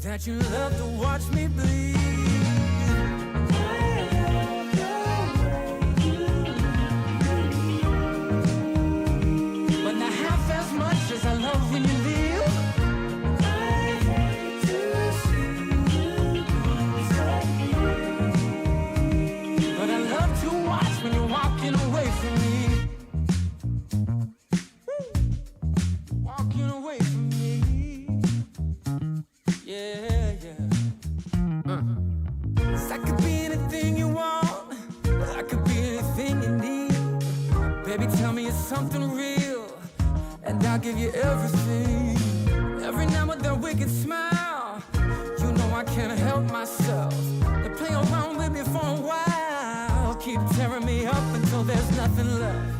that you love to watch me bleed. But not half as much as I love when you leave. I hate to see you disappear, but I love to watch when you're walking away from me. Walking away from me. Yeah, yeah. 'Cause I could be anything you want, I could be anything you need. Baby, tell me it's something real, and I'll give you everything. Every now and then wicked smile, you know I can't help myself. They play around with me for a while, keep tearing me up until there's nothing left.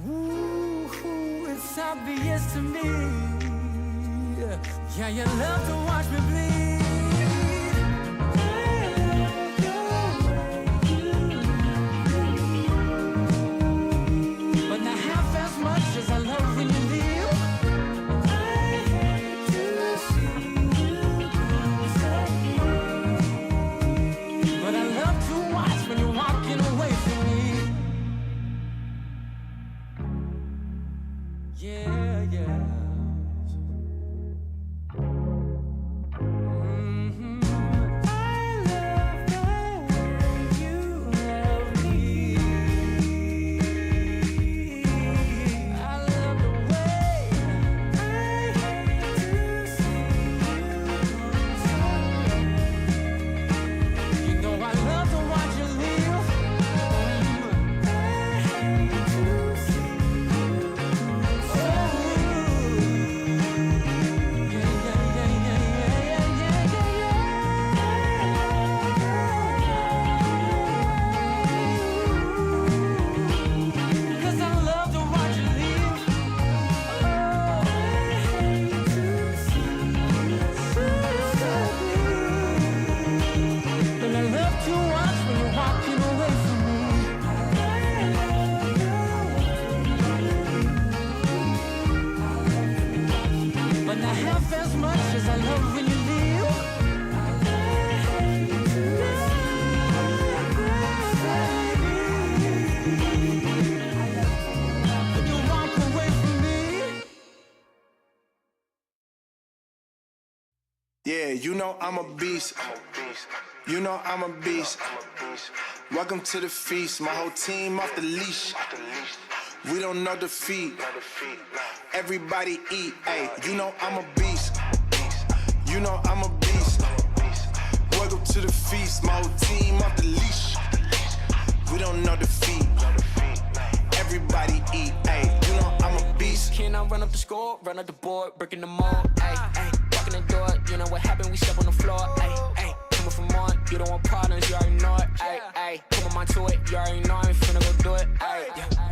Ooh, it's obvious to me. Yeah, you love to watch me bleed. But not half as much as I love when you leave. I hate to see you disappear, but I love to watch when you're walking away from me. Yeah, yeah. Yeah, you know I'm a beast. You know I'm a beast. Welcome to the feast. My whole team off the leash. We don't know defeat. Everybody eat. Hey, you know I'm a beast. You know I'm a beast. Welcome to the feast. My whole team off the leash. We don't know defeat. Everybody eat. Hey, you know I'm a beast. Can I run up the score, run up the board, breaking them all? Ay, ay, walking the door, you know what happened? We step on the floor. Ay, ay, coming from on, you don't want partners, you already know it. Ay, ay, put my mind to it, you already know I'm finna go do it. Ay,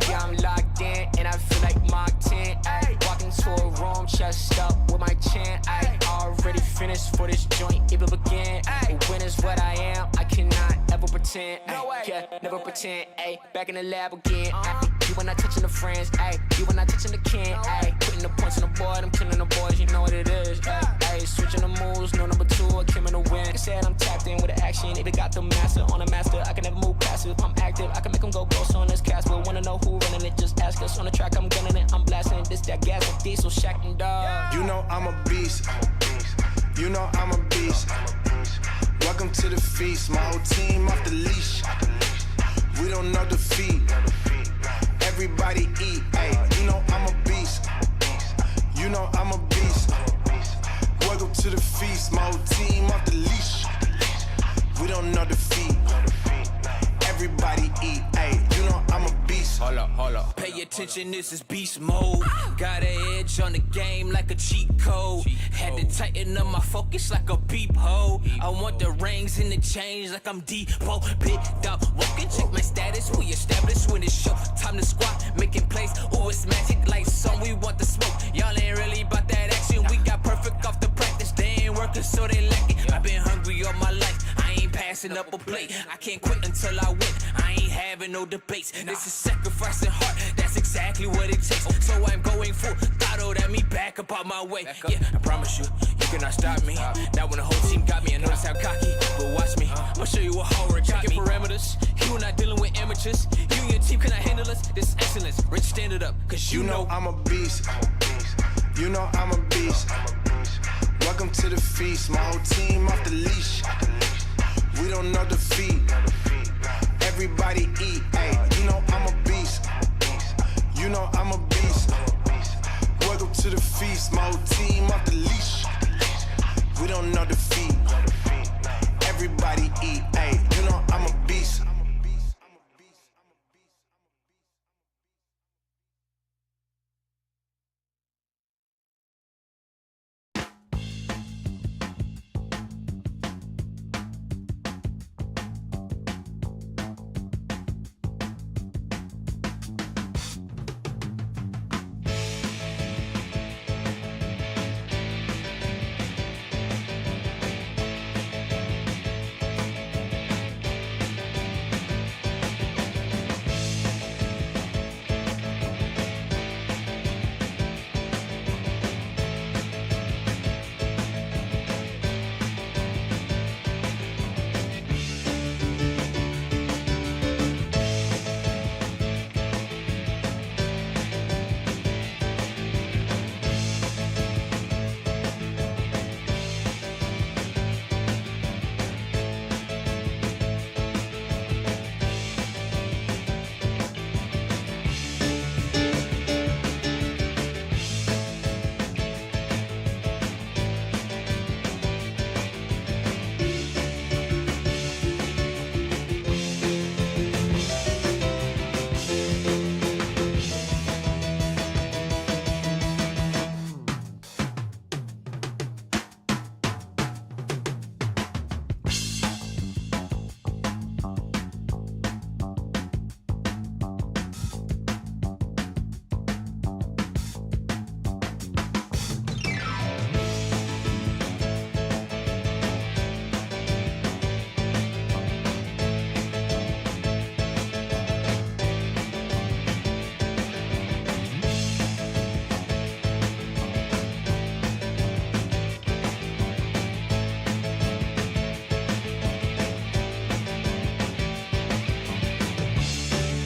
yeah, I'm locked in, and I feel like Mark 10. Ay, walking to a room, chest up with my chin. Ay, already finished for this joint, even begin. Ay, when is what I am, I cannot ever pretend. Ay, yeah, never pretend. Ay, back in the lab again. Ay, you when not touching the friends, ayy. You when not touching the kin, ayy. Putting the points on the board, I'm killing the boys, you know what it is, ayy. Switching the moves, no number two, I came in the win. They said I'm tapped in with the action, either got the master on a master. I can never move passive, I'm active, I can make them go ghost on this cast. But wanna know who running it, just ask us. On the track, I'm gunning it, I'm blasting this, that gas, like diesel, Shack and Dog. You know I'm a beast. You know I'm a beast. Welcome to the feast. My whole team off the leash. We don't know defeat. Everybody eat, ayy. You know I'm a beast. You know I'm a beast. Welcome to the feast. My whole team off the leash. We don't know defeat. Everybody eat, ayy. You know I'm a beast. Hold up. Pay attention, this is beast mode. Got an edge on the game like a cheat code. Had to tighten up my focus like a peephole. I want the rings and the chains like I'm Depot. Big dog walking, check my status. We established when it's show. Time to squat, making plays. Ooh, it's magic like some. We want the smoke. Y'all ain't really about that action. We got perfect off the practice. They ain't working, so they lack it. I've been hungry all my life. I ain't passing up a plate. I can't quit until I win. I ain't having no debates. This is sacrificing heart. That's exactly exactly what it takes. So I'm going full throttle at me, back up out my way. Yeah, I promise you, you cannot stop me. Now when the whole team got me, I notice how cocky. But watch me, I'll show you what horror got me. Parameters, you are not dealing with amateurs. You and your team cannot handle us. This is excellence. Rich, stand it up, cause you know I'm a beast. You know I'm a beast. Welcome to the feast. My whole team off the leash. We don't know defeat. Everybody eat. Hey, you know I'm a beast. You know I'm a beast. Welcome to the feast. My whole team off the leash. We don't know defeat. Everybody eat. Hey, you know I'm a beast.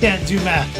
Can't do math.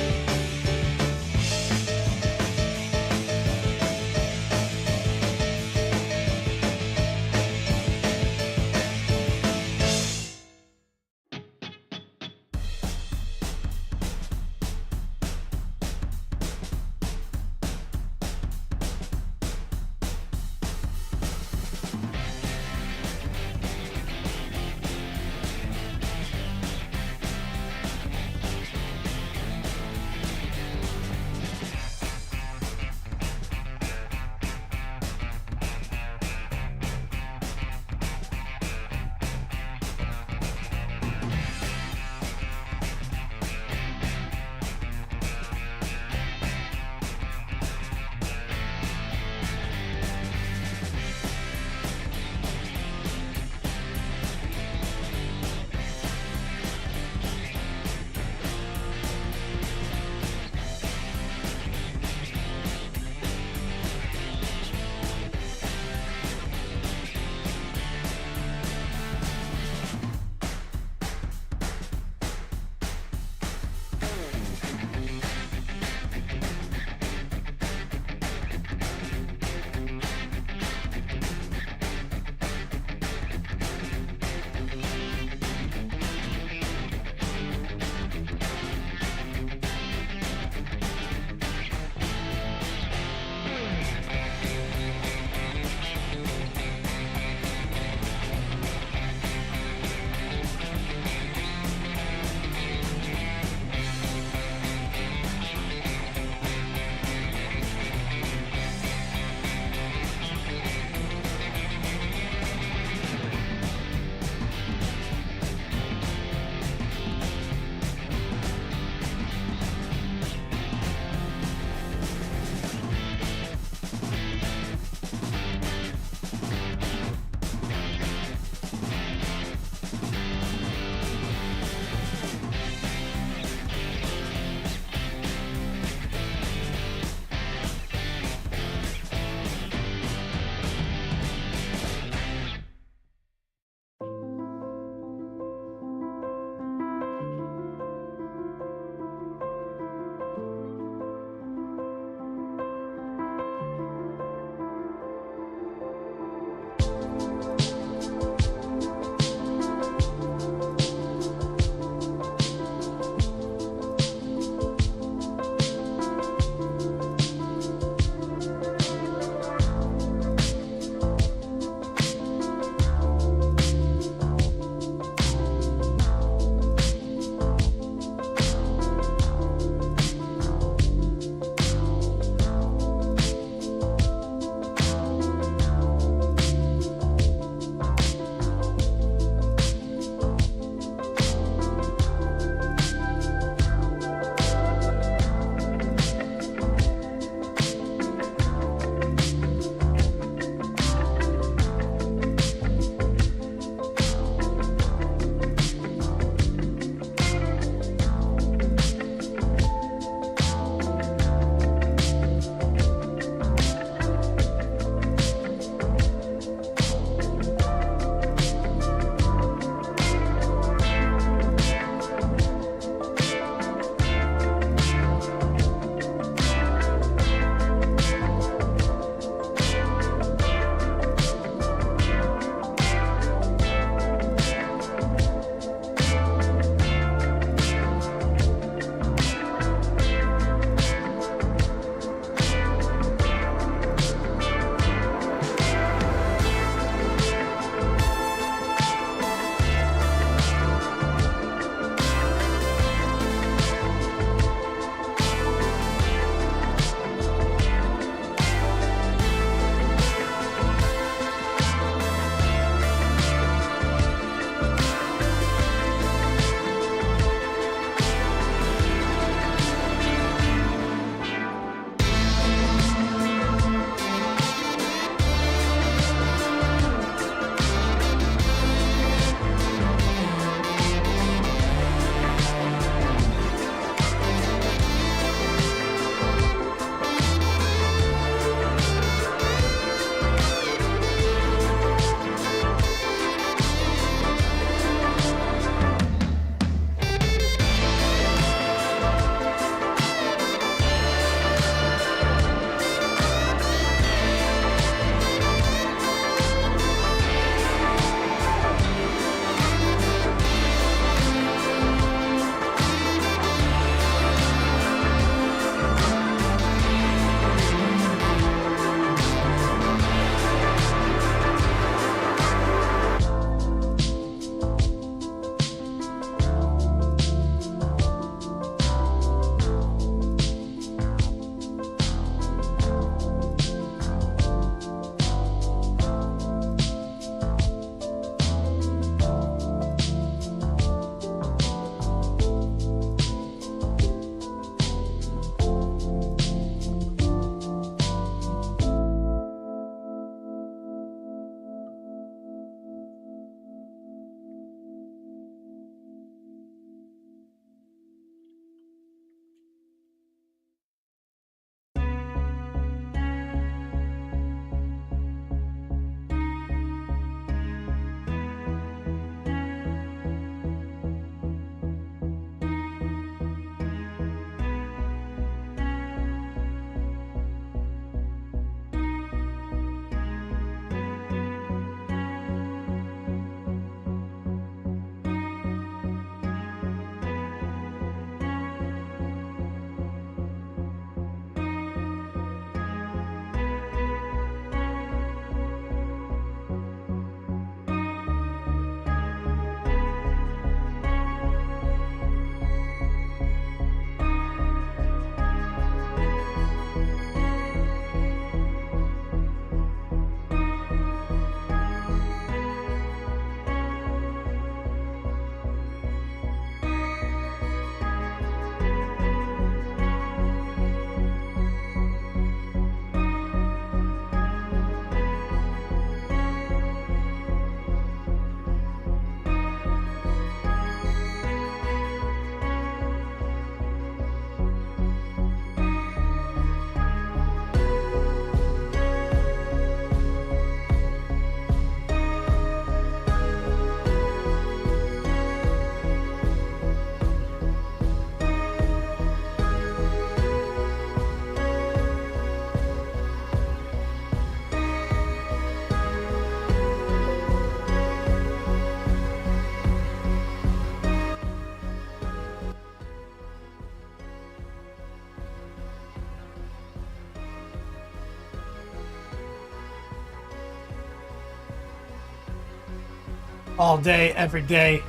All day, every day.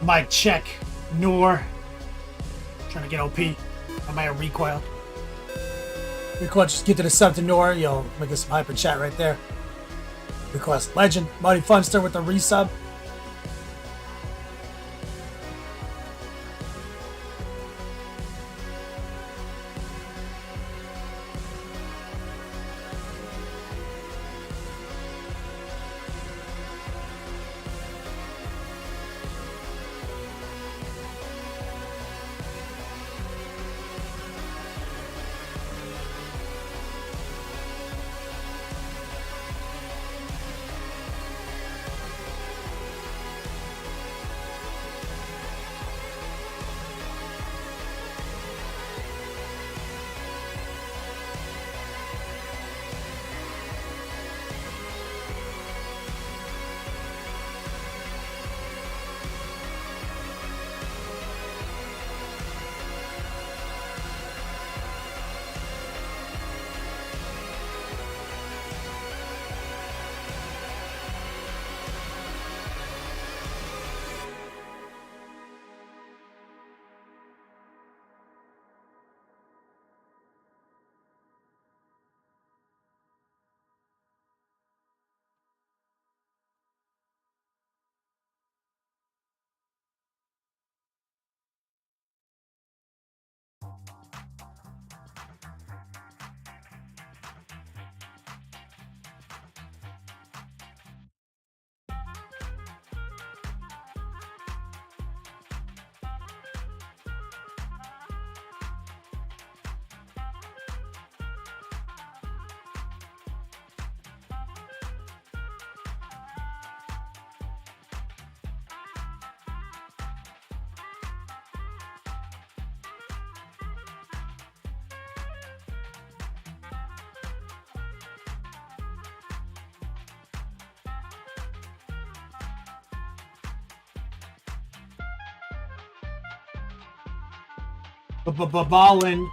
Mic check. Noor. Trying to get OP. I might have recoiled. Recoil, just get to the sub to Noor. Yo, make us some hyper chat right there. Request legend. Mighty Funster with the resub. Ballin.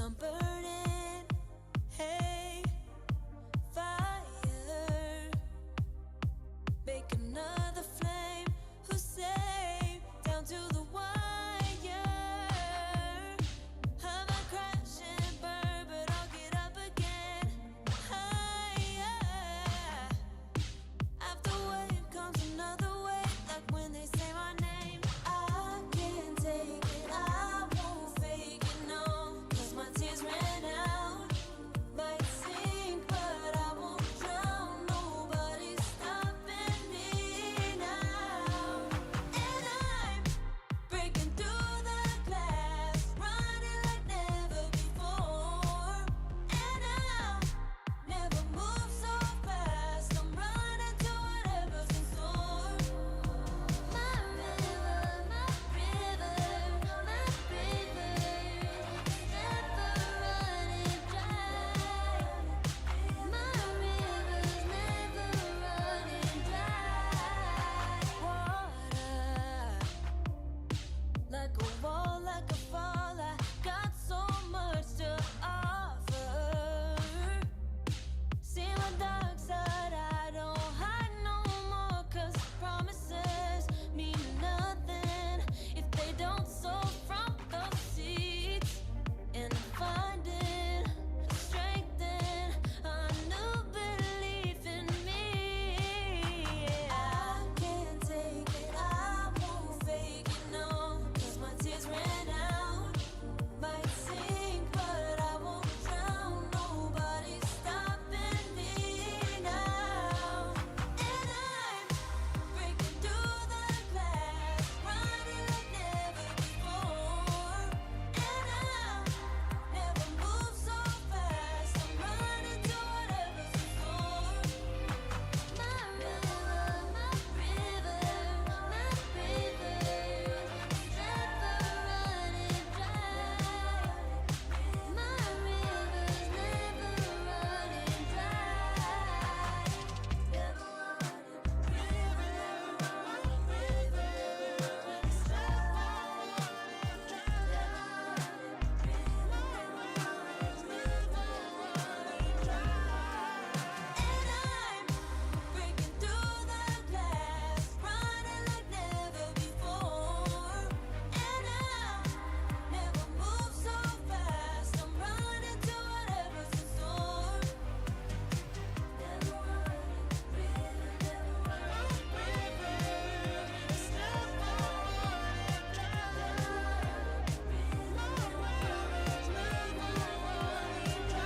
I'm burning. Hey, fire. Make another flame. Who say down to the wire? I might crash and burn, but I'll get up again. Higher. After wave comes another wave, like when they say my name. I can't take it, I won't fake it, no, 'cause my tears ran out. Might sink, but I won't drown. Nobody's stopping me now. And I'm breaking through the glass, running like never before. And I'll never move so fast. I'm running to whatever's in store. My river, my river, my river, never running dry. My river's never running dry. Water, like a wall, like a fall. I got so much to offer. See my dark side, I don't hide no more, 'cause promises mean nothing if they don't sow from those seeds. And I'm finding strength in a new belief in me. I can't take it, I won't fake it, no, 'cause my tears ran out. Might sink, but I won't drown. Nobody's stopping me now. And I'm breaking through the glass, running like never before. And I'll never move so fast. I'm running to whatever's in store. My river, my river, my river, never running dry. My river's never running dry. Never running, river, and I'm breaking through the glass, running like never before. And I'll never move so fast. I'm running to whatever's in store. Never running, river, never running, river, it's never running dry. My river's never running dry.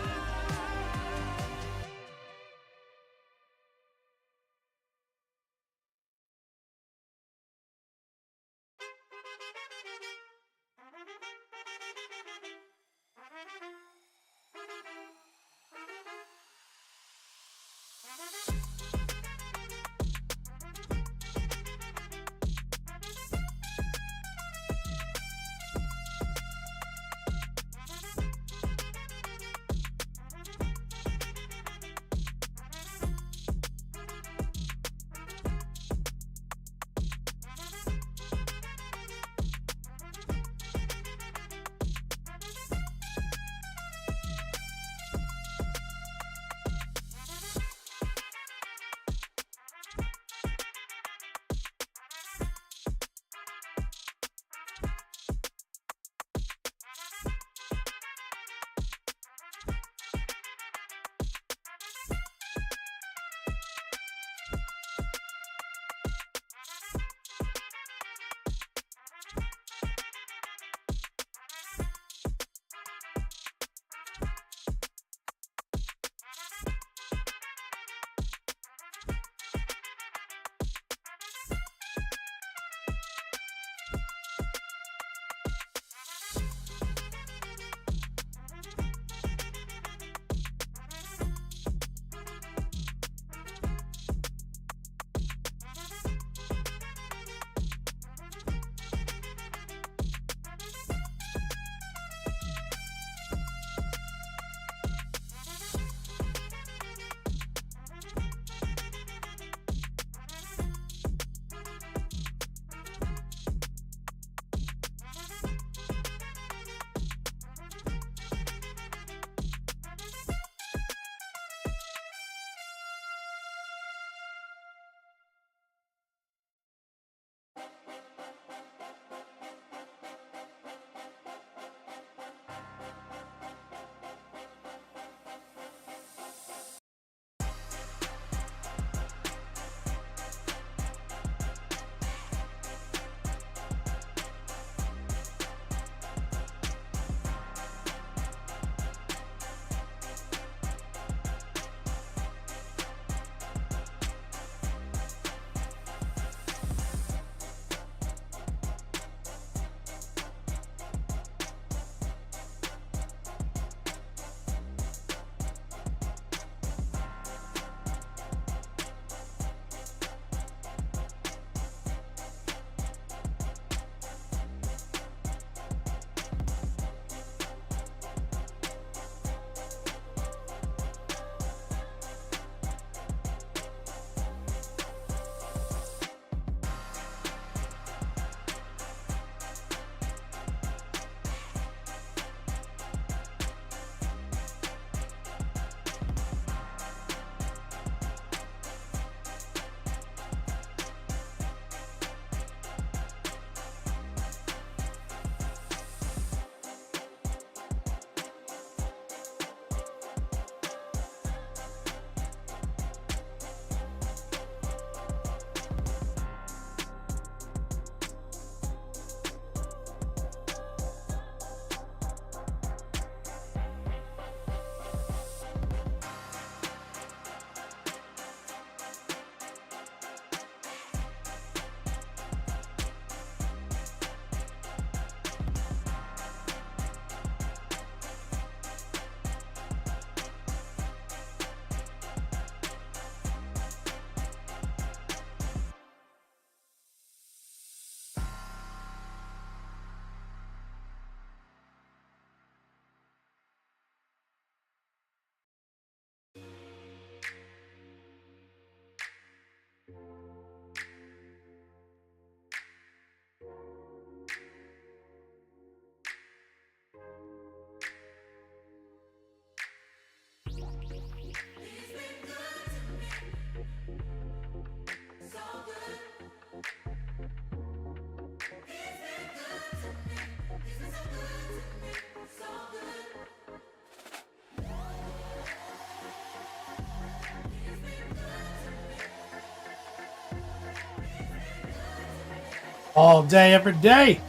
All day, every day.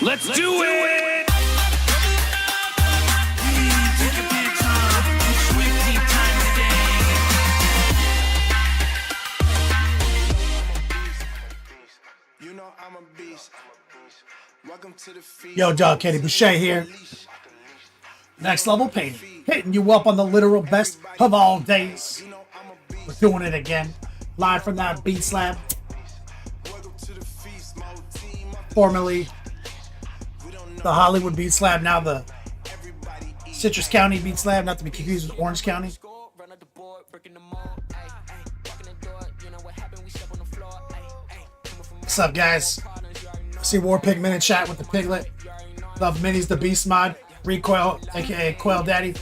Let's do it! Take your pants off, swim deep time today. You know I'm a beast. Welcome to the feast. Yo, dog, Kenny Boucher here. Next level painting. Hitting you up on the literal best of all days. We're doing it again. Live from that Beat Slab. Formerly the Hollywood Beat Slab, now the Citrus County Beat Slab, not to be confused with Orange County. What's up, guys? I see War Pigman in chat with the Piglet. Love Minis, the Beast mod. Recoil, aka Quail Daddy.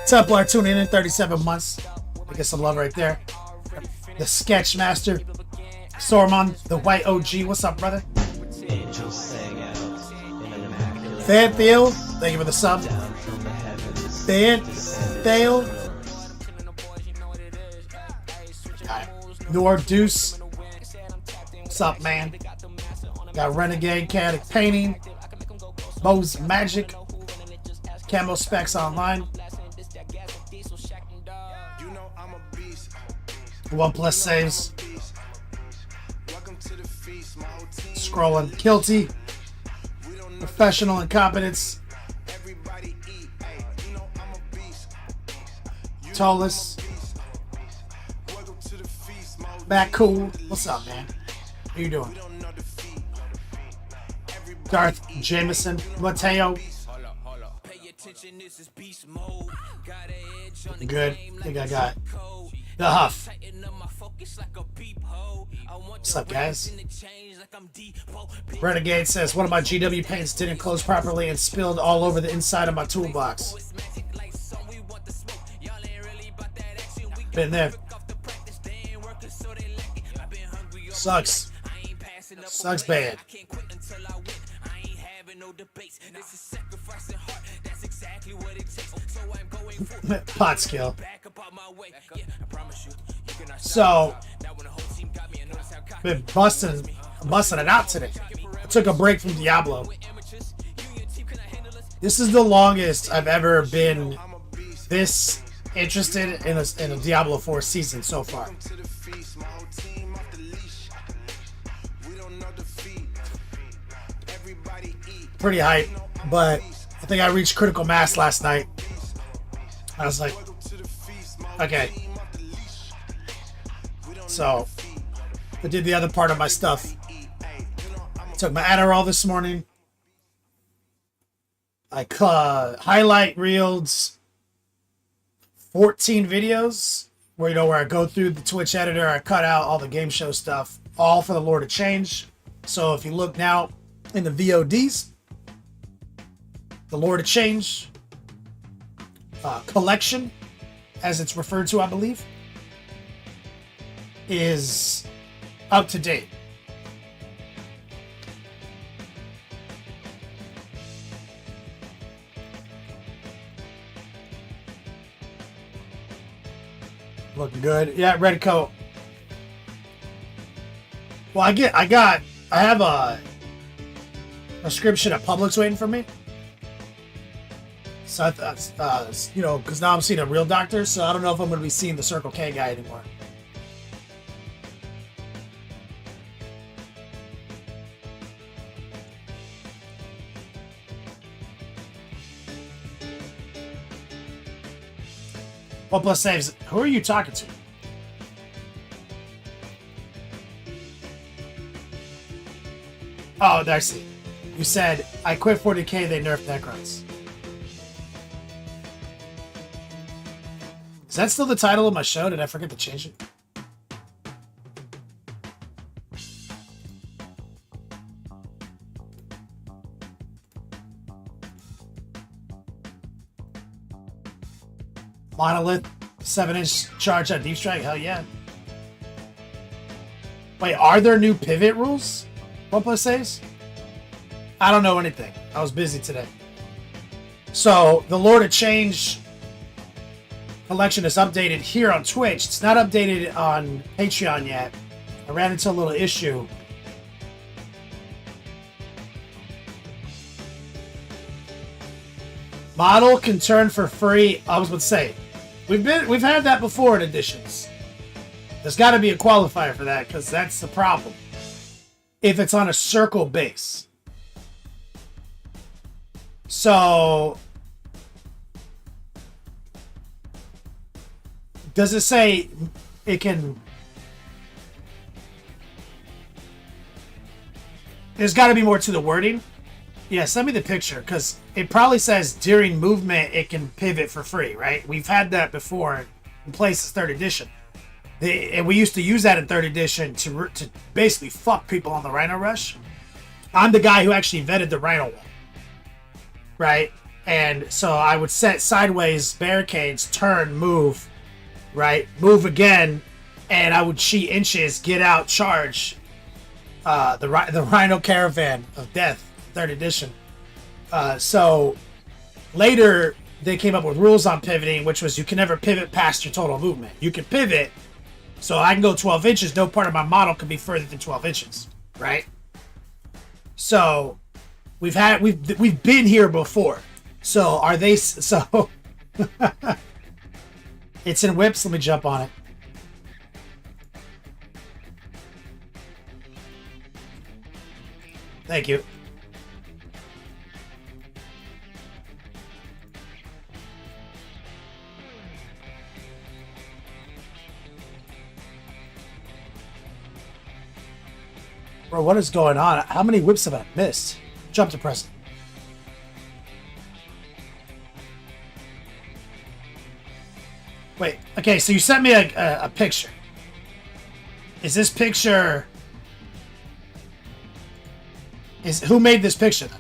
Templar tuning in 37 months. I get some love right there. The Sketch Master. Sormon, the White OG. What's up, brother? Fan Theo, thank you for the sub. Fan Theo. Nor Deuce. What's up, man? Got Renegade Chaotic Painting. Mo's Magic. Camo Specs Online. OnePlus saves. Scrolling. Kilty. Professional Incompetence. Tolus. Back Cool. What's up, man? How you doing? Darth Jameson. Mateo. Good. I think I got the Huff. What's up, guys? Renegade says, one of my GW paints didn't close properly and spilled all over the inside of my toolbox. Been there. Sucks. Sucks bad. Pot skill. So, been busting it out today. I took a break from Diablo. This is the longest I've ever been this interested in a Diablo 4 season so far. Pretty hype, but I think I reached critical mass last night. I was like, okay. So, I did the other part of my stuff. Took my Adderall this morning. I highlight reeled 14 videos where I go through the Twitch editor, I cut out all the game show stuff, all for the Lord of Change. So if you look now in the VODs, the Lord of Change collection, as it's referred to, I believe, is up to date. Looking good. Yeah, red coat. Well, I have a prescription at Publix waiting for me. So that's, because now I'm seeing a real doctor, so I don't know if I'm going to be seeing the Circle K guy anymore. OnePlus saves. Who are you talking to? Oh, I see. You said, I quit 40k, they nerfed Necrons. Is that still the title of my show? Did I forget to change it? Monolith, 7-inch charge on Deep Strike? Hell yeah. Wait, are there new pivot rules? OnePlus says? I don't know anything. I was busy today. So, the Lord of Change collection is updated here on Twitch. It's not updated on Patreon yet. I ran into a little issue. Model can turn for free. I was about to say, we've had that before in editions. There's got to be a qualifier for that because that's the problem. If it's on a circle base. So, does it say it can? There's got to be more to the wording. Yeah, send me the picture because it probably says during movement it can pivot for free, right? We've had that before in places 3rd edition. And we used to use that in 3rd edition to basically fuck people on the Rhino Rush. I'm the guy who actually vetted the Rhino wall, right? And so I would set sideways barricades, turn, move, right? Move again, and I would cheat inches, get out, charge. The Rhino Caravan of Death, 3rd edition. So later they came up with rules on pivoting, which was you can never pivot past your total movement. You can pivot, so I can go 12 inches. No part of my model can be further than 12 inches, right? So we've been here before. So are they? So it's in whips. Let me jump on it. Thank you. Bro, what is going on? How many whips have I missed? Jump to present. Wait, okay, so you sent me a picture. Is this picture... Who made this picture then?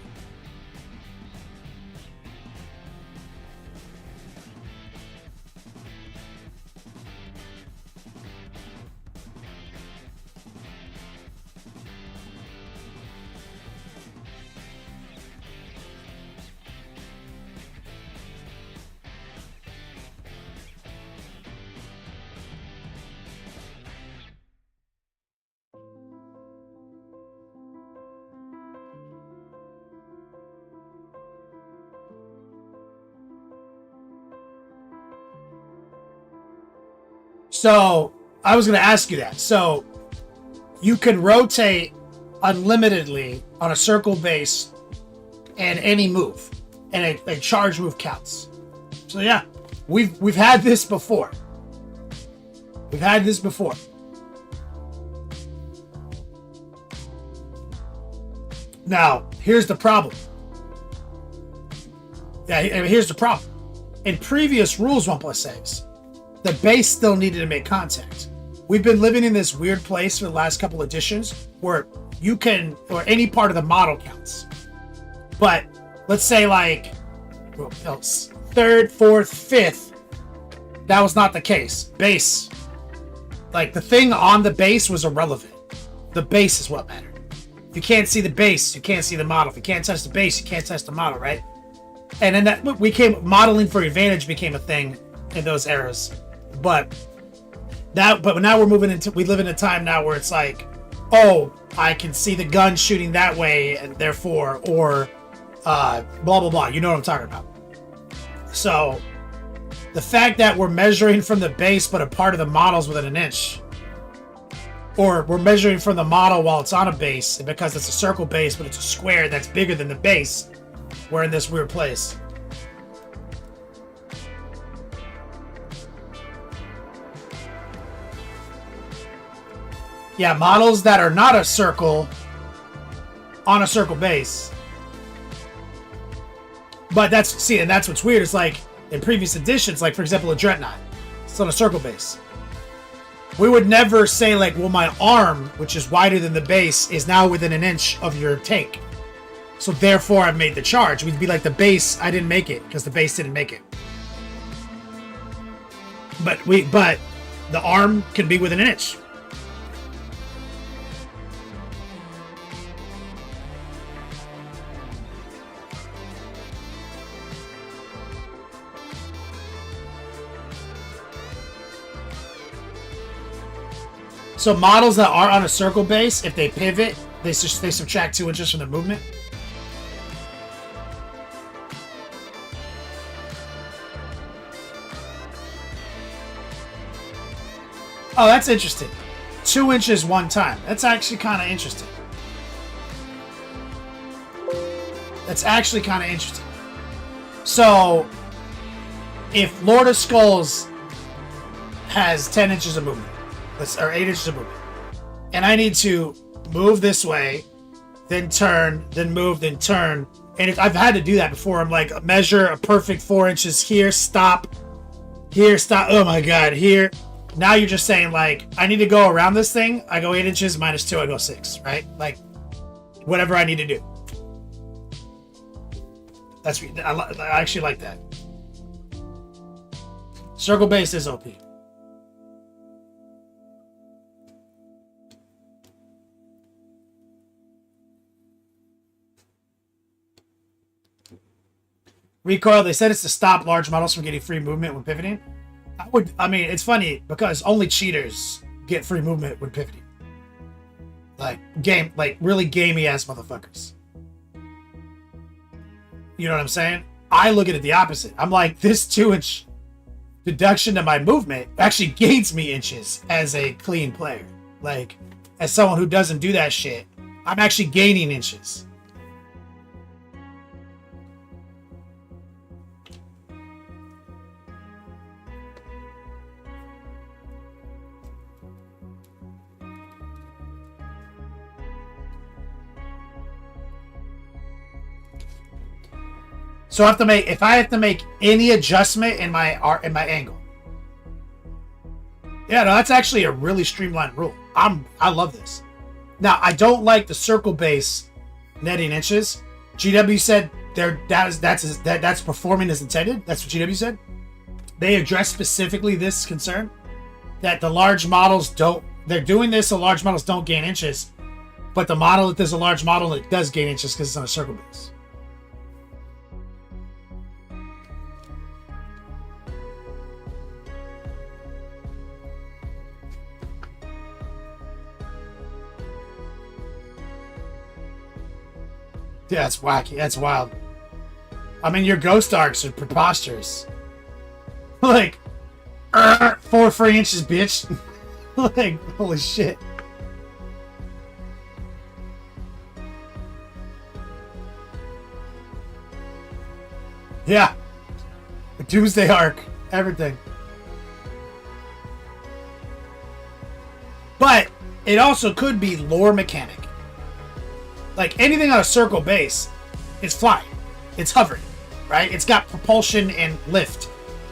So, I was going to ask you that. So, you can rotate unlimitedly on a circle base and any move. And a charge move counts. So, yeah. We've had this before. We've had this before. Now, here's the problem. Yeah, here's the problem. In previous rules 1+6, the base still needed to make contact. We've been living in this weird place for the last couple editions where you can, or any part of the model counts. But let's say like 3rd, 4th, 5th, that was not the case. Base, like the thing on the base was irrelevant. The base is what mattered. If you can't see the base, you can't see the model. If you can't touch the base, you can't touch the model, right? And then that modeling for advantage became a thing in those eras. But now we're moving into, we live in a time now where it's like, oh, I can see the gun shooting that way, and therefore, or blah blah blah. You know what I'm talking about. So the fact that we're measuring from the base, but a part of the model's within an inch, or we're measuring from the model while it's on a base, and because it's a circle base, but it's a square that's bigger than the base, we're in this weird place. Yeah, models that are not a circle on a circle base But and that's what's weird. Is like in previous editions, like for example, a Dreadnought, it's on a circle base. We would never say like, well, my arm, which is wider than the base, is now within an inch of your tank. So therefore, I've made the charge. We'd be like, the base, I didn't make it because the base didn't make it. But the arm can be within an inch. So models that are on a circle base, if they pivot, they subtract 2 inches from their movement. Oh, that's interesting. 2 inches one time. That's actually kind of interesting. That's actually kind of interesting. So, if Lord of Skulls has 10 inches of movement, or 8 inches of movement, and I need to move this way, then turn, then move, then turn, and if I've had to do that before, I'm like, measure a perfect 4 inches here, stop, oh my god, here. Now you're just saying, like, I need to go around this thing, I go 8 inches, minus 2, I go 6, right? Like, whatever I need to do. I actually like that. Circle base is OP. Recoil, they said it's to stop large models from getting free movement when pivoting. I mean, it's funny because only cheaters get free movement when pivoting. Like really gamey ass motherfuckers. You know what I'm saying? I look at it the opposite. I'm like, this 2-inch deduction to my movement actually gains me inches as a clean player. Like, as someone who doesn't do that shit, I'm actually gaining inches. So if I have to make any adjustment in my angle. Yeah, no, that's actually a really streamlined rule. I love this. Now, I don't like the circle base netting inches. GW said that's performing as intended. That's what GW said. They address specifically this concern that the large models they're doing this so large models don't gain inches, but the model that there's a large model that does gain inches because it's on a circle base. Yeah, that's wacky. That's wild. I mean, your ghost arcs are preposterous. Like, 4 free inches, bitch. Like, holy shit. Yeah. The Doomsday arc. Everything. But it also could be lore mechanic. Like, anything on a circle base is flying. It's hovering, right? It's got propulsion and lift.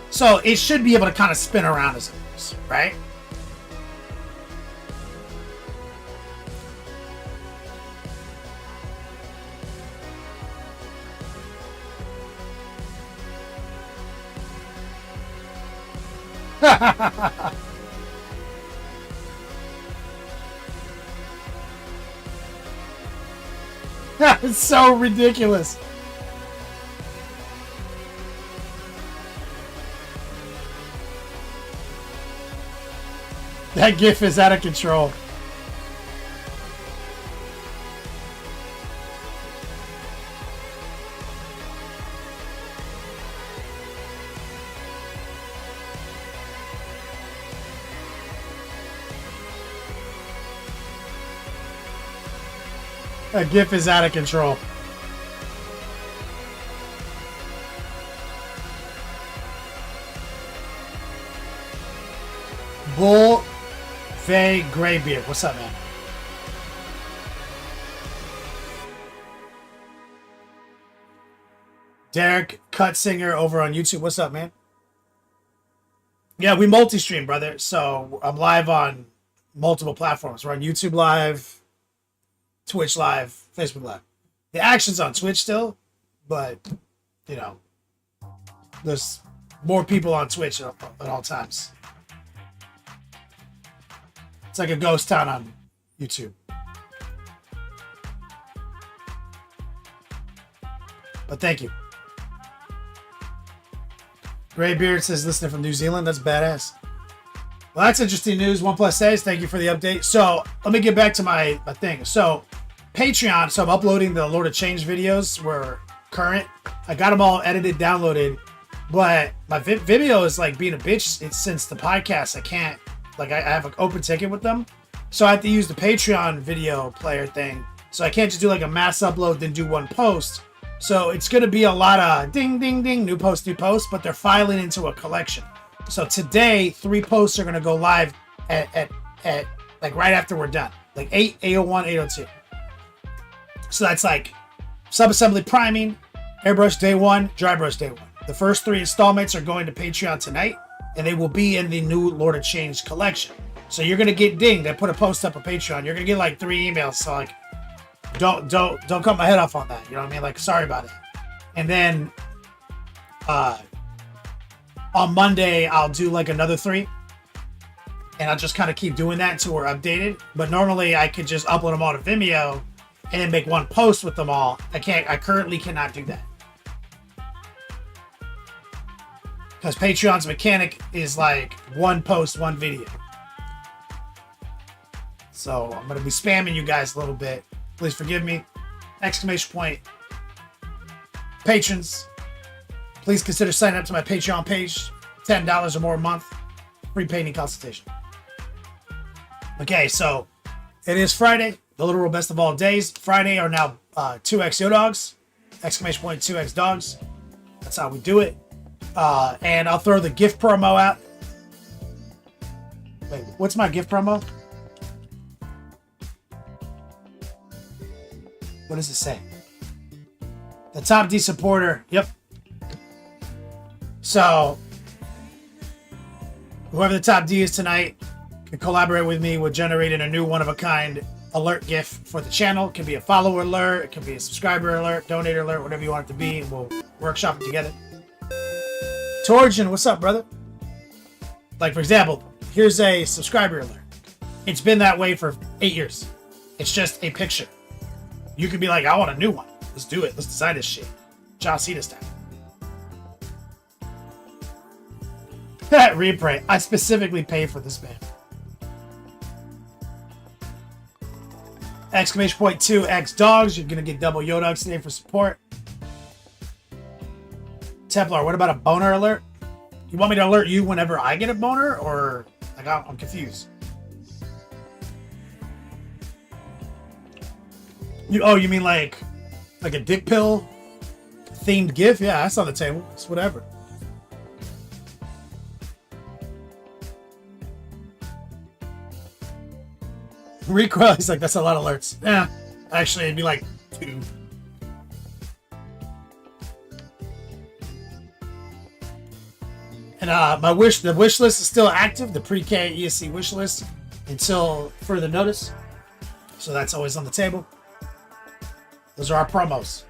So it should be able to kind of spin around as it moves, right? It's so ridiculous. That GIF is out of control. That GIF is out of control. Bull Vay Graybeard. What's up, man? Derek Cutsinger over on YouTube. What's up, man? Yeah, we multi-stream, brother. So I'm live on multiple platforms. We're on YouTube Live, Twitch Live, Facebook Live. The action's on Twitch still, but, you know, there's more people on Twitch at all times. It's like a ghost town on YouTube. But thank you. Graybeard says, listening from New Zealand. That's badass. Well, that's interesting news. OnePlus says, thank you for the update. So let me get back to my thing. So Patreon. So I'm uploading the Lord of Change videos. We're current. I got them all edited, downloaded. But my Vimeo is like being a bitch. It's since the podcast. I can't, like, I have an open ticket with them. So I have to use the Patreon video player thing. So I can't just do like a mass upload, then do one post. So it's going to be a lot of ding, ding, ding, new post, but they're filing into a collection. So today, 3 posts are going to go live at like right after we're done. Like 8, 801, 802. So that's like sub-assembly priming, airbrush day 1, dry brush day 1. The first 3 installments are going to Patreon tonight, and they will be in the new Lord of Change collection. So you're going to get dinged. I put a post up on Patreon. You're going to get like 3 emails. So like, don't cut my head off on that. You know what I mean? Like, sorry about it. And then on Monday, I'll do like another 3. And I'll just kind of keep doing that until we're updated. But normally I could just upload them all to Vimeo and then make one post with them all. I currently cannot do that. Because Patreon's mechanic is like 1 post, 1 video. So I'm going to be spamming you guys a little bit. Please forgive me. ! Patrons, please consider signing up to my Patreon page. $10 or more a month. Free painting consultation. Okay, so it is Friday. The literal best of all days. Friday are now 2x Yodogs. ! 2x dogs. That's how we do it. And I'll throw the gift promo out. Wait, what's my gift promo? What does it say? The top D supporter. Yep. So, whoever the top D is tonight can collaborate with me with generating a new one-of-a-kind alert gift for the channel. It can be a follower alert. It can be a subscriber alert, donator alert, whatever you want it to be. And we'll workshop it together. Torgen, what's up, brother? Like, for example, here's a subscriber alert. It's been that way for 8 years. It's just a picture. You could be like, I want a new one. Let's do it. Let's design this shit. John Cena style. Replay. I specifically pay for this man. ! 2x dogs. You're going to get double Yodogs today for support. Templar, what about a boner alert? You want me to alert you whenever I get a boner? Or like, I'm confused. You mean like a dick pill themed gift? Yeah, that's on the table. It's whatever. Recoil, he's like, that's a lot of alerts. Yeah, actually, it'd be like 2. And the wish list is still active, the pre-K ESC wish list, until further notice. So that's always on the table. Those are our promos.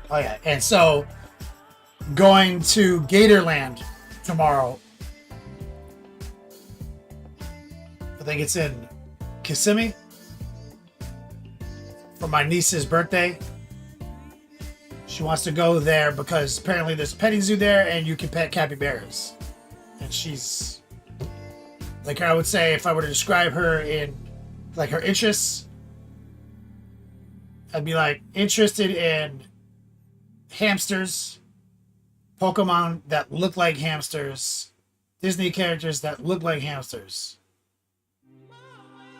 Oh yeah, and so going to Gatorland tomorrow. I think it's in Kissimmee for my niece's birthday. She wants to go there because apparently there's a petting zoo there and you can pet capybaras. And she's, like, I would say if I were to describe her in like her interests, I'd be like interested in hamsters, Pokemon that look like hamsters, Disney characters that look like hamsters,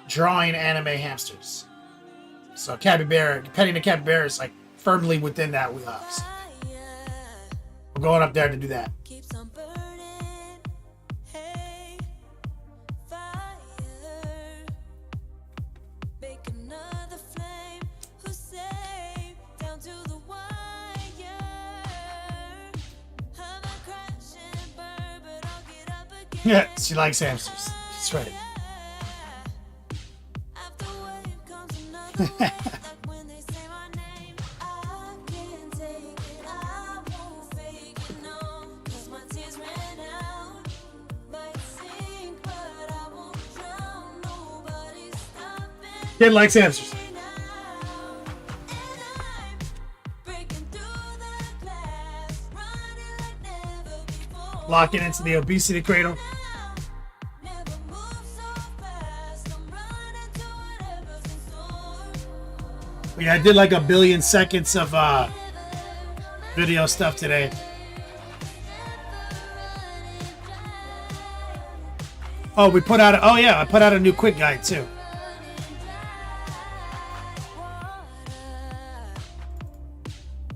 drawing anime hamsters. So capybara, petting a capybara is like firmly within that wheelhouse. We're going up there to do that. Keeps on burning. Hey, fire. Yeah, she likes hamsters. That's right. After wave comes another wave. Like when they say my name, I can't take it. I won't fake it, no. 'Cause my tears ran out. Might sink, but I won't drown. Nobody's stopping Kid likes hamsters. me now. And I'm breaking through the glass, running like never before. Locking into the obesity cradle. Never move so fast. I'm running to whatever's in store. Yeah, I did like 1 billion seconds of video stuff today. Oh, we put out. I put out a new quick guide too.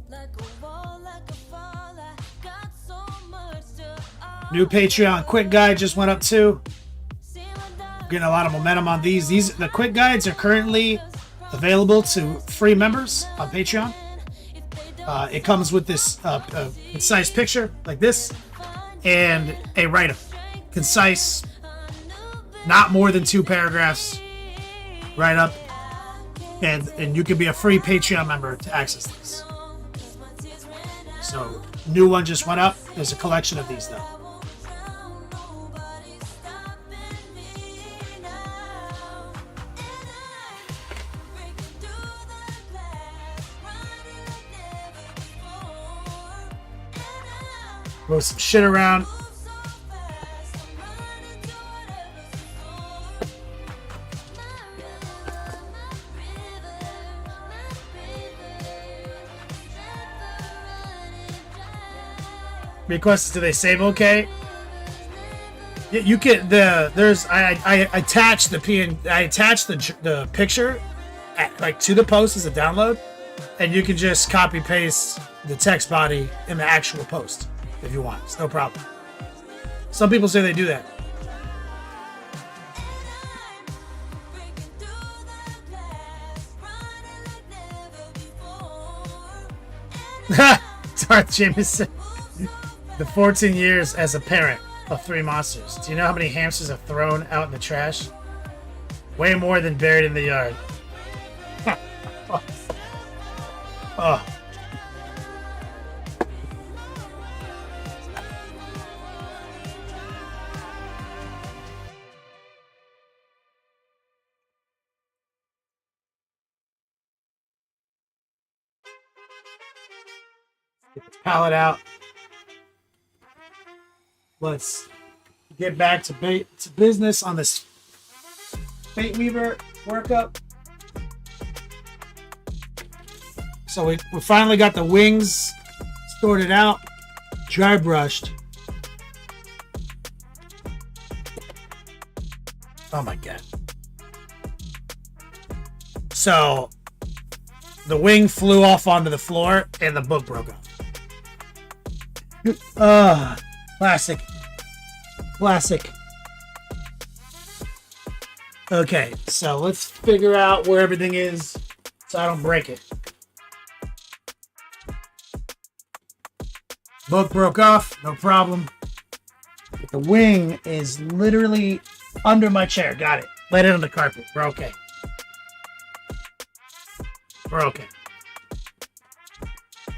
Like a wall, like a fall, I got so much to offer. New Patreon quick guide just went up too. See my dark Getting a lot of momentum on these. The quick guides are currently available to free members on Patreon. if they don't It comes with this concise picture like this and a write-up. Concise, not more than 2 paragraphs. Write-up, and you can be a free Patreon member to access this. So, new one just went up. There's a collection of these though. nobody's stopping me now. And I'm breaking through the glass, running like never before. And I'm Move some shit around. move so fast, I'm running to whatever's in store. Requests, do they save okay? Yeah, you can I attached the picture to the post as a download, and you can just copy paste the text body in the actual post if you want. It's no problem. Some people say they do that. Breaking through the glass, running like never before. Darth Jameson. The 14 years as a parent of 3 monsters. Do you know how many hamsters have thrown out in the trash? Way more than buried in the yard. Oh. Get the palette out. Let's get back to business on this Fate Weaver workup. So we finally got the wings sorted out, dry brushed. Oh my god. So the wing flew off onto the floor and the book broke off. Classic. Classic. Okay, so let's figure out where everything is so I don't break it. Book broke off, no problem. But the wing is literally under my chair. Got it. Laid it on the carpet. We're okay. We're okay.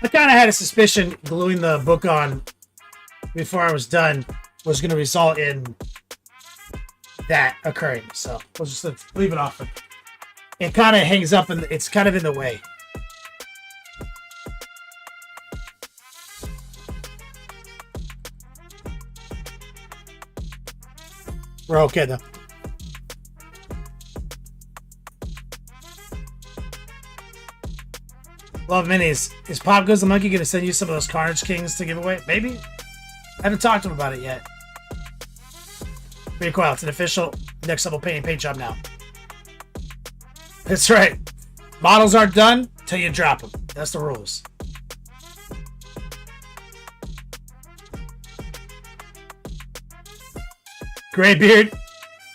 I kind of had a suspicion gluing the book on before I was done was going to result in that occurring. So we'll just leave it off. It kind of hangs up and it's kind of in the way. We're okay though. Love Minis. Is Pop Goes the Monkey going to send you some of those Carnage Kings to give away? Maybe. I haven't talked to him about it yet. Pretty cool. It's an official next level paint job now. That's right. Models aren't done till you drop them. That's the rules. Graybeard,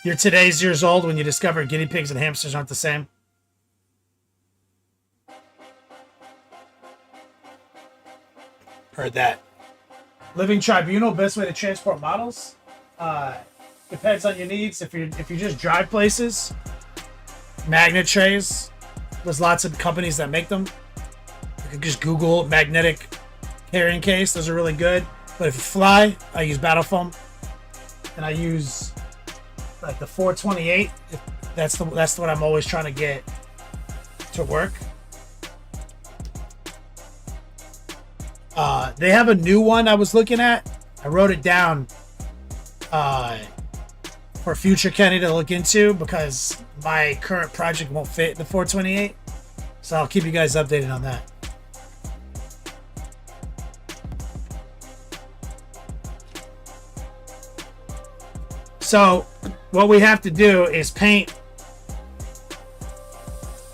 you're today's years old when you discovered guinea pigs and hamsters aren't the same. Heard that. Living Tribunal, best way to transport models? Depends on your needs. If you just drive places, magnet trays. There's lots of companies that make them. You can just Google magnetic carrying case. Those are really good. But if you fly, I use battle foam, and I use like the 428. That's what I'm always trying to get to work. They have a new one I was looking at. I wrote it down for future Kenny to look into because my current project won't fit the 428. So I'll keep you guys updated on that. So what we have to do is paint.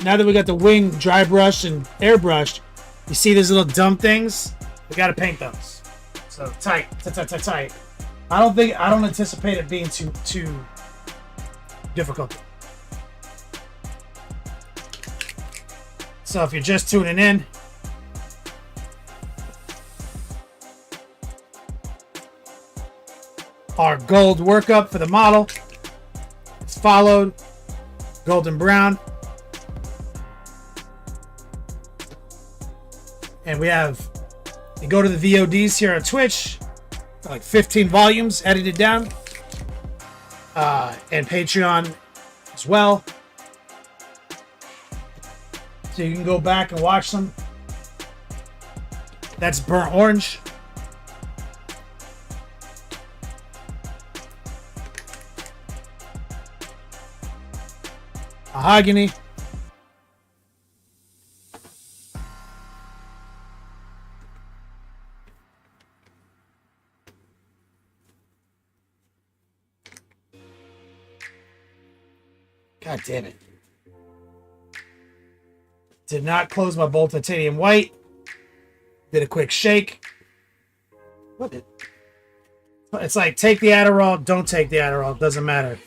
Now that we got the wing dry brushed and airbrushed, you see these little dumb things? We got to paint those. So tight. I don't anticipate it being too difficult. So if you're just tuning in, our gold workup for the model is followed golden brown, and we have, you go to the VODs here on Twitch, like 15 volumes edited down, and Patreon as well, so you can go back and watch them. That's burnt orange. Mahogany. God damn it. Did not close my bolt titanium white. Did a quick shake. What did? It's like, take the Adderall, don't take the Adderall. It doesn't matter.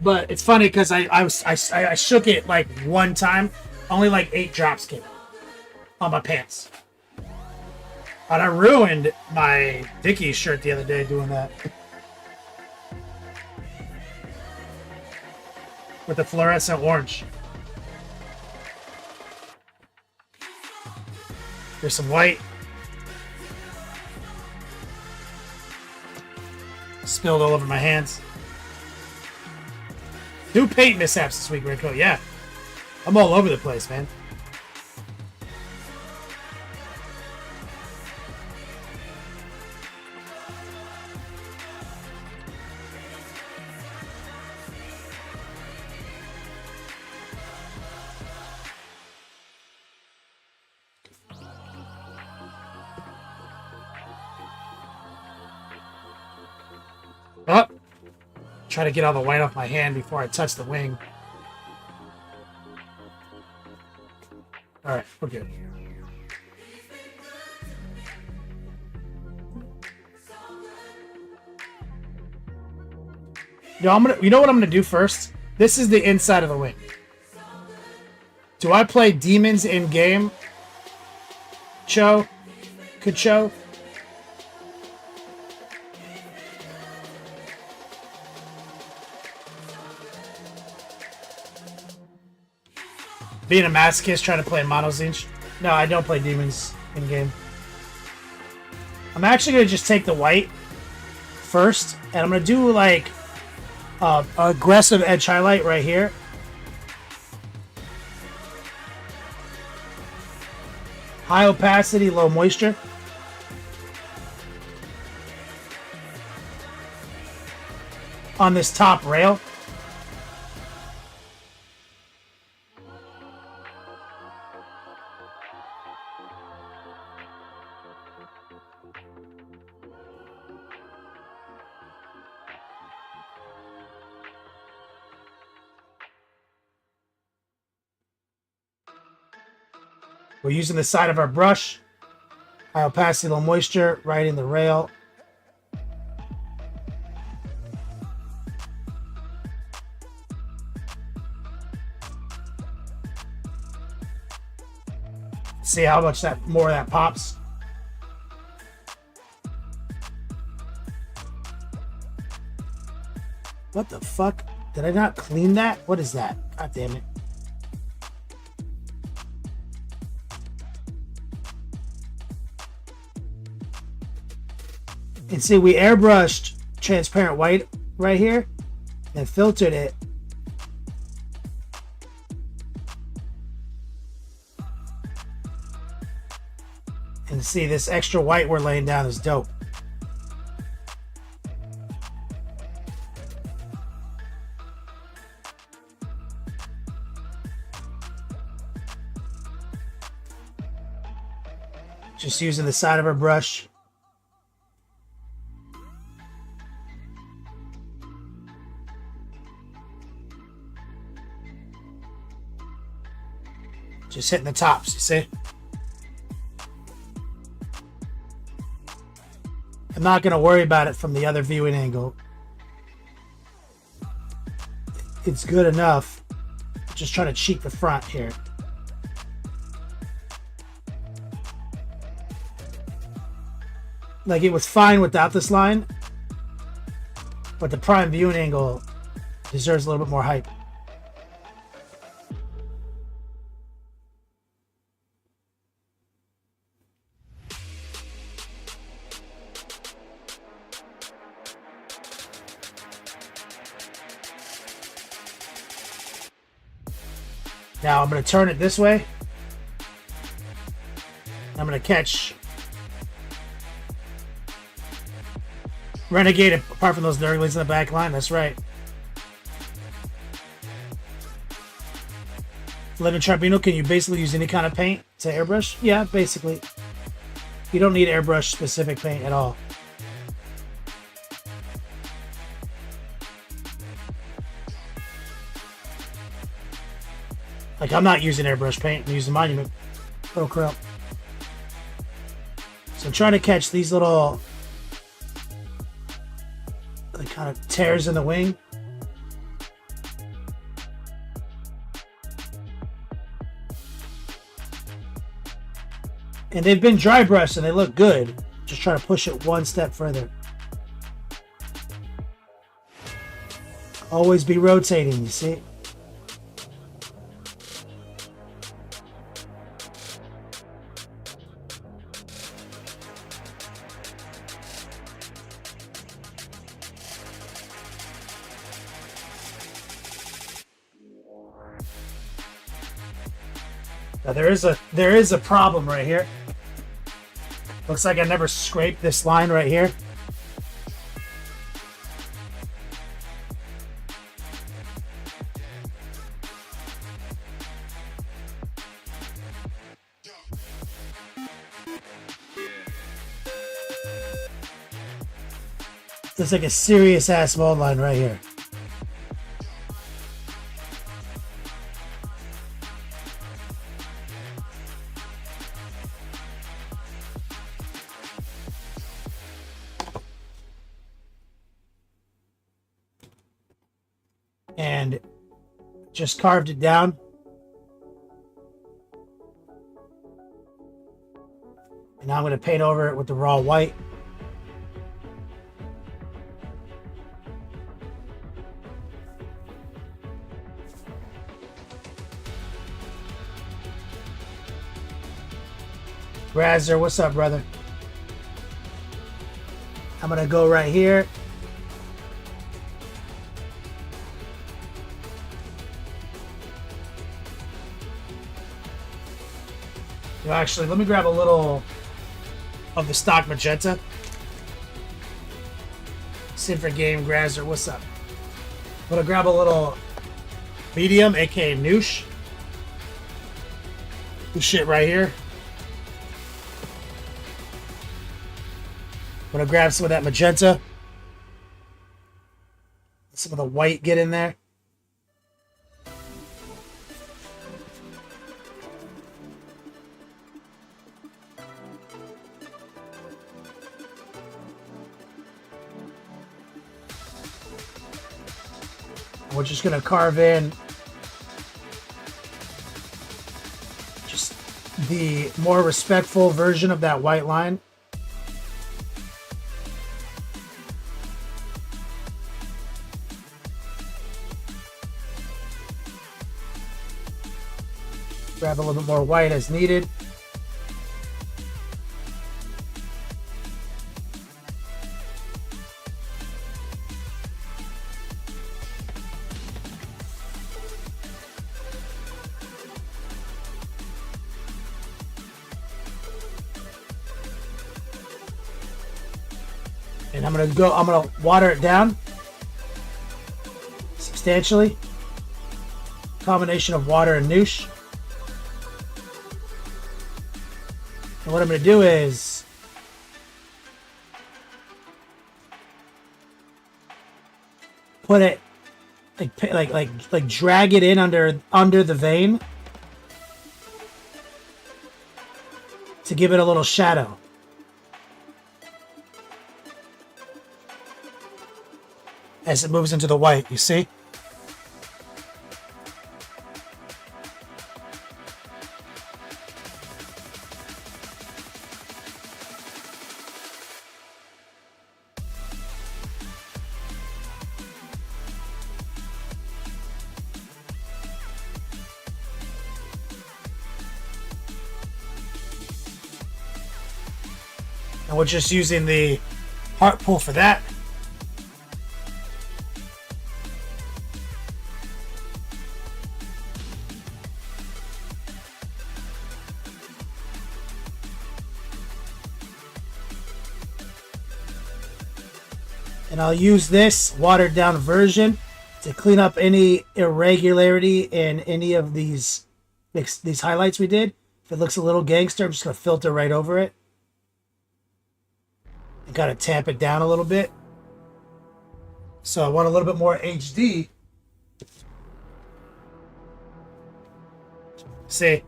But it's funny because I shook it like one time. Only like 8 drops came out on my pants. And I ruined my Dickies shirt the other day doing that. With the fluorescent orange. There's some white. Spilled all over my hands. 2 paint mishaps this week, Rico. Yeah. I'm all over the place, man. Oh. Try to get all the white off my hand before I touch the wing. Alright, we're good. You know what I'm gonna do first? This is the inside of the wing. Do I play demons in game? Could show? Being a masochist trying to play Mono Zinch. No, I don't play demons in game. I'm actually going to just take the white first, and I'm going to do like aggressive edge highlight right here. High opacity, low moisture. On this top rail. We're using the side of our brush. High opacity, low moisture, right in the rail. See how much more of that pops. What the fuck? Did I not clean that? What is that? God damn it. And see, we airbrushed transparent white right here and filtered it. And see, this extra white we're laying down is dope. Just using the side of our brush. Just hitting the tops, you see? I'm not going to worry about it from the other viewing angle. It's good enough. Just trying to cheat the front here. Like, it was fine without this line, but the prime viewing angle deserves a little bit more hype. Now I'm going to turn it this way. I'm going to catch Renegade, apart from those nerdlings in the back line. That's right. Lemon Tribunal, can you basically use any kind of paint to airbrush? Yeah, basically. You don't need airbrush specific paint at all. Like, I'm not using airbrush paint, I'm using Monument Pro Acrylic. So I'm trying to catch these little like kind of tears in the wing. And they've been dry brushed and they look good. Just trying to push it one step further. Always be rotating, you see? Now there is a problem right here. Looks like I never scraped this line right here. There's like a serious ass mold line right here. And just carved it down. And now I'm going to paint over it with the raw white. Razzer, what's up, brother? I'm going to go right here. Actually, let me grab a little of the stock magenta. Sinford Game, Grazer, what's up? I'm gonna grab a little medium, aka Noosh. This shit right here. I'm gonna grab some of that magenta. Let some of the white get in there. We're just going to carve in just the more respectful version of that white line. Grab a little bit more white as needed. And I'm gonna water it down substantially. Combination of water and noosh. And what I'm gonna do is put it like drag it in under the vein to give it a little shadow. As it moves into the white, you see? And we're just using the heart pull for that. And I'll use this watered down version to clean up any irregularity in any of these highlights we did. If it looks a little gangster, I'm just going to filter right over it. And kind of tamp it down a little bit. So I want a little bit more HD. See?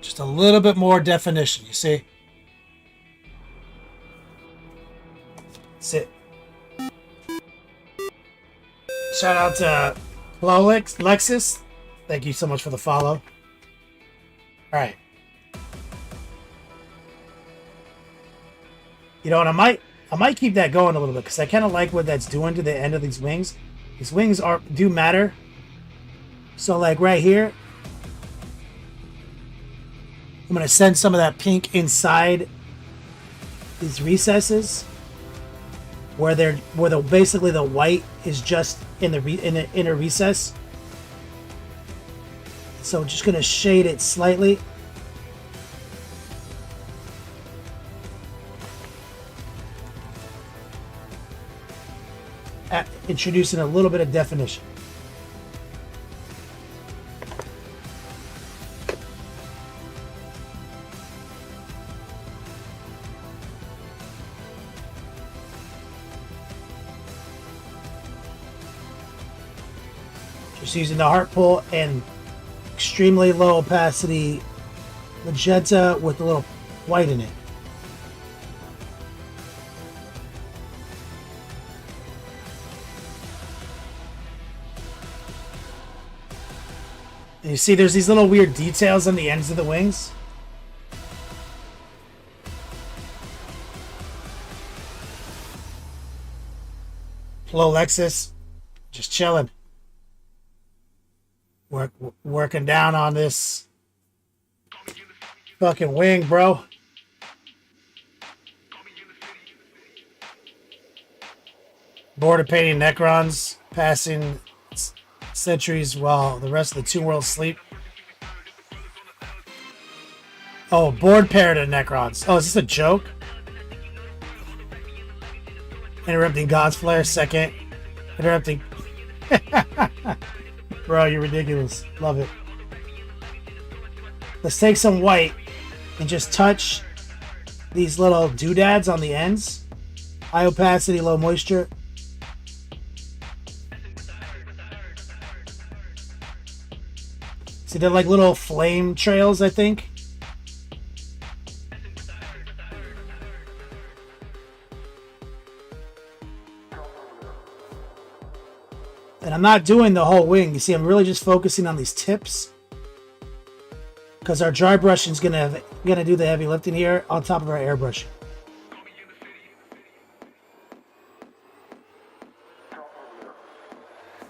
Just a little bit more definition, you see? That's it. Shout out to Lexus. Thank you so much for the follow. Alright. You know what, I might keep that going a little bit because I kind of like what that's doing to the end of these wings. These wings do matter. So like right here, I'm gonna send some of that pink inside these recesses, where basically the white is just in the inner recess. So I'm just gonna shade it slightly. Introducing a little bit of definition. Just using the heart pull and extremely low opacity magenta with a little white in it. And you see there's these little weird details on the ends of the wings. Hello, Lexus. Just chilling. Working down on this fucking wing, bro. Border painting Necrons, passing centuries while the rest of the Toon World sleep. Oh, board paired to Necrons. Oh, is this a joke? Interrupting God's Flare, second. Interrupting. Bro, you're ridiculous. Love it. Let's take some white and just touch these little doodads on the ends. High opacity, low moisture. See, they're like little flame trails, I think. And I'm not doing the whole wing. You see, I'm really just focusing on these tips. Because our dry brushing is gonna do the heavy lifting here on top of our airbrushing.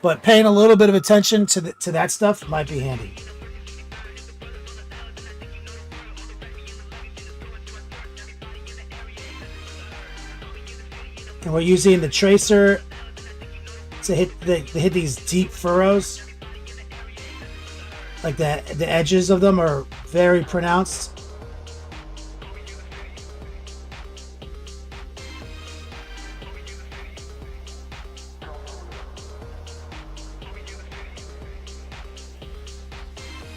but paying a little bit of attention to that stuff might be handy. And we're using the tracer to hit these deep furrows. Like the edges of them are very pronounced.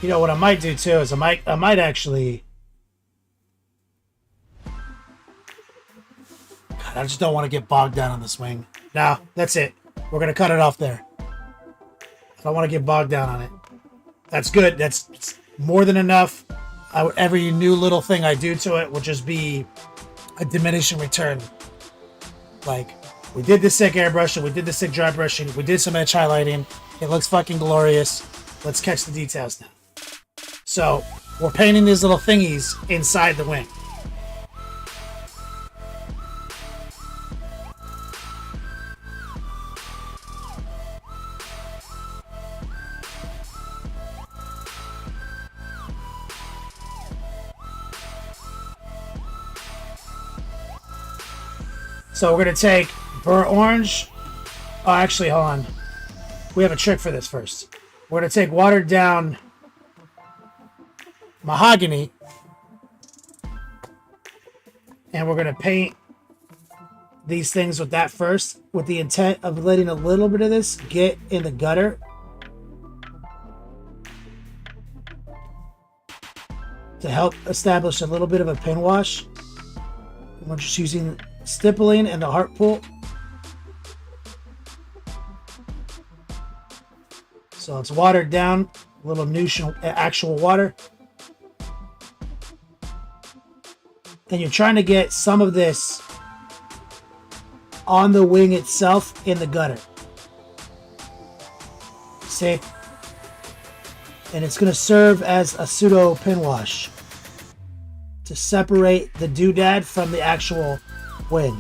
You know what I might do too is I might actually. God, I just don't want to get bogged down on the swing. No, that's it. We're gonna cut it off there. I don't want to get bogged down on it. That's good. That's more than enough. Every new little thing I do to it will just be a diminishing return. Like, we did the sick airbrushing, we did the sick dry brushing, we did some edge highlighting. It looks fucking glorious. Let's catch the details now. So, we're painting these little thingies inside the wing. So we're going to take burnt orange. Oh, actually, hold on. We have a trick for this first. We're going to take watered down mahogany. And we're going to paint these things with that first, with the intent of letting a little bit of this get in the gutter. To help establish a little bit of a pin wash. We're just using stippling and the heart pull. So it's watered down, a little neutral actual water. And you're trying to get some of this on the wing itself in the gutter. See? And it's going to serve as a pseudo pin wash to separate the doodad from the actual wing.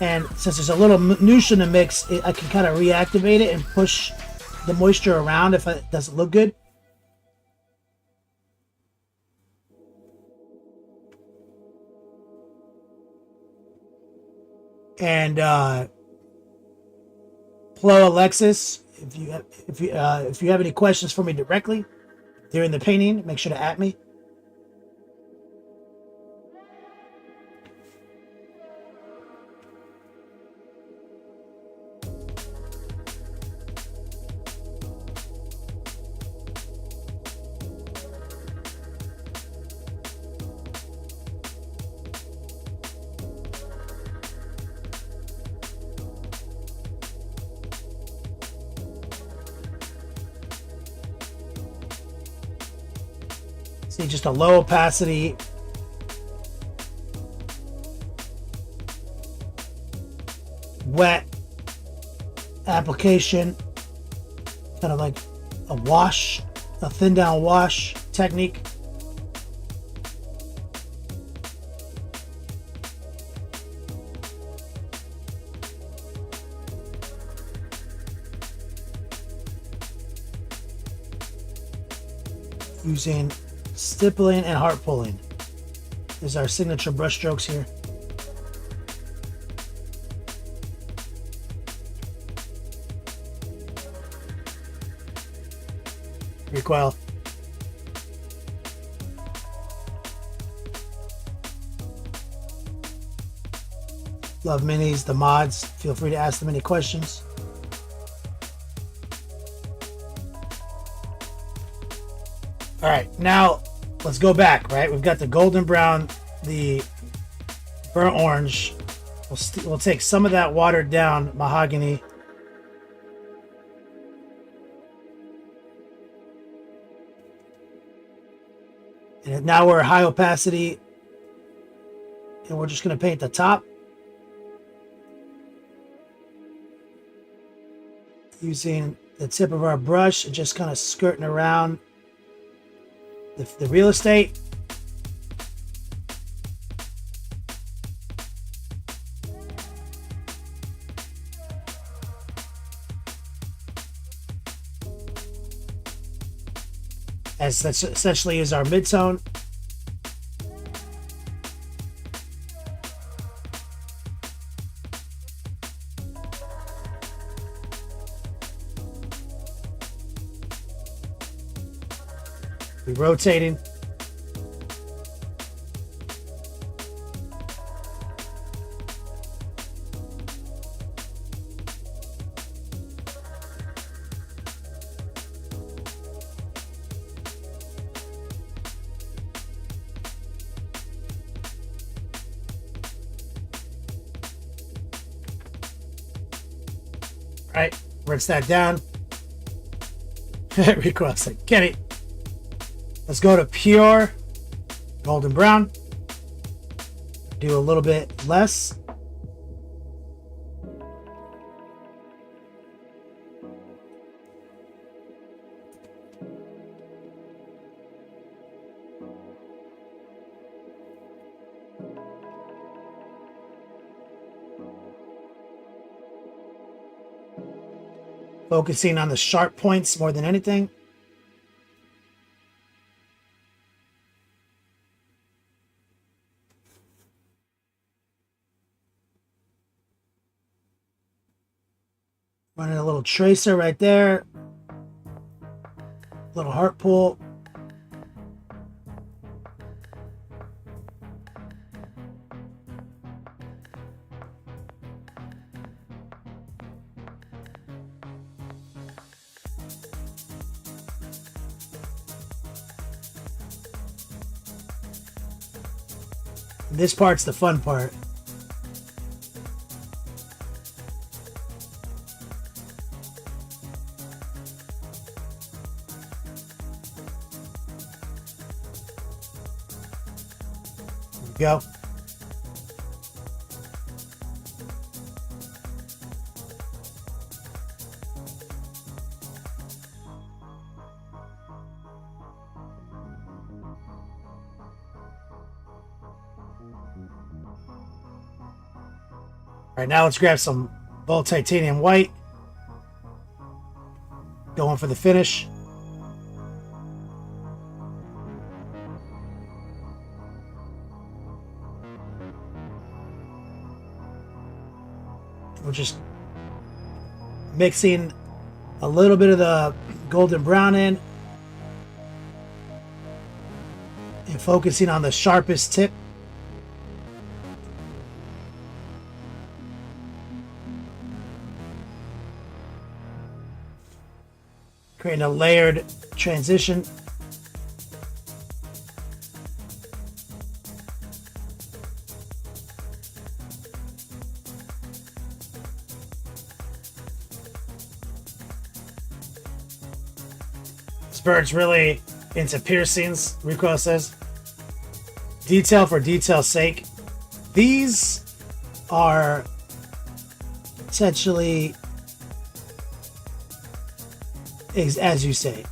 And since there's a little minutia in the mix, I can kind of reactivate it and push the moisture around if it doesn't look good. And Plo Alexis, if you have any questions for me directly during the painting, make sure to at me. See, just a low opacity. Wet application. Kind of like a wash, a thin down wash technique. Using stippling and heart pulling is our signature brush strokes here. Recoil. Love minis, the mods. Feel free to ask them any questions. All right, now let's go back, right? We've got the golden brown, the burnt orange. We'll take some of that watered down mahogany. And now we're high opacity. And we're just going to paint the top. using the tip of our brush and just kind of skirting around the real estate. As that essentially is our midtone. We're rotating. Right, rinse that down. Request like Kenny. Let's go to pure golden brown. Do a little bit less. Focusing on the sharp points more than anything. Running a little tracer right there. Little heart pull. This part's the fun part. There we go. All right, now let's grab some Bold Titanium White. Going for the finish. We're just mixing a little bit of the golden brown in and focusing on the sharpest tip. Creating a layered transition. This bird's really into piercings, Recoil says. Detail for detail's sake. These are potentially, as you say.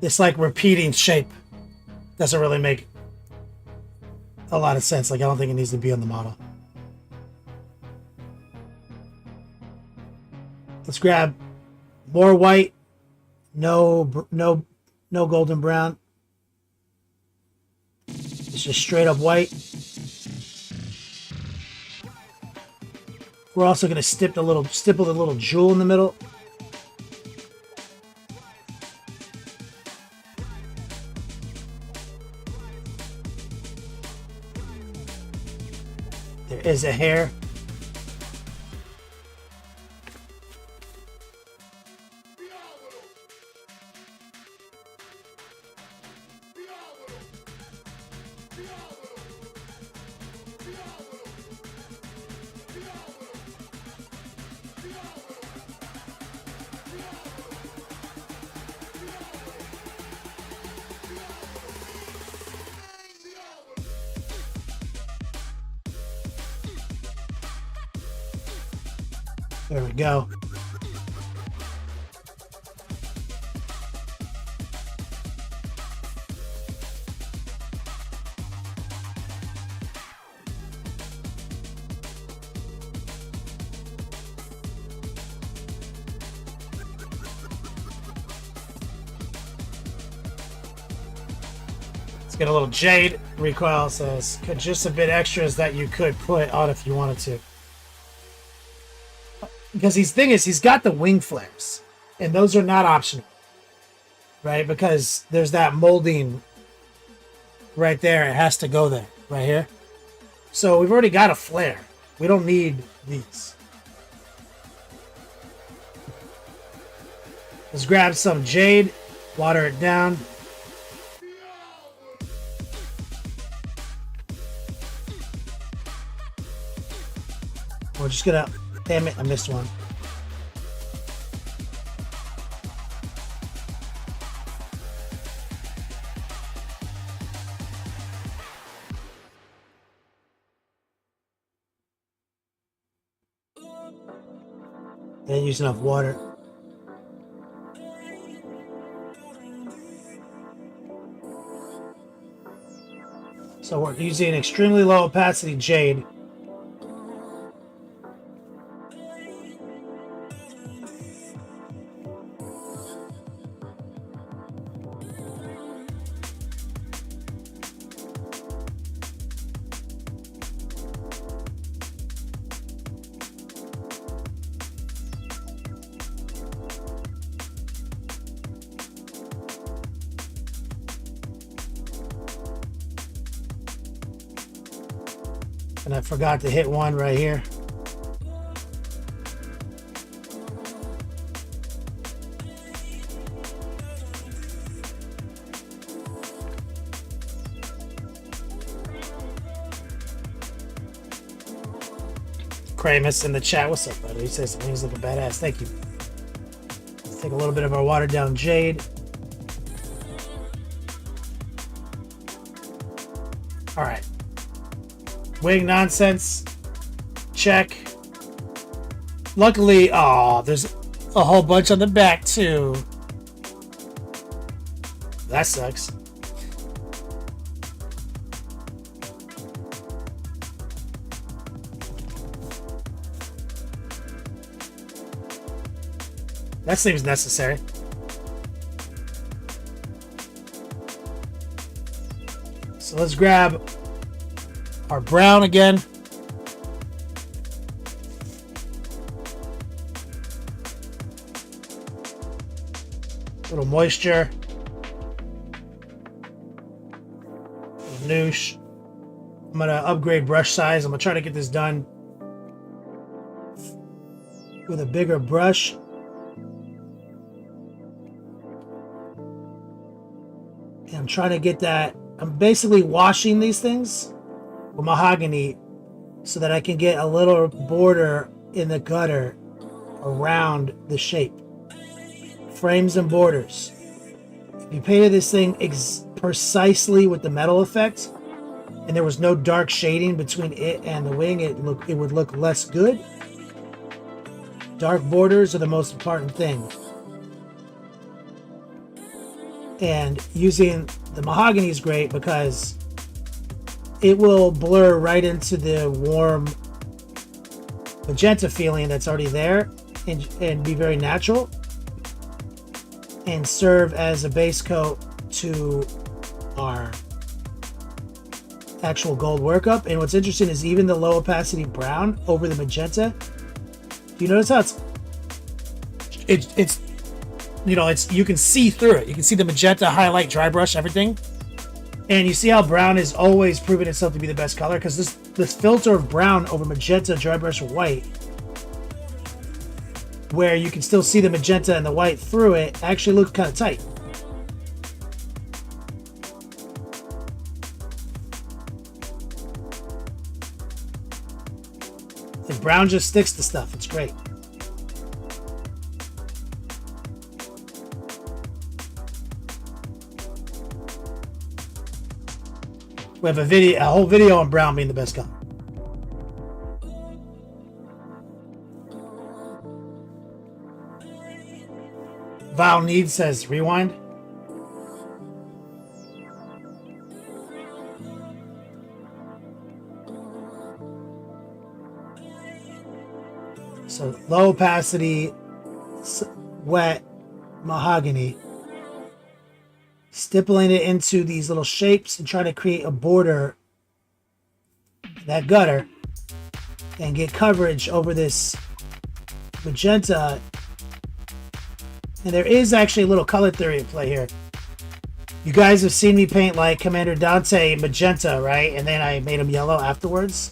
This like repeating shape doesn't really make a lot of sense. Like I don't think it needs to be on the model. Let's grab more white, no golden brown. It's just straight up white. We're also going to stipple the little jewel in the middle. There is a hair. There we go. Let's get a little Jade. Recoil says, just a bit extras that you could put on if you wanted to. Because he's got the wing flares, and those are not optional, right? Because there's that molding right there. It has to go there, right here. So we've already got a flare. We don't need these. Let's grab some Jade, water it down. We're just gonna... Damn it, I missed one. Didn't use enough water. So we're using extremely low opacity Jade. And I forgot to hit one right here. Kramus in the chat. What's up, brother? He says he's looking badass. Thank you. Let's take a little bit of our watered down Jade. All right. Wing nonsense. Check. Luckily, oh, there's a whole bunch on the back too. That sucks. That seems necessary. So let's grab our brown again. Little moisture. Little noosh. I'm gonna upgrade brush size. I'm gonna try to get this done with a bigger brush. And I'm trying to get that. I'm basically washing these things with mahogany so that I can get a little border in the gutter around the shape. Frames and borders. If you painted this thing precisely with the metal effect and there was no dark shading between it and the wing, it would look less good. Dark borders are the most important thing. And using the mahogany is great because it will blur right into the warm magenta feeling that's already there and be very natural and serve as a base coat to our actual gold workup. And what's interesting is even the low opacity brown over the magenta, do you notice how it's you know, you can see through it. You can see the magenta, highlight, dry brush, everything. And you see how brown is always proven itself to be the best color because this filter of brown over magenta, dry brush, white, where you can still see the magenta and the white through it, actually looks kind of tight. And brown just sticks to stuff. It's great. We have a whole video on brown being the best color. Val Need says rewind. So low opacity, wet mahogany. Stippling it into these little shapes and trying to create a border, that gutter, and get coverage over this magenta. And there is actually a little color theory at play here. You guys have seen me paint like Commander Dante magenta, right? And then I made him yellow afterwards.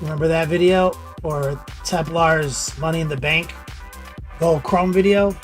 Remember that video? Or Templar's Money in the Bank gold chrome video?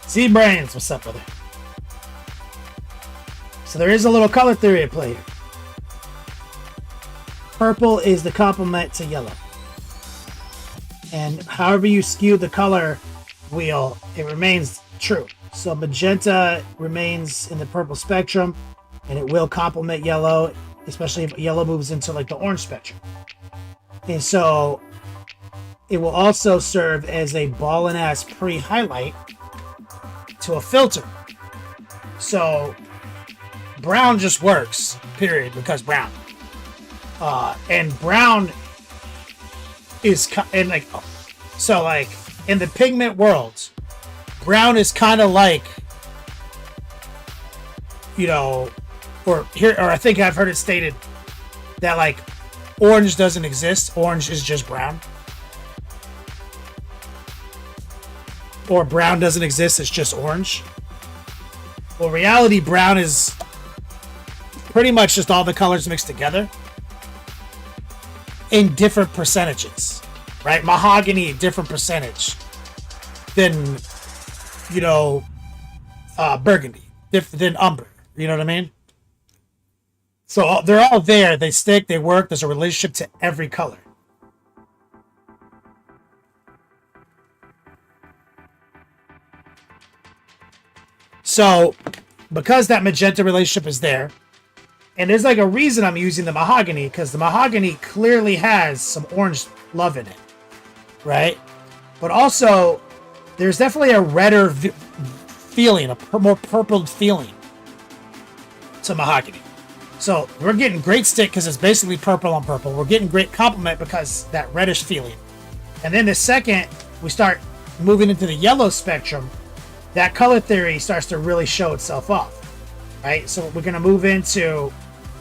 Z-Brains, what's up, brother? So there is a little color theory at play here. Purple is the complement to yellow. And however you skew the color wheel, it remains true. So magenta remains in the purple spectrum, and it will complement yellow, especially if yellow moves into like the orange spectrum. And so it will also serve as a ballin' ass pre-highlight to a filter. So brown just works, period, because brown. And brown is in like, so like in the pigment world, brown is kind of like, you know, or I think I've heard it stated that like orange doesn't exist. Orange is just brown. Or brown doesn't exist, it's just orange. Well, reality, brown is pretty much just all the colors mixed together in different percentages, right? Mahogany, different percentage than, you know, burgundy, than umber. You know what I mean? So they're all there. They stick, they work. There's a relationship to every color. So, because that magenta relationship is there, and there's like a reason I'm using the mahogany, because the mahogany clearly has some orange love in it, right? But also, there's definitely a redder feeling, a more purpled feeling to mahogany. So, we're getting great stick because it's basically purple on purple. We're getting great complement because that reddish feeling. And then the second we start moving into the yellow spectrum, that color theory starts to really show itself off, right? So we're going to move into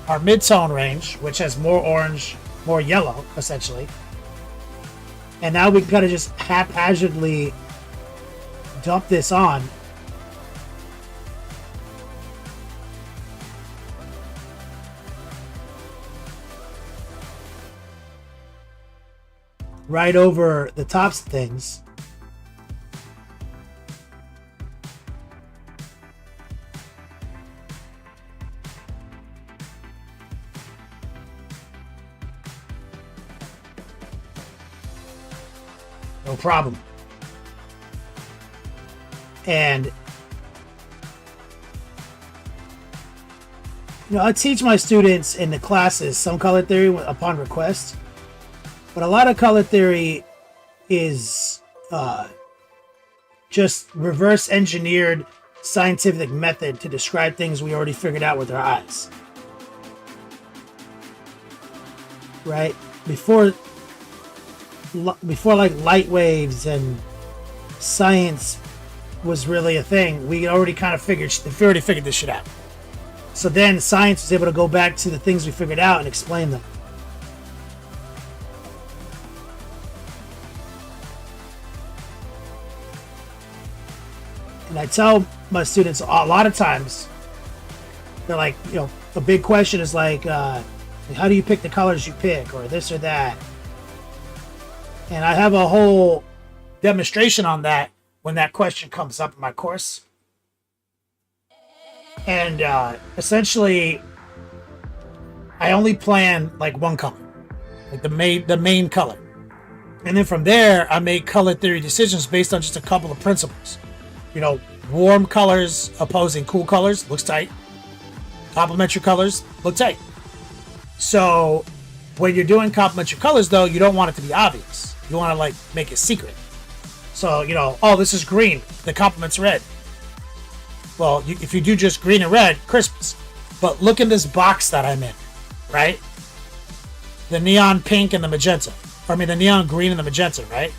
our mid-tone range, which has more orange, more yellow, essentially. And now we can kind of just haphazardly dump this on. Right over the tops of things. No problem. And you know, I teach my students in the classes some color theory upon request, but a lot of color theory is just reverse engineered scientific method to describe things we already figured out with our eyes. Right? Before like light waves and science was really a thing, we already figured this shit out. So then science was able to go back to the things we figured out and explain them. And I tell my students a lot of times, they're like, you know, the big question is like, how do you pick the colors you pick, or this or that? And I have a whole demonstration on that when that question comes up in my course. And essentially, I only plan like one color, like the main color. And then from there, I make color theory decisions based on just a couple of principles. You know, warm colors opposing cool colors looks tight. Complementary colors look tight. So when you're doing complementary colors, though, you don't want it to be obvious. You want to like make it secret. So, you know, oh, this is green. The complement's red. Well, if you do just green and red, Christmas. But look in this box that I'm in, right? The neon pink and the magenta. I mean, the neon green and the magenta, right?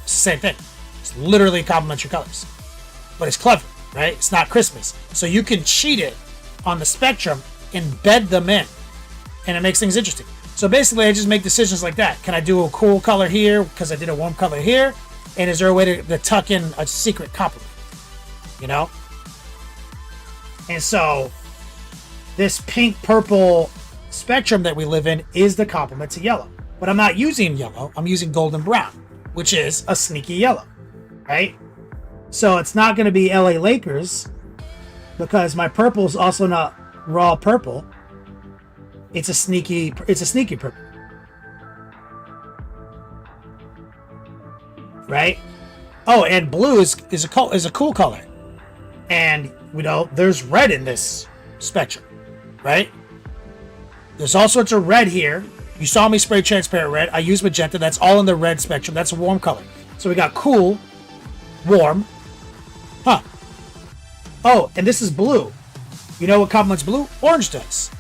It's the same thing. It's literally complementary colors. But it's clever, right? It's not Christmas. So you can cheat it on the spectrum, embed them in, and it makes things interesting. So basically, I just make decisions like that. Can I do a cool color here because I did a warm color here? And is there a way to tuck in a secret complement? You know? And so this pink-purple spectrum that we live in is the complement to yellow. But I'm not using yellow. I'm using golden brown, which is a sneaky yellow, right? So it's not going to be LA Lakers because my purple is also not raw purple. It's a sneaky purple, right? Oh, and blue is a cool color, and you know there's red in this spectrum, right? There's all sorts of red here. You saw me spray transparent red. I use magenta. That's all in the red spectrum. That's a warm color. So we got cool, warm. Huh. Oh, and this is blue. You know what complements blue? Orange does.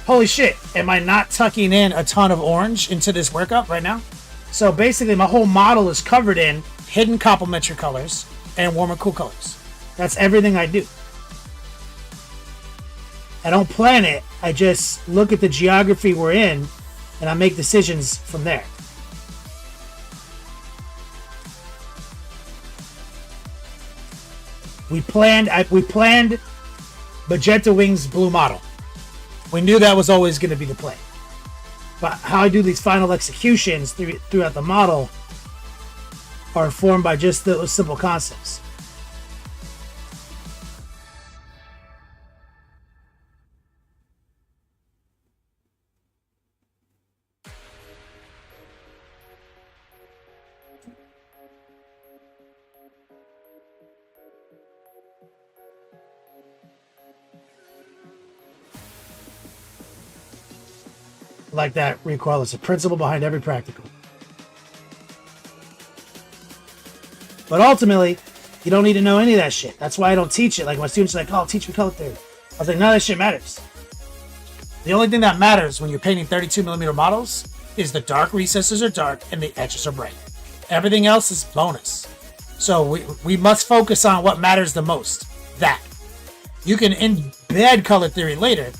Holy shit. Am I not tucking in a ton of orange into this workup right now? So basically, my whole model is covered in hidden complementary colors and warm and cool colors. That's everything I do. I don't plan it. I just look at the geography we're in and I make decisions from there. We planned Magenta Wings blue model. We knew that was always going to be the play. But how I do these final executions throughout the model are informed by just those simple concepts. Like that recoil is a principle behind every practical. But ultimately, you don't need to know any of that shit. That's why I don't teach it. Like my students are like, oh, teach me color theory. I was like, none of that shit matters. The only thing that matters when you're painting 32mm models is the dark recesses are dark and the edges are bright. Everything else is bonus. So we must focus on what matters the most. That. You can embed color theory later,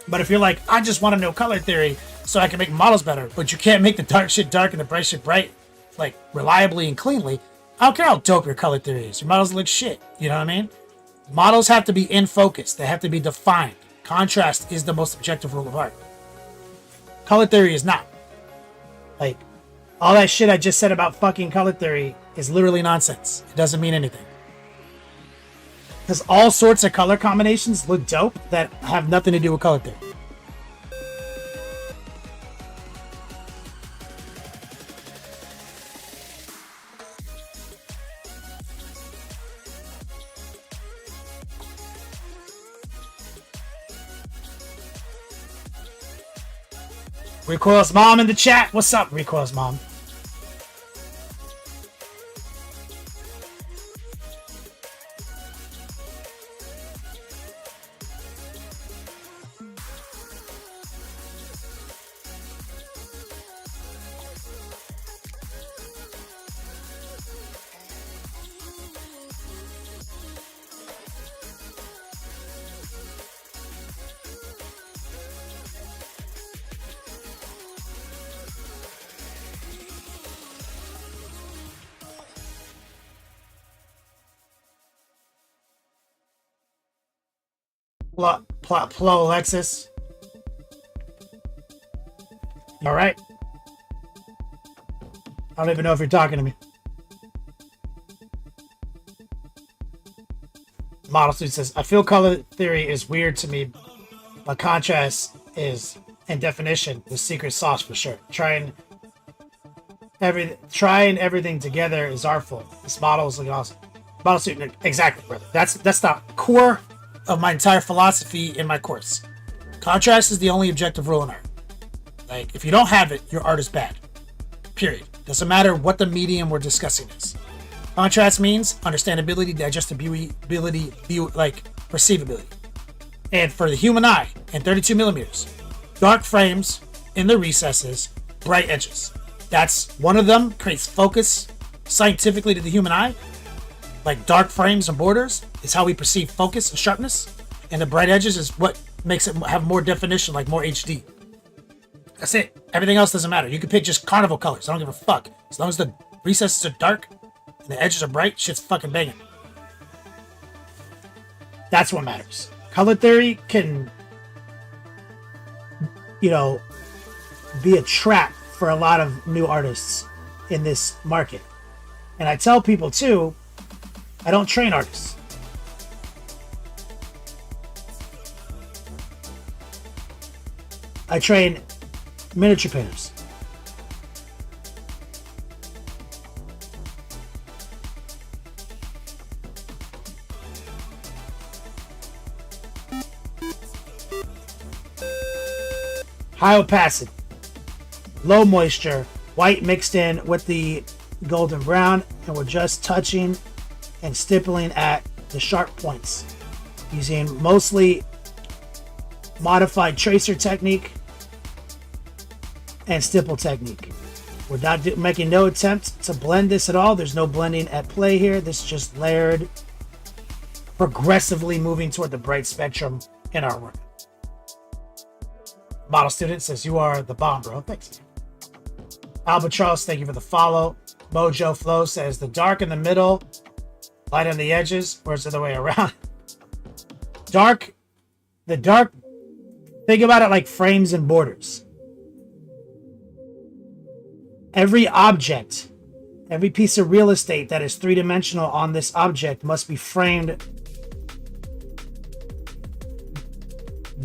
but if you're like, I just want to know color theory so I can make models better, but you can't make the dark shit dark and the bright shit bright, like reliably and cleanly, I don't care how dope your color theory is. Your models look shit. You know what I mean? Models have to be in focus. They have to be defined. Contrast is the most objective rule of art. Color theory is not. Like, all that shit I just said about fucking color theory is literally nonsense. It doesn't mean anything. Because all sorts of color combinations look dope that have nothing to do with color theory. Recoil's mom in the chat. What's up, Recoil's mom? Plo Alexis. All right. I don't even know if you're talking to me. Model Suit says, I feel color theory is weird to me, but contrast is, in definition, the secret sauce for sure. Trying everything together is artful. This model is looking awesome. Model Suit, exactly, brother. That's the core of my entire philosophy in my course. Contrast is the only objective rule in art. Like, if you don't have it, your art is bad. Period. Doesn't matter what the medium we're discussing is. Contrast means understandability, digestibility, perceivability. And for the human eye, in 32 millimeters, dark frames in the recesses, bright edges. That's one of them, creates focus scientifically to the human eye. Like dark frames and borders is how we perceive focus and sharpness. And the bright edges is what makes it have more definition, like more HD. That's it. Everything else doesn't matter. You can pick just carnival colors. I don't give a fuck. As long as the recesses are dark and the edges are bright, shit's fucking banging. That's what matters. Color theory can, be a trap for a lot of new artists in this market. And I tell people too, I don't train artists. I train miniature painters. High opacity, low moisture, white mixed in with the golden brown, and we're just touching and stippling at the sharp points using mostly modified tracer technique and stipple technique. We're not making no attempt to blend this at all. There's no blending at play here. This is just layered, progressively moving toward the bright spectrum in our work. Model Student says, you are the bomb, bro. Thanks. Albatross, thank you for the follow. Mojo Flow says, the dark in the middle, light on the edges, or is it the way around? The dark, think about it like frames and borders. Every object, every piece of real estate that is three-dimensional on this object must be framed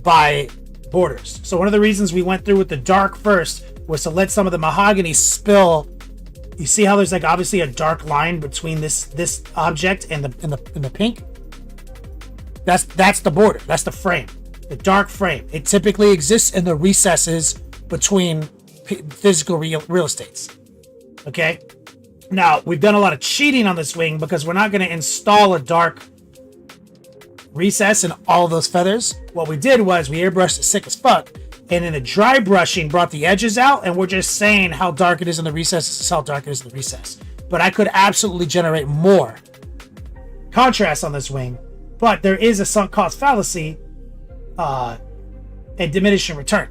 by borders. So one of the reasons we went through with the dark first was to let some of the mahogany spill. You see how there's like obviously a dark line between this object and the pink? That's the border. That's the frame. The dark frame. It typically exists in the recesses between physical real estates. Okay? Now, we've done a lot of cheating on this wing because we're not going to install a dark recess in all of those feathers. What we did was we airbrushed it sick as fuck, and in the dry brushing brought the edges out, and we're just saying how dark it is in the recess. This is how dark it is in the recess. But I could absolutely generate more contrast on this wing, but there is a sunk cost fallacy and diminishing return.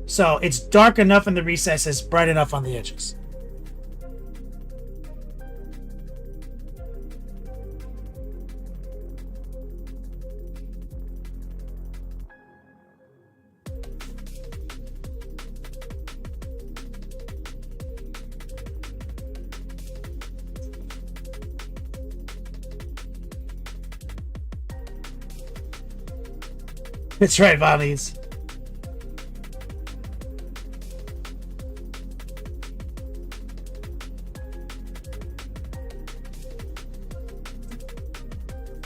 So it's dark enough in the recesses, bright enough on the edges. That's right, Valies.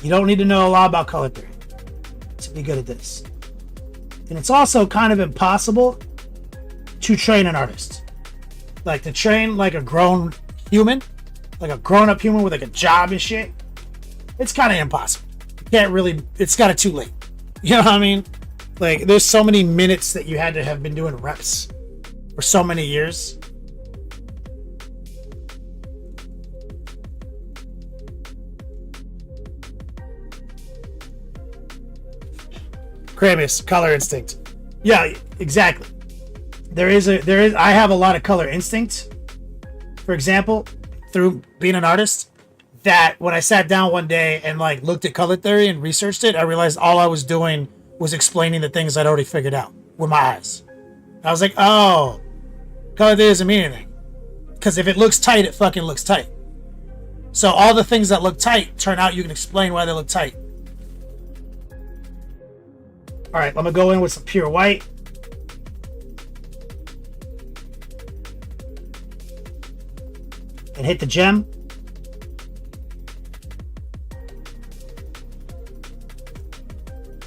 You don't need to know a lot about color theory to be good at this. And it's also kind of impossible to train an artist. Like to train like a grown human, like a grown-up human with like a job and shit. It's kind of impossible. You can't really, it's kind of too late. You know what I mean? Like, there's so many minutes that you had to have been doing reps for so many years. Kramis, color instinct. Yeah, exactly. I have a lot of color instinct. For example, through being an artist, that when I sat down one day and like looked at color theory and researched it, I realized all I was doing was explaining the things I'd already figured out with my eyes. I was like, oh, color theory doesn't mean anything. Because if it looks tight, it fucking looks tight. So all the things that look tight turn out you can explain why they look tight. All right, I'm gonna go in with some pure white. And hit the gem.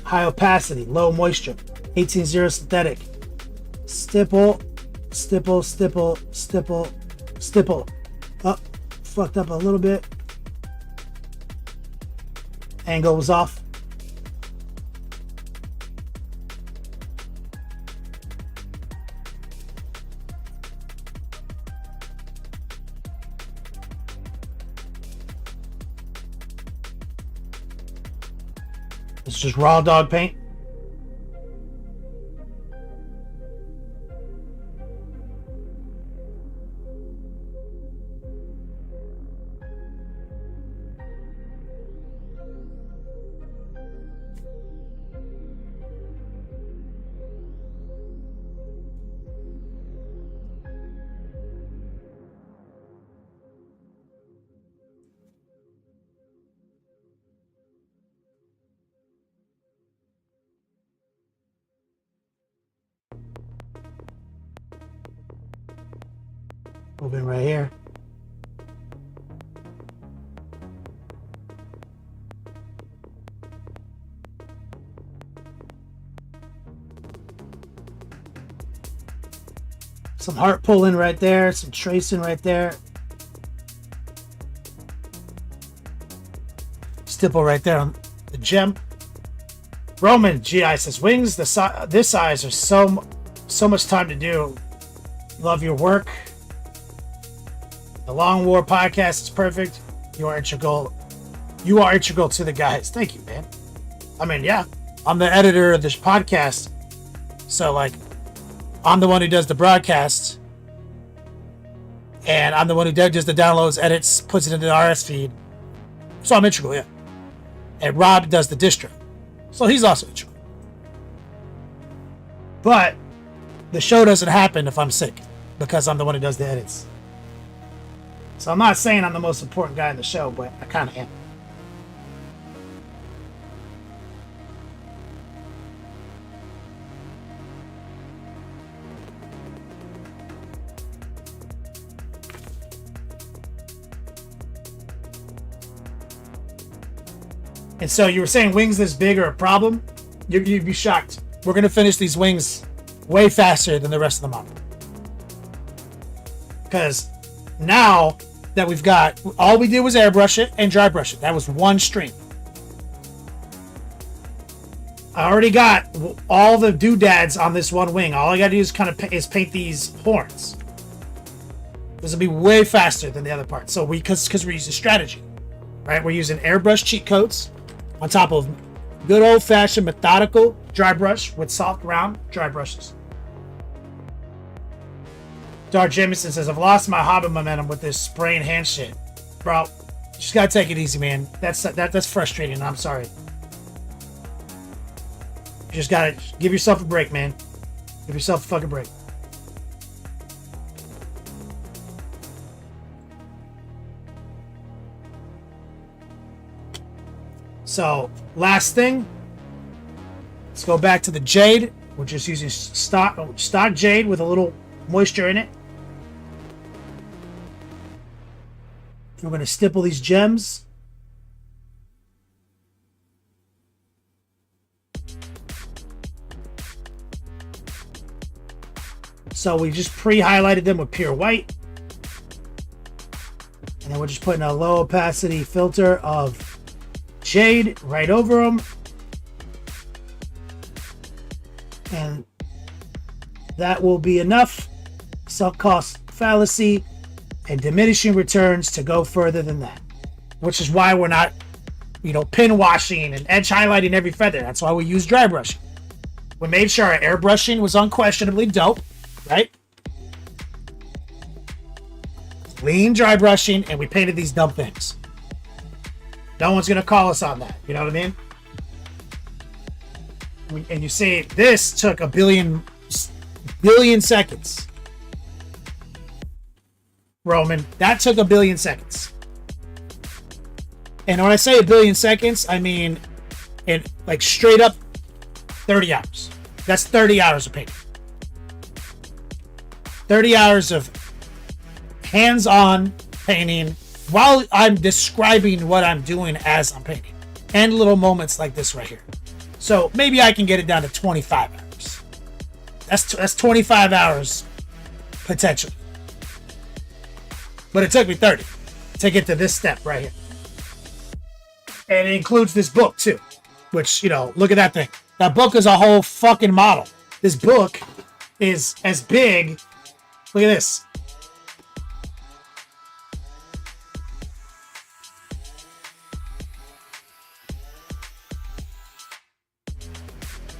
High opacity, low moisture, 18-0 synthetic. Stipple, stipple, stipple, stipple, stipple. Up, fucked up a little bit. Angle was off. It's just raw dog paint. Moving right here. Some heart pulling right there, some tracing right there. Stipple right there on the gem. Roman GI says, Wings, this size are so much time to do. Love your work. The Long War podcast is perfect. You are integral to the guys. Thank you, man. I mean, yeah, I'm the editor of this podcast, so like, I'm the one who does the broadcast, and I'm the one who does the downloads, edits, puts it into the RS feed. So I'm integral, yeah. And Rob does the distro, so he's also integral. But the show doesn't happen if I'm sick, because I'm the one who does the edits. So I'm not saying I'm the most important guy in the show, but I kind of am. And so you were saying wings this big are a problem? You'd be shocked. We're going to finish these wings way faster than the rest of the model. Because now that we've got, all we did was airbrush it and dry brush it. That was one stream. I already got all the doodads on this one wing. All I got to do is paint these horns. This will be way faster than the other part. So because we're using strategy, right? We're using airbrush cheat codes on top of good old-fashioned methodical dry brush with soft round dry brushes. Dar Jamison says, I've lost my Hobbit momentum with this spraying hand shit. Bro, just gotta take it easy, man. That's frustrating. I'm sorry. You just gotta give yourself a break, man. Give yourself a fucking break. So, last thing. Let's go back to the jade. We're just using stock jade with a little moisture in it. We're going to stipple these gems. So we just pre-highlighted them with pure white. And then we're just putting a low opacity filter of jade right over them. And that will be enough sunk cost fallacy and diminishing returns to go further than that. Which is why we're not, pin washing and edge highlighting every feather. That's why we use dry brushing. We made sure our airbrushing was unquestionably dope, right? Clean dry brushing, and we painted these dumb things. No one's gonna call us on that. You know what I mean? And you see, this took a billion seconds. Roman, that took a billion seconds. And when I say a billion seconds, I mean in like straight up 30 hours. That's 30 hours of painting. 30 hours of hands-on painting while I'm describing what I'm doing as I'm painting. And little moments like this right here. So maybe I can get it down to 25 hours. That's 25 hours potentially. But it took me 30 to get to this step right here. And it includes this book too. Which, you know, look at that thing. That book is a whole fucking model. This book is as big. Look at this.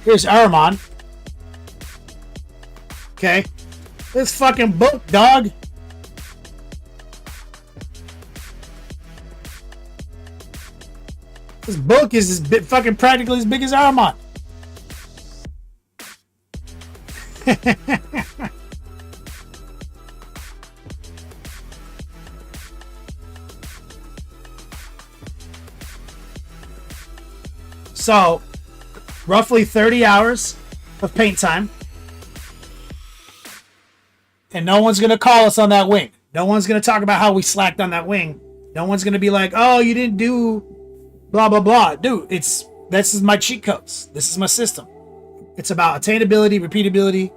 Here's Ahriman. Okay. This fucking book, dog. This book is as big, fucking practically as big as Ahriman. So, roughly 30 hours of paint time. And no one's going to call us on that wing. No one's going to talk about how we slacked on that wing. No one's going to be like, oh, you didn't do blah, blah, blah. Dude, this is my cheat codes. This is my system. It's about attainability, repeatability.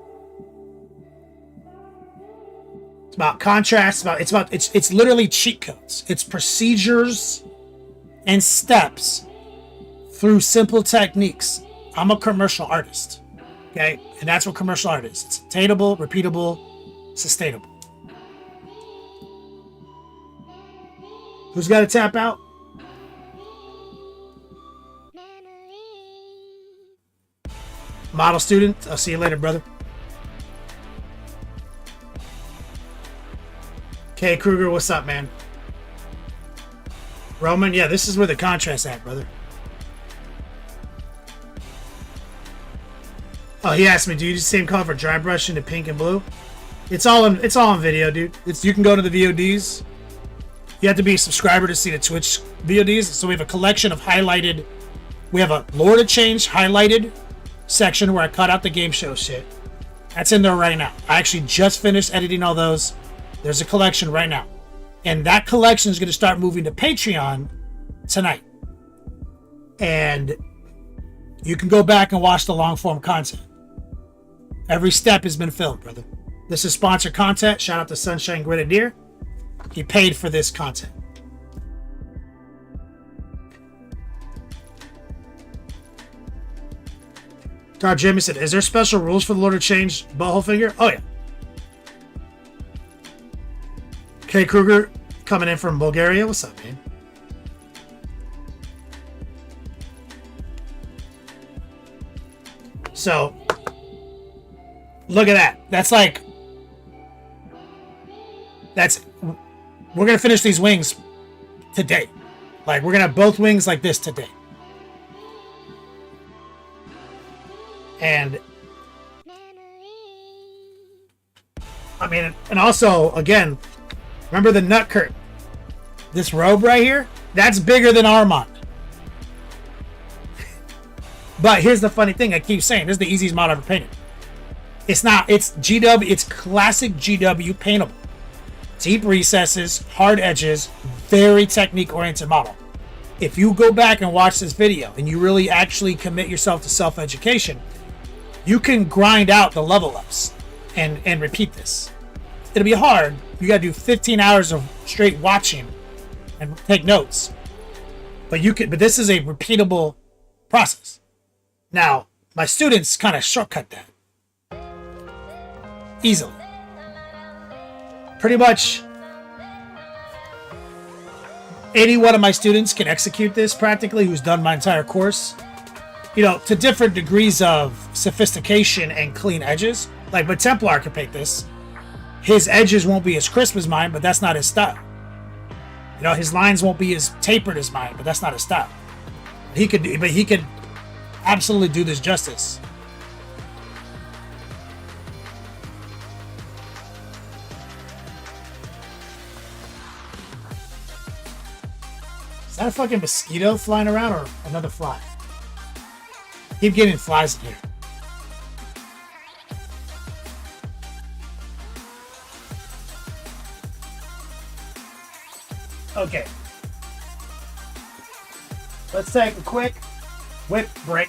It's about contrast. It's literally cheat codes. It's procedures and steps through simple techniques. I'm a commercial artist. Okay? And that's what commercial art is. It's attainable, repeatable, sustainable. Who's got to tap out? Model student. I'll see you later, brother. Okay, Kruger, what's up, man? Roman, yeah, this is where the contrast at, brother. Oh, he asked me, do you use the same color for dry brushing to pink and blue? It's all on video, dude. You can go to the VODs. You have to be a subscriber to see the Twitch VODs. So we have a collection of highlighted. We have a Lore to Change highlighted section where I cut out the game show shit. That's in there right now. I actually just finished editing all those. There's a collection right now. And that collection is going to start moving to Patreon tonight. And you can go back and watch the long form content. Every step has been filmed, brother. This is sponsored content. Shout out to Sunshine Grenadier. He paid for this content. Todd Jimmy said, is there special rules for the Lord of Change butthole finger? Oh, yeah. Kay Kruger coming in from Bulgaria. What's up, man? So, look at that. We're going to finish these wings today. Like, we're going to have both wings like this today. And, I mean, and also, again, remember the nut curtain? This robe right here? That's bigger than Armand. But here's the funny thing I keep saying. This is the easiest model I've ever painted. It's not. It's GW. It's classic GW paintable. Deep recesses, hard edges, very technique-oriented model. If you go back and watch this video and you really actually commit yourself to self-education, you can grind out the level ups and repeat this. It'll be hard. You gotta do 15 hours of straight watching and take notes. But this is a repeatable process. Now, my students kind of shortcut that easily. Pretty much any one of my students can execute this practically who's done my entire course. You know, to different degrees of sophistication and clean edges. Like, but Templar can paint this. His edges won't be as crisp as mine, but that's not his style. You know, his lines won't be as tapered as mine, but that's not his style. He could absolutely do this justice. Is that a fucking mosquito flying around or another fly? Keep getting flies in here. Okay. Let's take a quick whip break.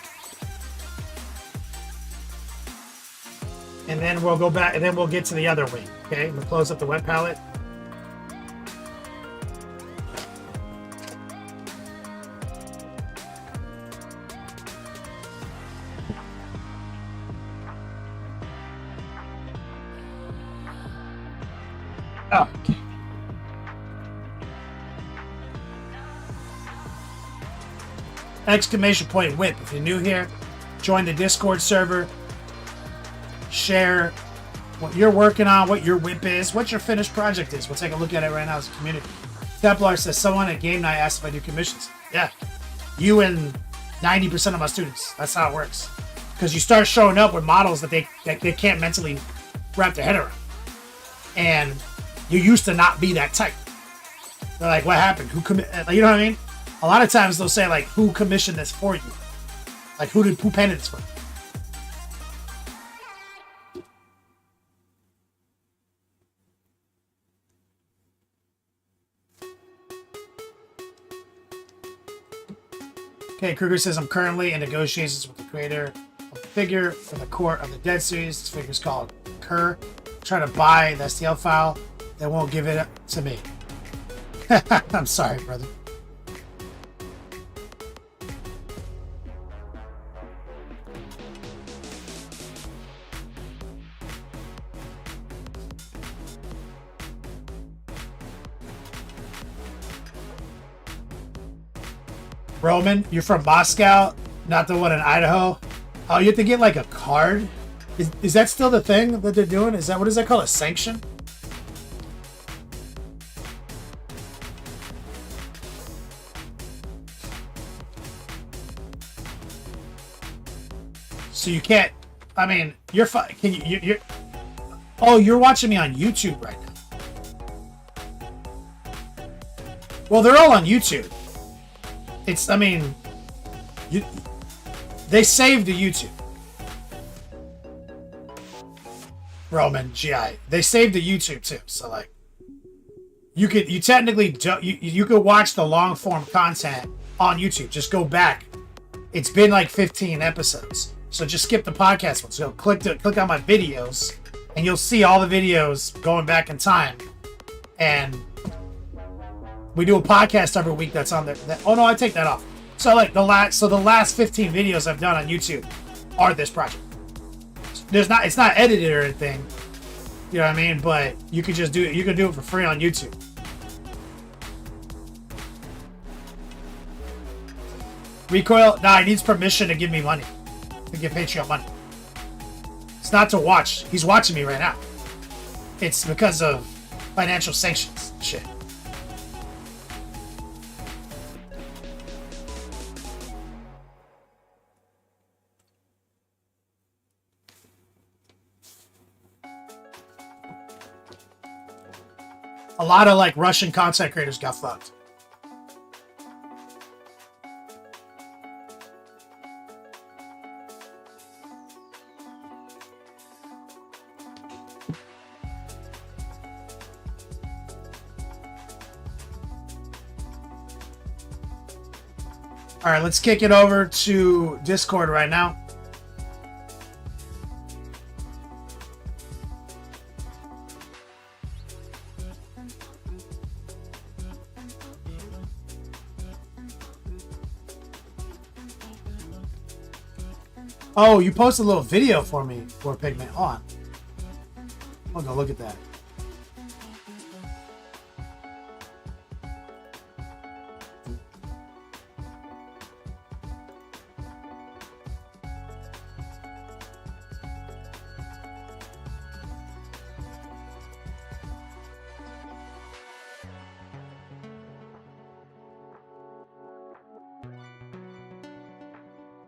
And then we'll go back, and then we'll get to the other wing. Okay, we'll close up the wet palette. Oh, okay. Exclamation point whip. If you're new here, join the Discord server. Share what you're working on, what your whip is, what your finished project is. We'll take a look at it right now as a community. Templar says, someone at game night asked if I do commissions. Yeah. You and 90% of my students. That's how it works. Because you start showing up with models that they can't mentally wrap their head around. And you used to not be that type. They're like, what happened? Who you know what I mean? A lot of times they'll say, like, who commissioned this for you? Like, who painted this for you? Okay, Kruger says, I'm currently in negotiations with the creator of the figure for the Court of the Dead series. This figure's called Kerr. Try to buy the STL file. They won't give it to me. I'm sorry, brother. Roman, you're from Moscow, not the one in Idaho. Oh, you have to get like a card? Is that still the thing that they're doing? Is that, what is that called? A sanction? So you can't, I mean, you're fine. Can you're, oh, you're watching me on YouTube right now. Well, they're all on YouTube. It's, I mean, they saved the YouTube. Roman, GI. They saved the YouTube too. So like, you technically, you could watch the long form content on YouTube. Just go back. It's been like 15 episodes. So just skip the podcast one. So click on my videos and you'll see all the videos going back in time. And we do a podcast every week that's on there. Oh no, I take that off. So like the last 15 videos I've done on YouTube are this project. It's not edited or anything. You know what I mean? But you could just do it. You can do it for free on YouTube. Recoil, nah, he needs permission to give me money. To give Patreon money. It's not to watch. He's watching me right now. It's because of financial sanctions shit. A lot of like Russian content creators got fucked. All right, let's kick it over to Discord right now. Oh, you posted a little video for me for Pigment on. I'll go look at that.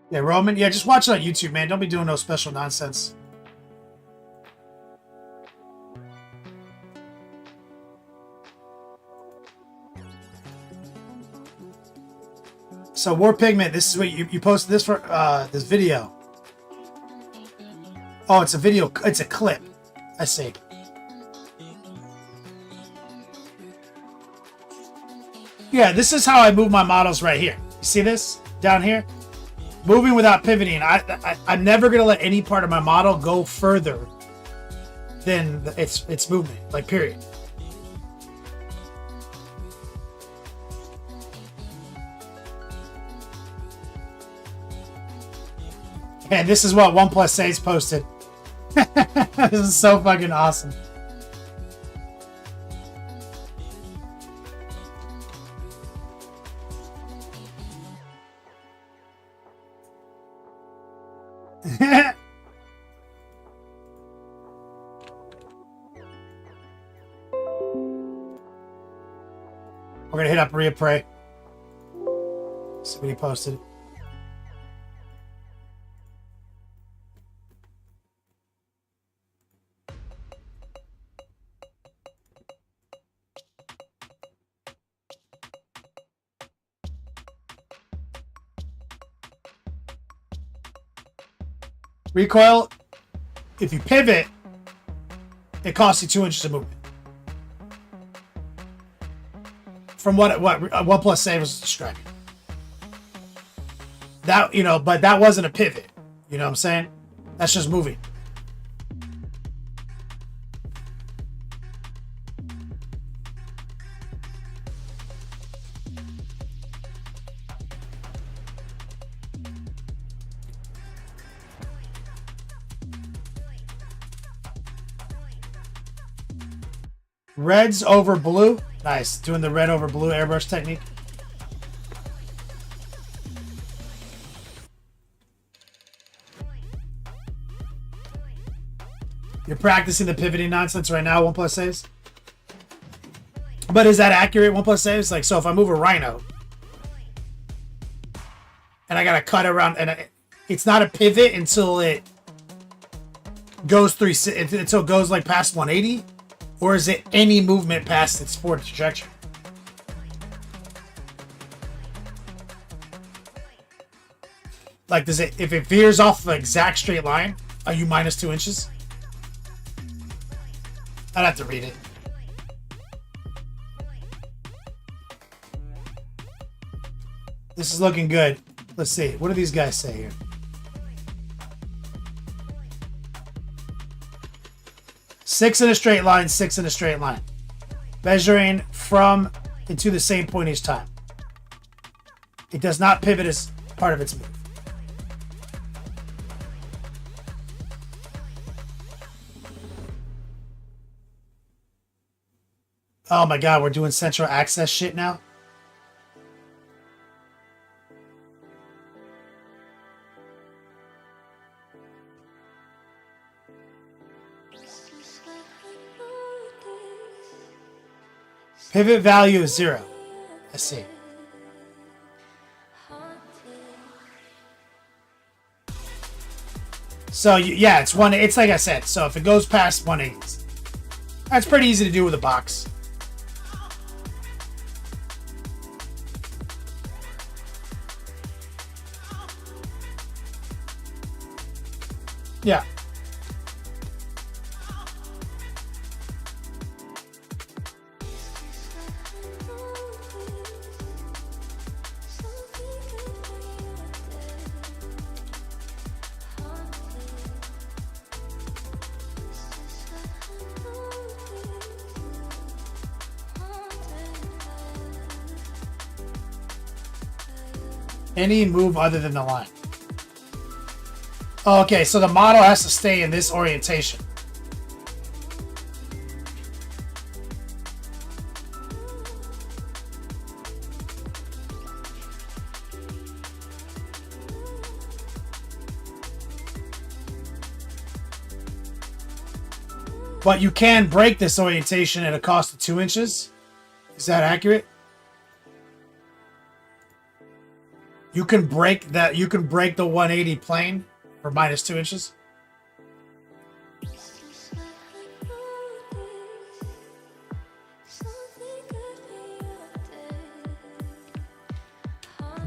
Yeah, Roman. Yeah, just watch it on YouTube, man. Don't be doing no special nonsense. So War Pigment, this is what you posted this for this video. Oh, it's a video. It's a clip. I see. Yeah, this is how I move my models right here. You see this down here? Moving without pivoting. I'm never gonna let any part of my model go further than its movement. Like period. And this is what OnePlus Saves posted. This is so fucking awesome. We're gonna hit up Rhea Prey. See what he posted. Recoil, if you pivot, it costs you 2 inches of movement. From what OnePlus Save was describing. That, you know, but that wasn't a pivot. You know what I'm saying? That's just moving. Reds over blue. Nice. Doing the red over blue airbrush technique. You're practicing the pivoting nonsense right now, OnePlus Saves. But is that accurate, OnePlus Saves? Like, so if I move a Rhino and I gotta cut around, and it's not a pivot until it goes until it goes like past 180? Or is it any movement past its forward trajectory? Like, does it, if it veers off the exact straight line, are you minus 2 inches? I'd have to read it. This is looking good. Let's see. What do these guys say here? Six in a straight line, 6 in a straight line. Measuring from and to the same point each time. It does not pivot as part of its move. Oh my god, we're doing central access shit now? Pivot value is 0. I see. So yeah, it's one. It's like I said. So if it goes past 180, that's pretty easy to do with a box. Yeah. Any move other than the line. Oh, okay, so the model has to stay in this orientation. But you can break this orientation at a cost of 2 inches. Is that accurate? You can break that. You can break the 180 plane for minus 2 inches.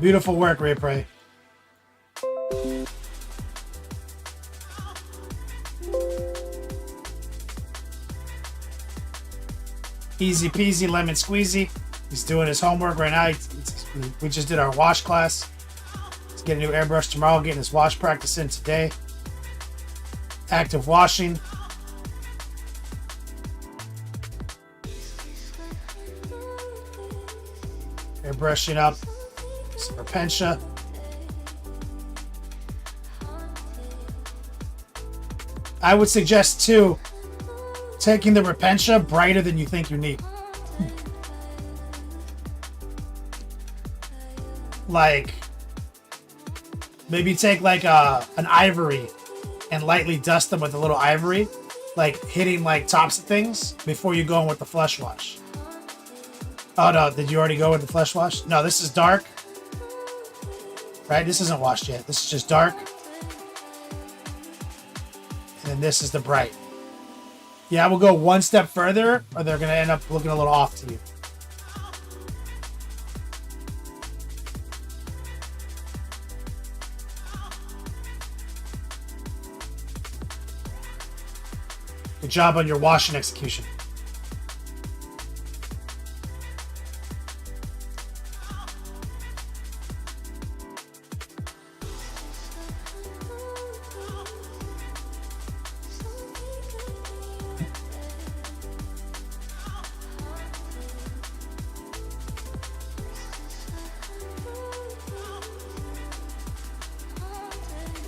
Beautiful work, Ray Pray. Easy peasy, lemon squeezy. He's doing his homework right now. We just did our wash class. He's getting a new airbrush tomorrow, getting his wash practice in today. Active washing. Airbrushing up some Repentia. I would suggest too taking the Repentia brighter than you think you need. Like maybe take like an ivory and lightly dust them with a little ivory, like hitting like tops of things before you go in with the flesh wash. Oh no, did you already go with the flesh wash? No, this is dark. Right? This isn't washed yet. This is just dark. And then this is the bright. Yeah, we'll go one step further, or they're going to end up looking a little off to you. Good job on your washing execution.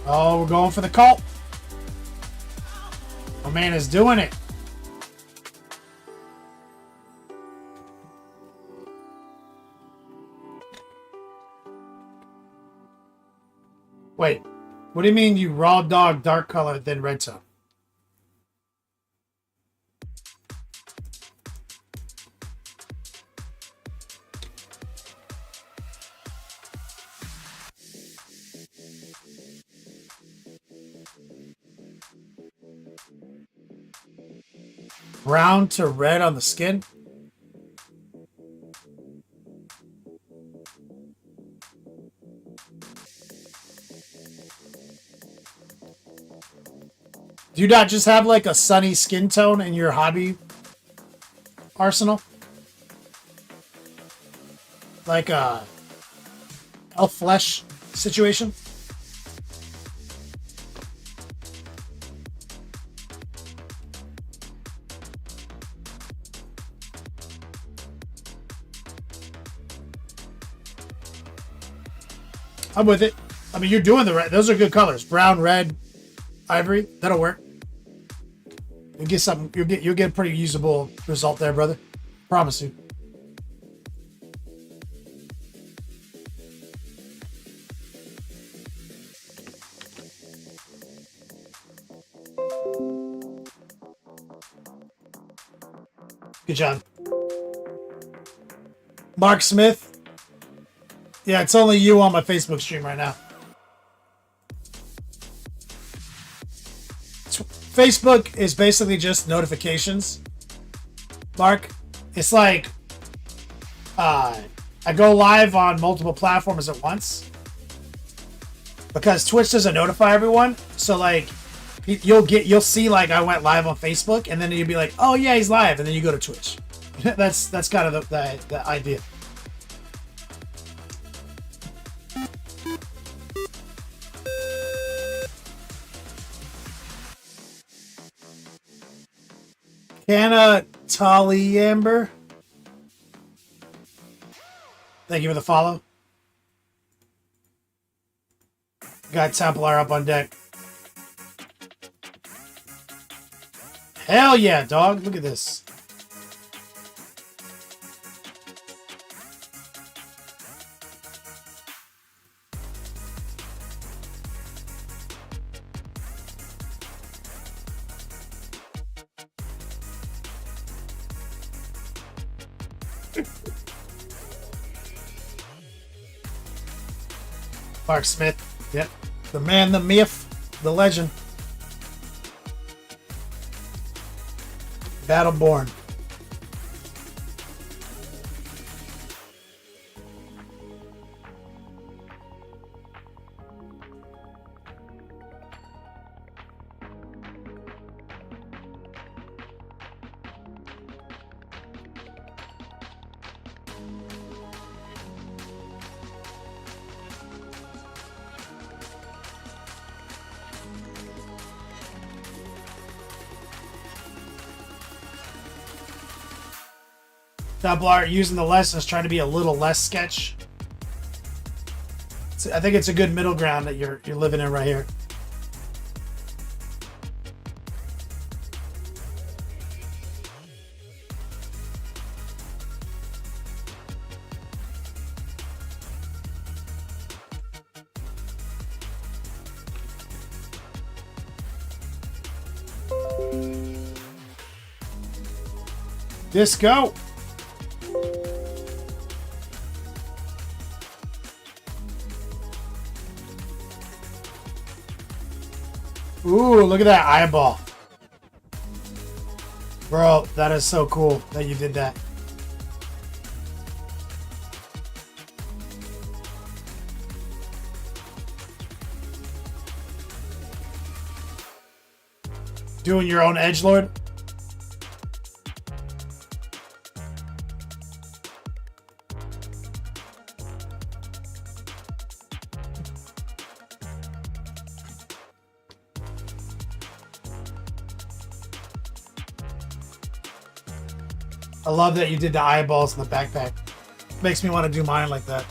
Oh, we're going for the cult. My man is doing it. Wait, what do you mean you raw dog dark color then red tone? Brown to red on the skin? Do you not just have like a sunny skin tone in your hobby arsenal? Like a elf flesh situation? I'm with it. I mean, you're doing the right. Those are good colors. Brown, red, ivory. That'll work. You'll get something. You'll get a pretty usable result there, brother. Promise you. Good job. Mark Smith. Yeah, it's only you on my Facebook stream right now. Facebook is basically just notifications. Mark, it's like I go live on multiple platforms at once because Twitch doesn't notify everyone. So like you'll see like I went live on Facebook, and then you'll be like, oh yeah, he's live, and then you go to Twitch. that's kind of the idea. Hannah Tolly Amber. Thank you for the follow. Got Templar up on deck. Hell yeah, dog. Look at this. Mark Smith, yep. The man, the myth, the legend. Battleborn. Double art using the lessons, trying to be a little less sketch. I think it's a good middle ground that you're living in right here. Disco. Ooh, look at that eyeball. Bro, that is so cool that you did that. Doing your own edgelord? I love that you did the eyeballs in the backpack. Makes me want to do mine like that.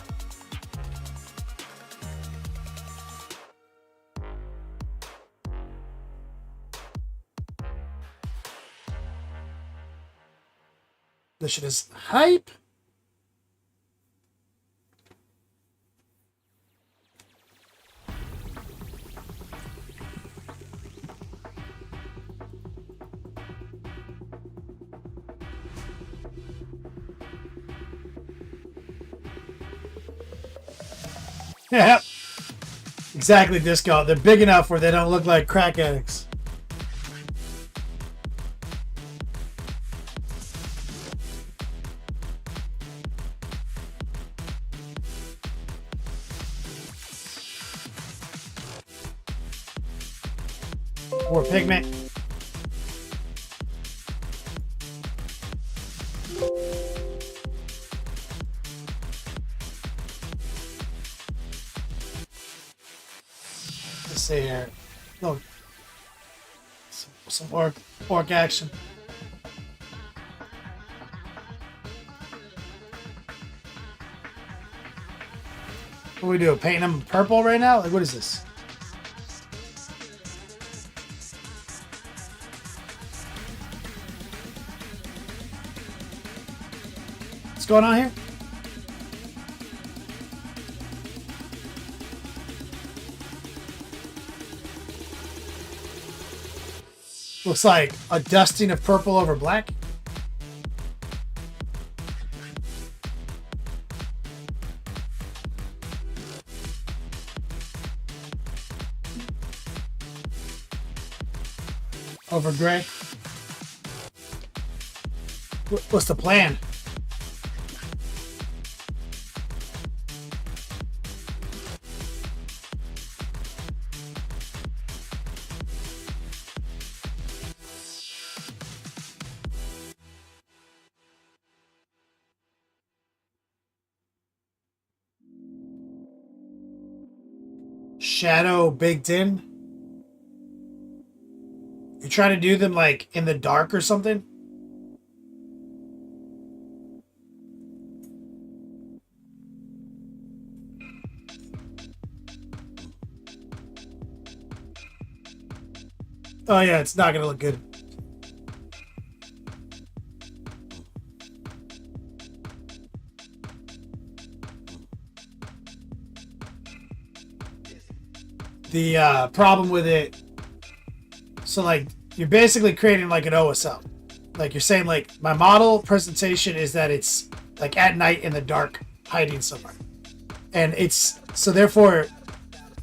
This shit is hype. Yeah, exactly, Disco. They're big enough where they don't look like crack addicts. Or pigment. Let's see here. Look. Some orc action. What do we do? Painting them purple right now? Like, what is this? What's going on here? Looks like a dusting of purple over black. Over gray. What's the plan? Shadow baked in? You trying to do them like in the dark or something? Oh yeah, it's not gonna look good. The problem with it, so like you're basically creating like an OSL. Like you're saying like my model presentation is that it's like at night in the dark hiding somewhere. And it's, so therefore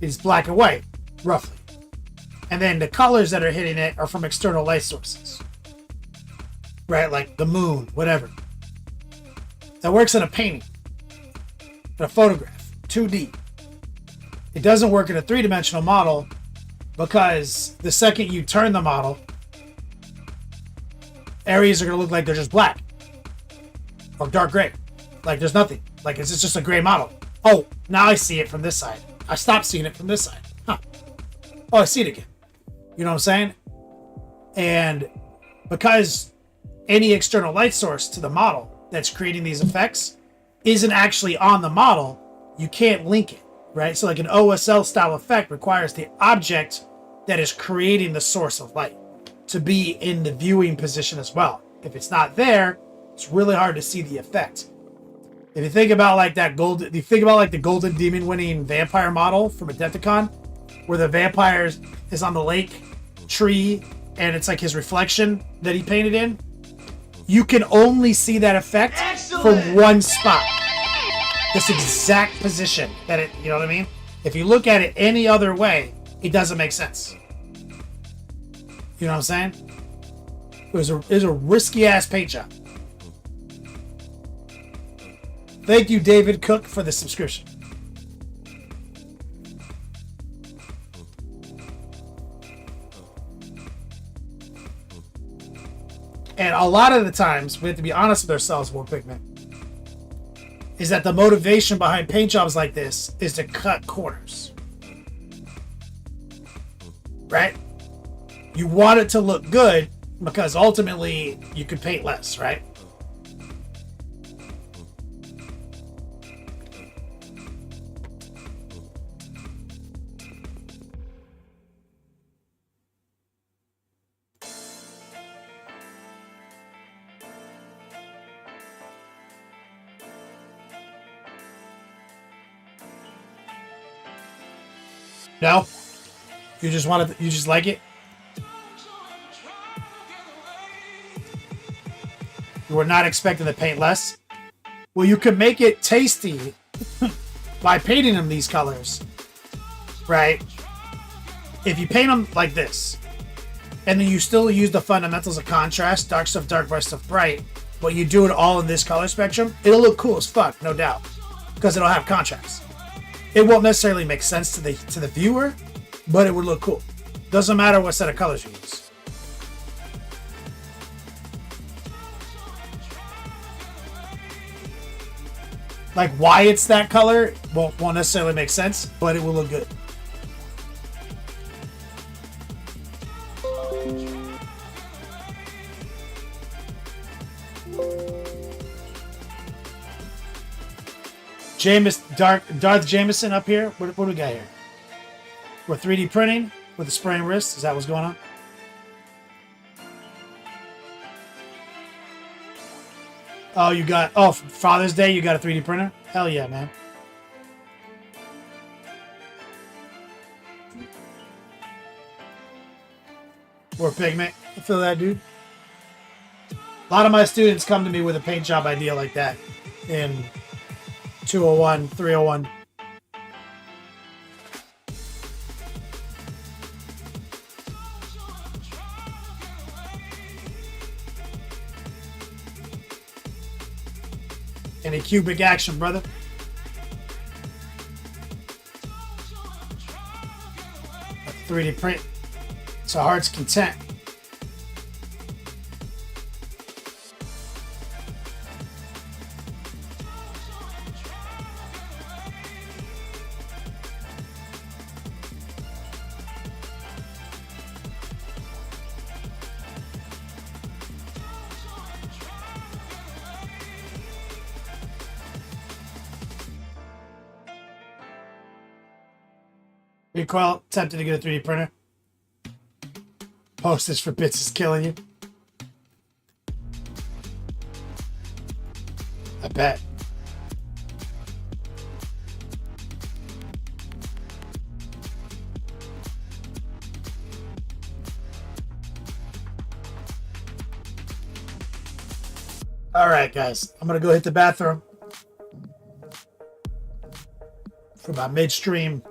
it's black and white, roughly. And then the colors that are hitting it are from external light sources. Right, like the moon, whatever. That works in a painting, in a photograph, 2D. It doesn't work in a three-dimensional model because the second you turn the model, areas are going to look like they're just black or dark gray. Like there's nothing. Like it's just a gray model. Oh, now I see it from this side. I stopped seeing it from this side. Huh. Oh, I see it again. You know what I'm saying? And because any external light source to the model that's creating these effects isn't actually on the model, you can't link it, right? So like an OSL style effect requires the object that is creating the source of light to be in the viewing position as well. If it's not there, it's really hard to see the effect. If you think about like that the golden demon winning vampire model from Adepticon, where the vampire is on the lake tree and it's like his reflection that he painted in, you can only see that effect from one spot. This exact position that it, you know what I mean? If you look at it any other way, it doesn't make sense. You know what I'm saying? It was a risky ass paint job. Thank you, David Cook, for the subscription. And a lot of the times, we have to be honest with ourselves, War Pigment, is that the motivation behind paint jobs like this is to cut corners. Right? You want it to look good because ultimately you can paint less, right? No? You just like it? You were not expecting to paint less? Well, you could make it tasty by painting them these colors, right? If you paint them like this, and then you still use the fundamentals of contrast, dark stuff dark, bright stuff bright, but you do it all in this color spectrum, it'll look cool as fuck, no doubt, because it'll have contrast. It won't necessarily make sense to the viewer, but it would look cool. Doesn't matter what set of colors you use. Like why it's that color won't necessarily make sense, but it will look good. Darth Jameson up here. What do we got here? We're 3D printing with a spraying wrist. Is that what's going on? Oh, you got... Oh, for Father's Day, you got a 3D printer? Hell yeah, man. Or Pigment. I feel that, dude. A lot of my students come to me with a paint job idea like that in 201, 301. Any cubic action, brother? A 3D print. It's a heart's content. Recoil, tempted to get a 3D printer. Postage for bits is killing you. I bet. All right, guys. I'm going to go hit the bathroom for my midstream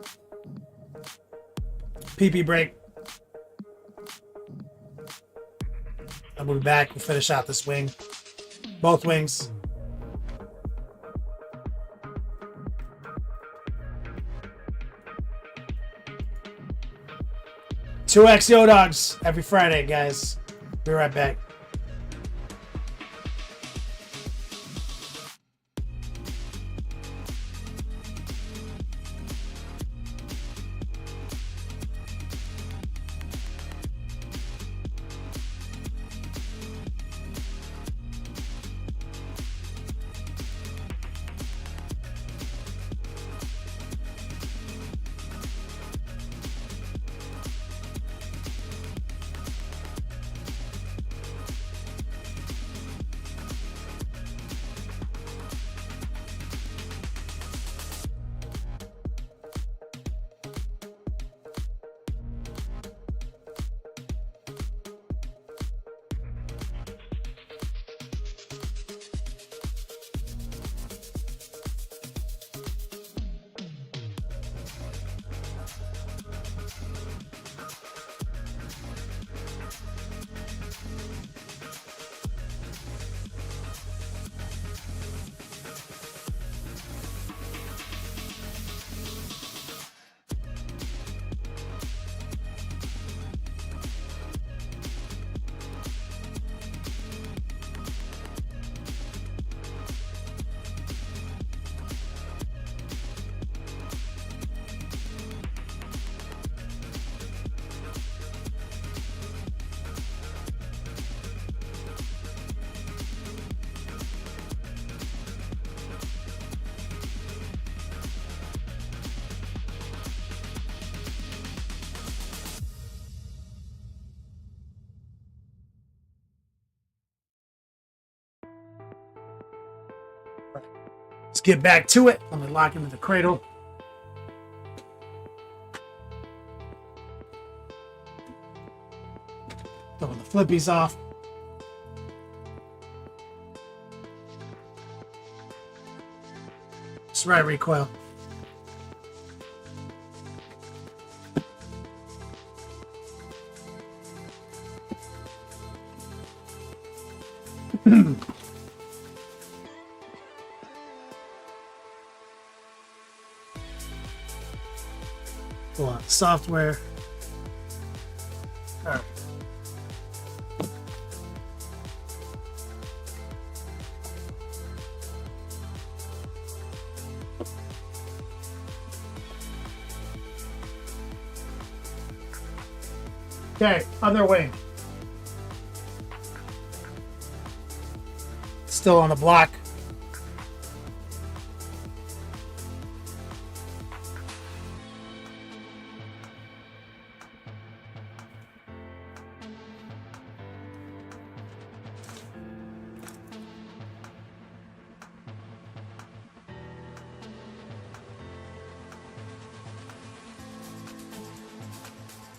pee-pee break. And we'll be back. We'll finish out this wing. Both wings. Two XO Dogs every Friday, guys. Be right back. Let's get back to it. Let me lock into the cradle. Throwing the flippies off. That's right, recoil. Pull out the software. All right. Okay, other wing. Still on the block.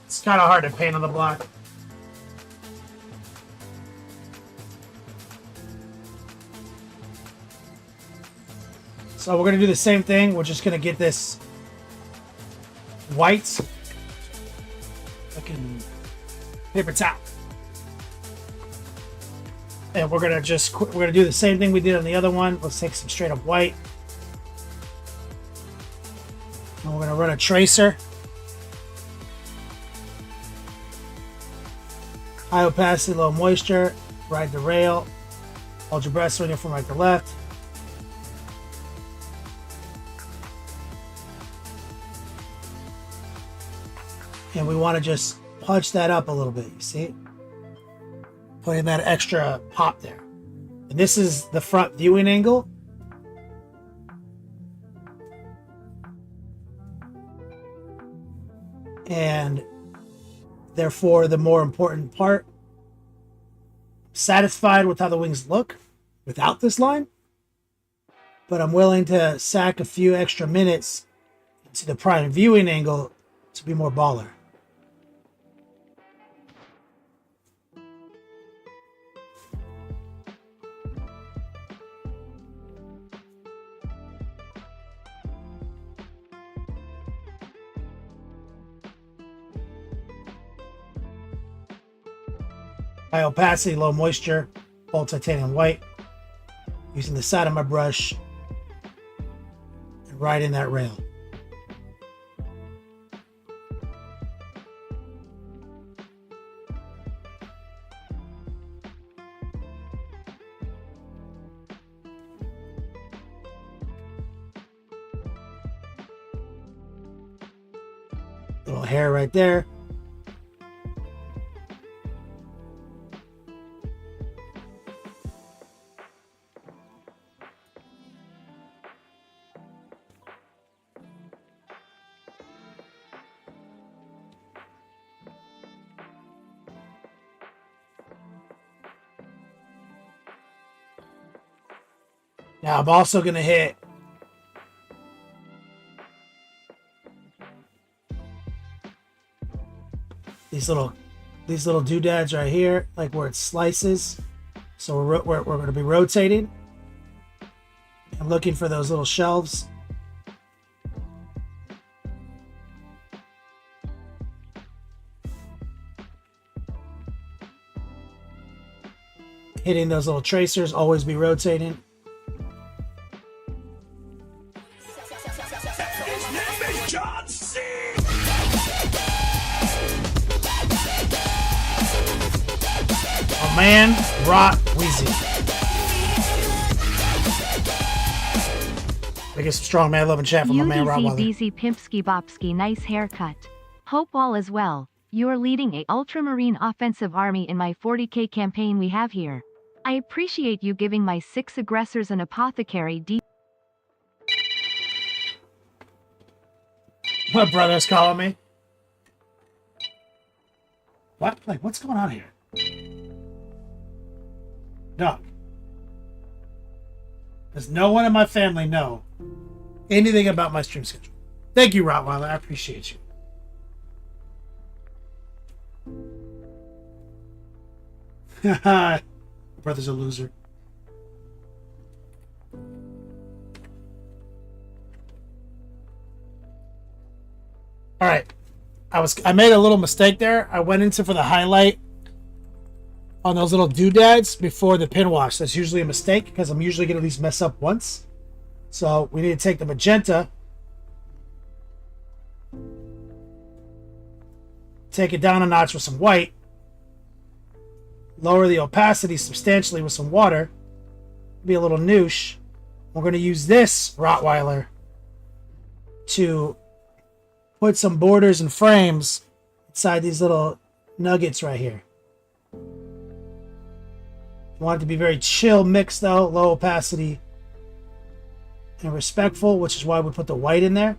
It's kind of hard to paint on the block. So we're going to do the same thing. We're just going to get this white looking paper towel. And we're going to do the same thing we did on the other one. Let's take some straight up white. And we're going to run a tracer. High opacity, low moisture. Ride the rail. Hold your breath, swing it from right to left. And we want to just punch that up a little bit, you see? Putting that extra pop there. And this is the front viewing angle. And therefore, the more important part, satisfied with how the wings look without this line, but I'm willing to sack a few extra minutes to the prime viewing angle to be more baller. High opacity, low moisture, all titanium white. Using the side of my brush and right in that rail. Little hair right there. Now I'm also going to hit these little doodads right here, like where it slices. So we're going to be rotating and looking for those little shelves. Hitting those little tracers, always be rotating. My man, Rot Wheezy. Biggest strong man loving chat from my man, Rot Wheezy. UDZ Pimpski Bopski, nice haircut. Hope all is well. You're leading a ultramarine offensive army in my 40k campaign we have here. I appreciate you giving my 6 aggressors an apothecary D. My brother's calling me. What? Like, what's going on here? No. Does no one in my family know anything about my stream schedule? Thank you, Rottweiler. I appreciate you. Brother's a loser. All right. I made a little mistake there. I went into for the highlight on those little doodads before the pin wash. That's usually a mistake because I'm usually going to at least mess up once. So we need to take the magenta, take it down a notch with some white, lower the opacity substantially with some water, be a little noosh. We're going to use this Rottweiler to put some borders and frames inside these little nuggets right here. You want it to be very chill mix though, low opacity and respectful, which is why we put the white in there.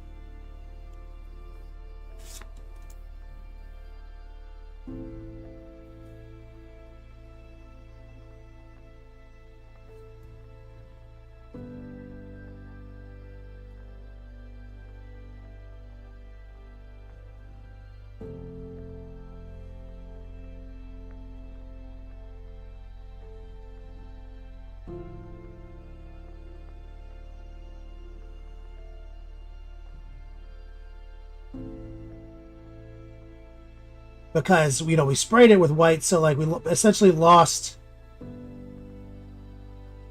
Because we sprayed it with white, so like we essentially lost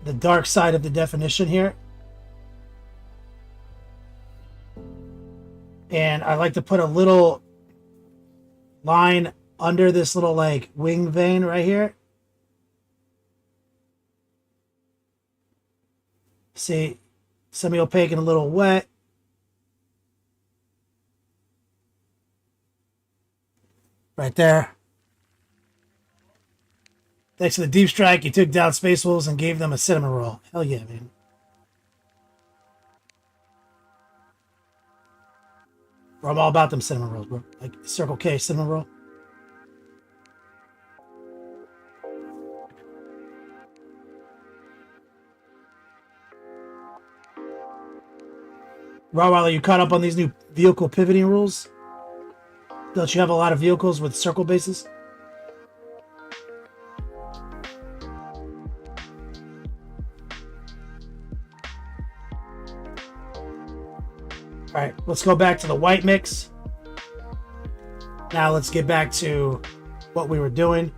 the dark side of the definition here. And I like to put a little line under this little like wing vein right here. See, semi-opaque and a little wet. Right there. Thanks to the Deep Strike, you took down Space Wolves and gave them a cinnamon roll. Hell yeah, man. Bro, I'm all about them cinnamon rolls, bro. Like Circle K cinnamon roll. Rottweiler, you caught up on these new vehicle pivoting rules? Don't you have a lot of vehicles with circle bases? All right, let's go back to the white mix. Now let's get back to what we were doing.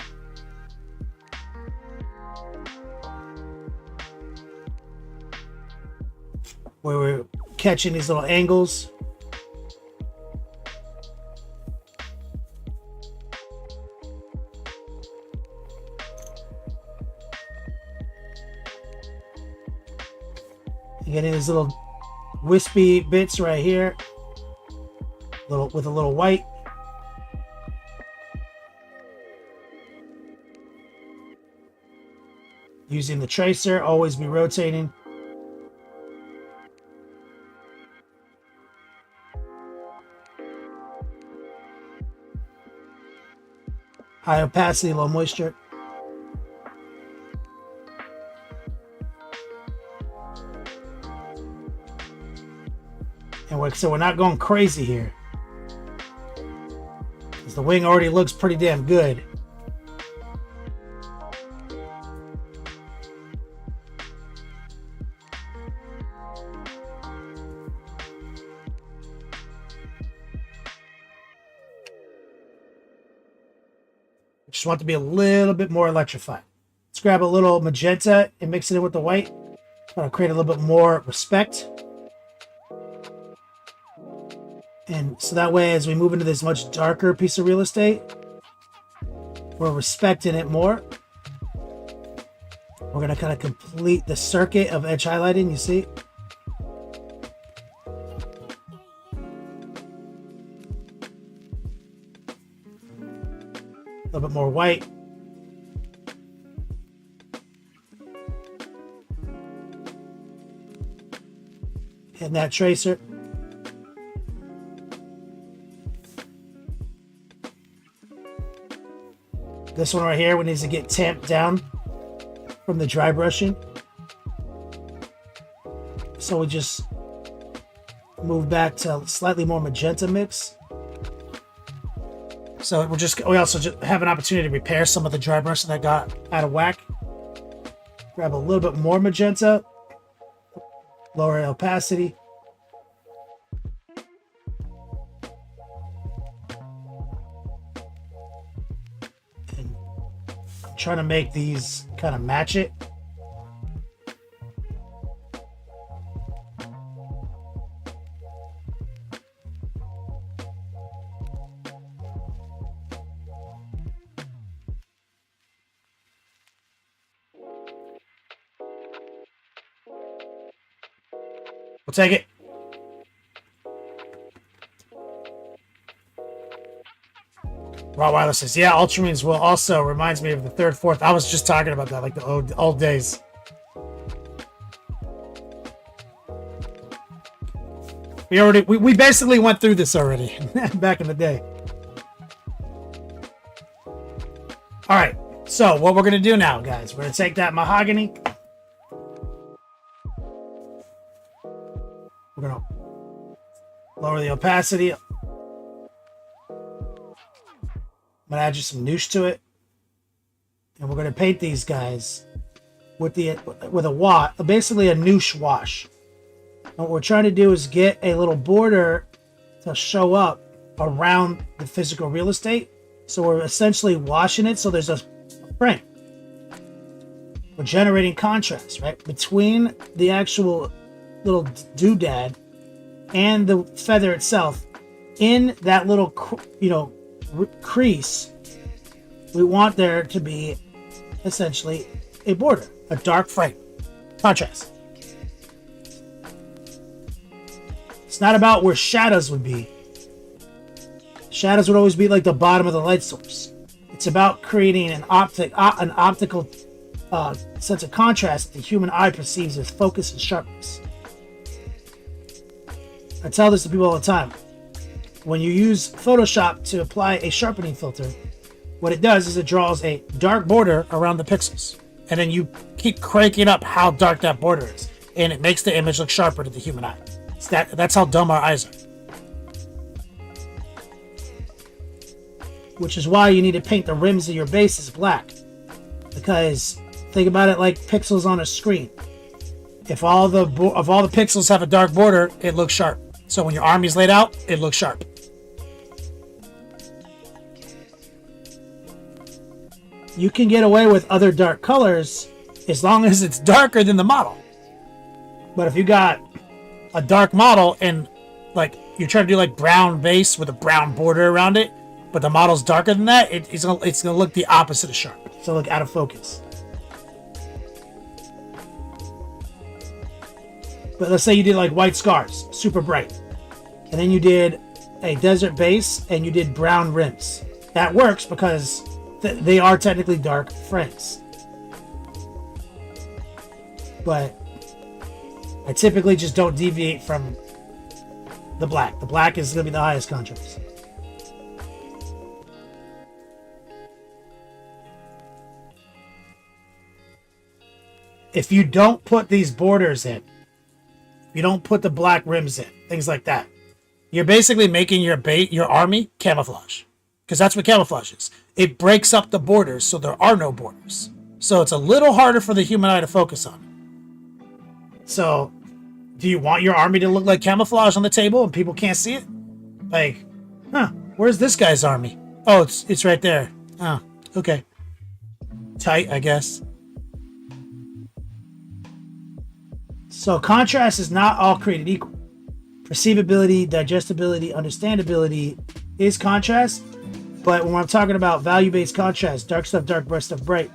Where we're catching these little angles. Getting these little wispy bits right here, with a little white. Using the tracer, always be rotating. High opacity, low moisture. So we're not going crazy here, because the wing already looks pretty damn good. Just want to be a little bit more electrified. Let's grab a little magenta and mix it in with the white. Want to create a little bit more respect. And so that way, as we move into this much darker piece of real estate, we're respecting it more. We're going to kind of complete the circuit of edge highlighting, you see? A little bit more white. And that tracer. This one right here needs to get tamped down from the dry brushing. So we just move back to slightly more magenta mix. So we also just have an opportunity to repair some of the dry brush that got out of whack. Grab a little bit more magenta, lower opacity. And I'm trying to make these kind of match it. We'll take it. Rottweiler says, yeah, Ultramarines will also reminds me of the 3rd, 4th. I was just talking about that, like the old days. We basically went through this already back in the day. All right, so what we're gonna do now, guys, we're gonna take that mahogany. We're gonna lower the opacity. I'm gonna add just some noosh to it, and we're gonna paint these guys with a wash, basically a noosh wash. And what we're trying to do is get a little border to show up around the physical real estate. So we're essentially washing it so there's a frame. We're generating contrast, right, between the actual little doodad and the feather itself. In that little, crease, we want there to be essentially a border, a dark frame, contrast. It's not about where shadows would be. Shadows would always be like the bottom of the light source. It's about creating an optical sense of contrast that the human eye perceives as focus and sharpness. I tell this to people all the time. When you use Photoshop to apply a sharpening filter, what it does is it draws a dark border around the pixels. And then you keep cranking up how dark that border is. And it makes the image look sharper to the human eye. That's how dumb our eyes are. Which is why you need to paint the rims of your bases black. Because think about it like pixels on a screen. If all the pixels have a dark border, it looks sharp. So when your army's laid out, it looks sharp. You can get away with other dark colors as long as it's darker than the model. But if you got a dark model and like you're trying to do like brown base with a brown border around it, but the model's darker than that, it's gonna look the opposite of sharp. It's gonna look out of focus. But let's say you did like white scars, super bright, and then you did a desert base and you did brown rims. That works because they are technically dark frames. But I typically just don't deviate from the black. The black is going to be the highest contrast. If you don't put these borders in, you don't put the black rims in, things like that, you're basically making your army camouflage. Because that's what camouflage is. It breaks up the borders so there are no borders. So it's a little harder for the human eye to focus on. So, do you want your army to look like camouflage on the table and people can't see it? Like, where's this guy's army? Oh, it's right there. Oh, okay. Tight, I guess. So contrast is not all created equal. Perceivability, digestibility, understandability is contrast. But when I'm talking about value-based contrast, dark stuff dark, bright stuff bright,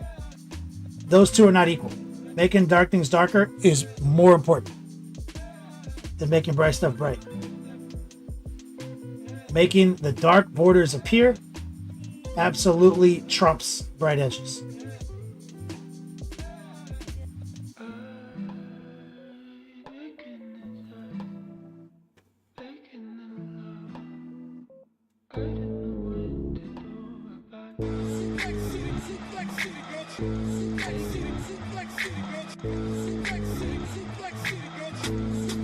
those two are not equal. Making dark things darker is more important than making bright stuff bright. Making the dark borders appear absolutely trumps bright edges.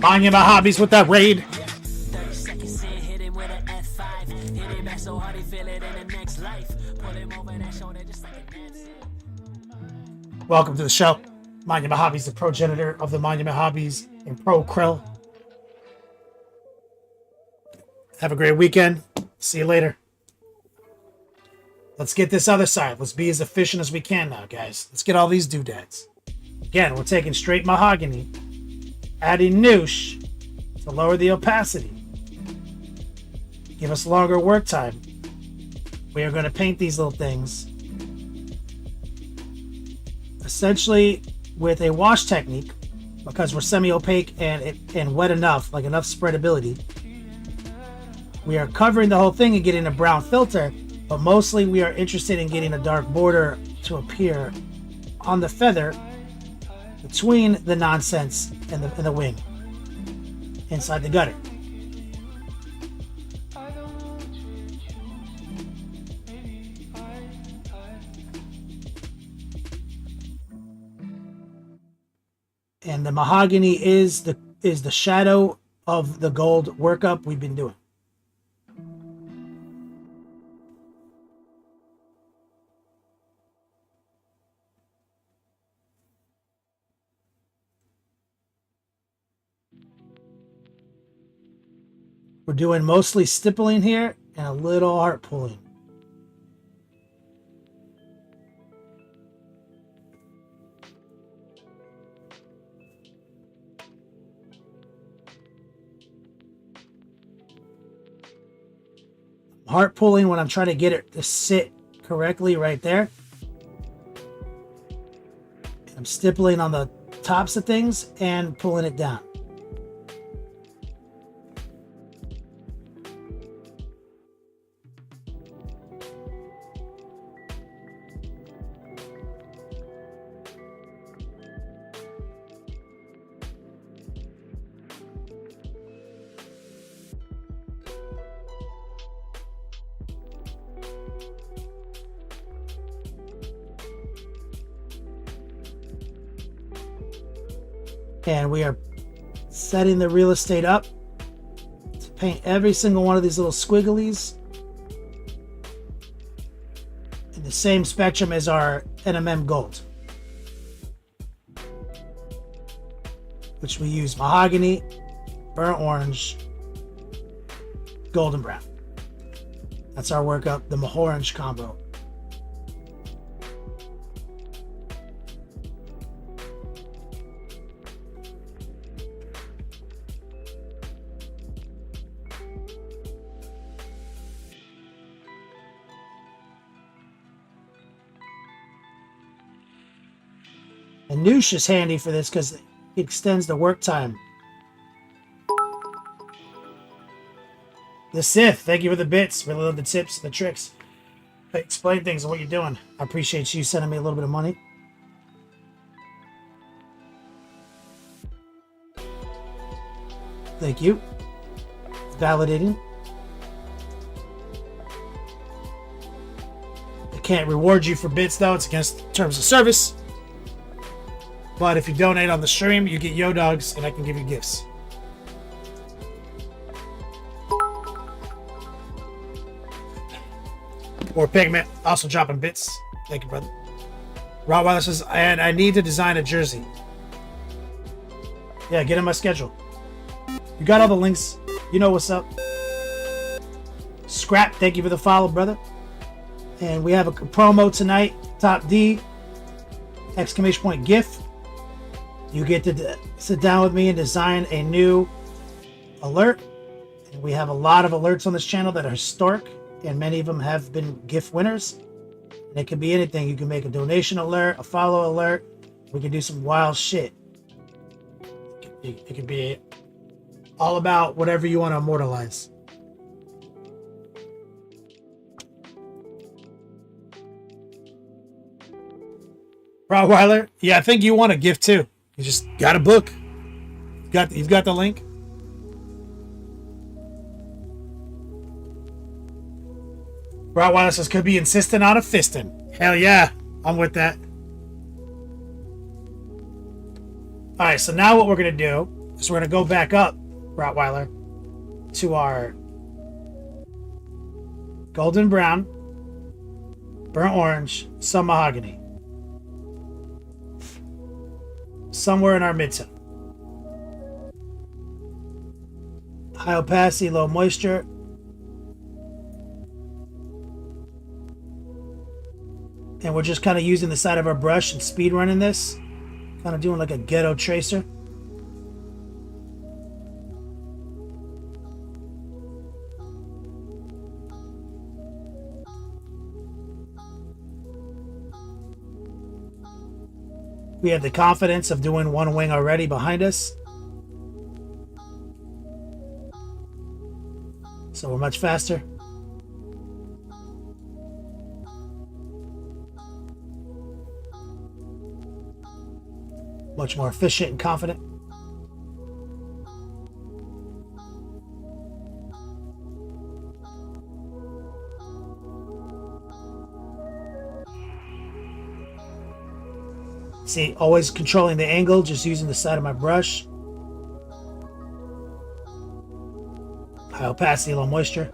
Buying my hobbies with that raid. 30 seconds in, hit him with an F5. Hit it back so hard he feel it in the next life. Pull him over that shoulder just like a dance. Welcome to the show. Monument Hobbies, the progenitor of the Monument Hobbies and Pro Krill. Have a great weekend. See you later. Let's get this other side. Let's be as efficient as we can now, guys. Let's get all these doodads. Again, we're taking straight mahogany, adding noosh to lower the opacity. Give us longer work time. We are going to paint these little things essentially with a wash technique, because we're semi-opaque and wet enough, like enough spreadability. We are covering the whole thing and getting a brown filter, but mostly we are interested in getting a dark border to appear on the feather between the nonsense and the wing inside the gutter. And the mahogany is the shadow of the gold workup we've been doing. We're doing mostly stippling here and a little heart pulling. Heart pulling when I'm trying to get it to sit correctly right there. I'm stippling on the tops of things and pulling it down. And we are setting the real estate up to paint every single one of these little squigglies in the same spectrum as our NMM gold, which we use mahogany, burnt orange, golden brown. That's our workup, the Mahorange combo. And Noosh is handy for this because it extends the work time. The Sith, thank you for the bits. Really love the tips and the tricks. Explain things and what you're doing. I appreciate you sending me a little bit of money. Thank you. Validating. I can't reward you for bits though. It's against terms of service. But if you donate on the stream, you get Yo Dogs, and I can give you gifts. Or Pigment, also dropping bits. Thank you, brother. Rottweiler says, and I need to design a jersey. Yeah, get in my schedule. You got all the links. You know what's up. Scrap, thank you for the follow, brother. And we have a promo tonight. Top D, exclamation point GIF. You get to sit down with me and design a new alert. And we have a lot of alerts on this channel that are historic, and many of them have been gift winners. And it can be anything. You can make a donation alert, a follow alert. We can do some wild shit. It can be all about whatever you want to immortalize. Rottweiler, yeah, I think you want a gift too. You just got a book. You've got the link. Rottweiler says could be insistent on a fisting. Hell yeah, I'm with that. All right, so now what we're gonna do So we're going to go back up, Rottweiler, to our golden brown, burnt orange, some mahogany. Somewhere in our midtone. High opacity, low moisture. And we're just kind of using the side of our brush and speed running this. Kind of doing like a ghetto tracer. We have the confidence of doing one wing already behind us. So we're much faster. Much more efficient and confident. See, always controlling the angle, just using the side of my brush. High opacity, low moisture.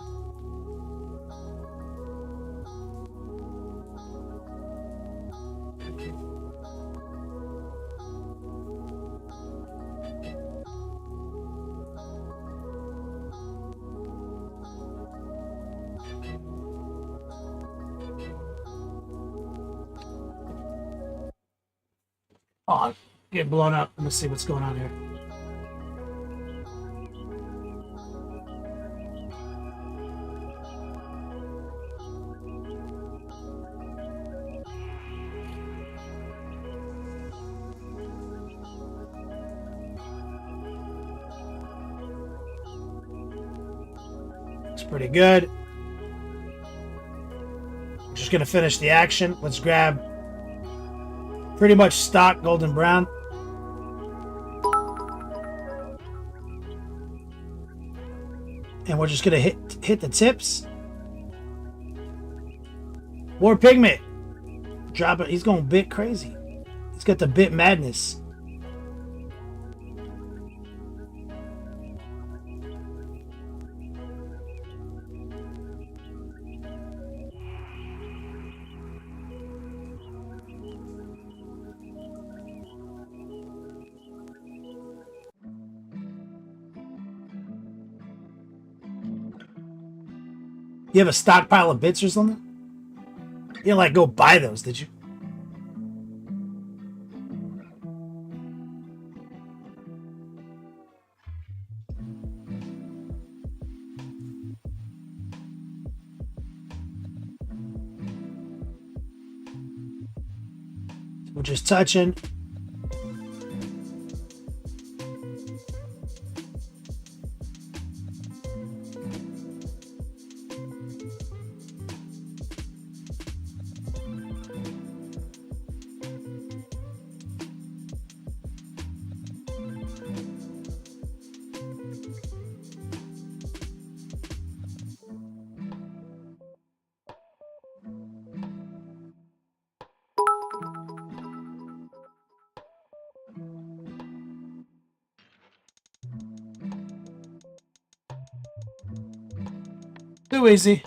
On. Get blown up. Let's see what's going on here. It's pretty good. I'm just gonna finish the action. Let's grab pretty much stock golden brown. And we're just gonna hit the tips. More pigment. Drop it. He's going bit crazy. He's got the bit madness. You have a stockpile of bits or something? You didn't like go buy those, did you? We're just touching. Too easy.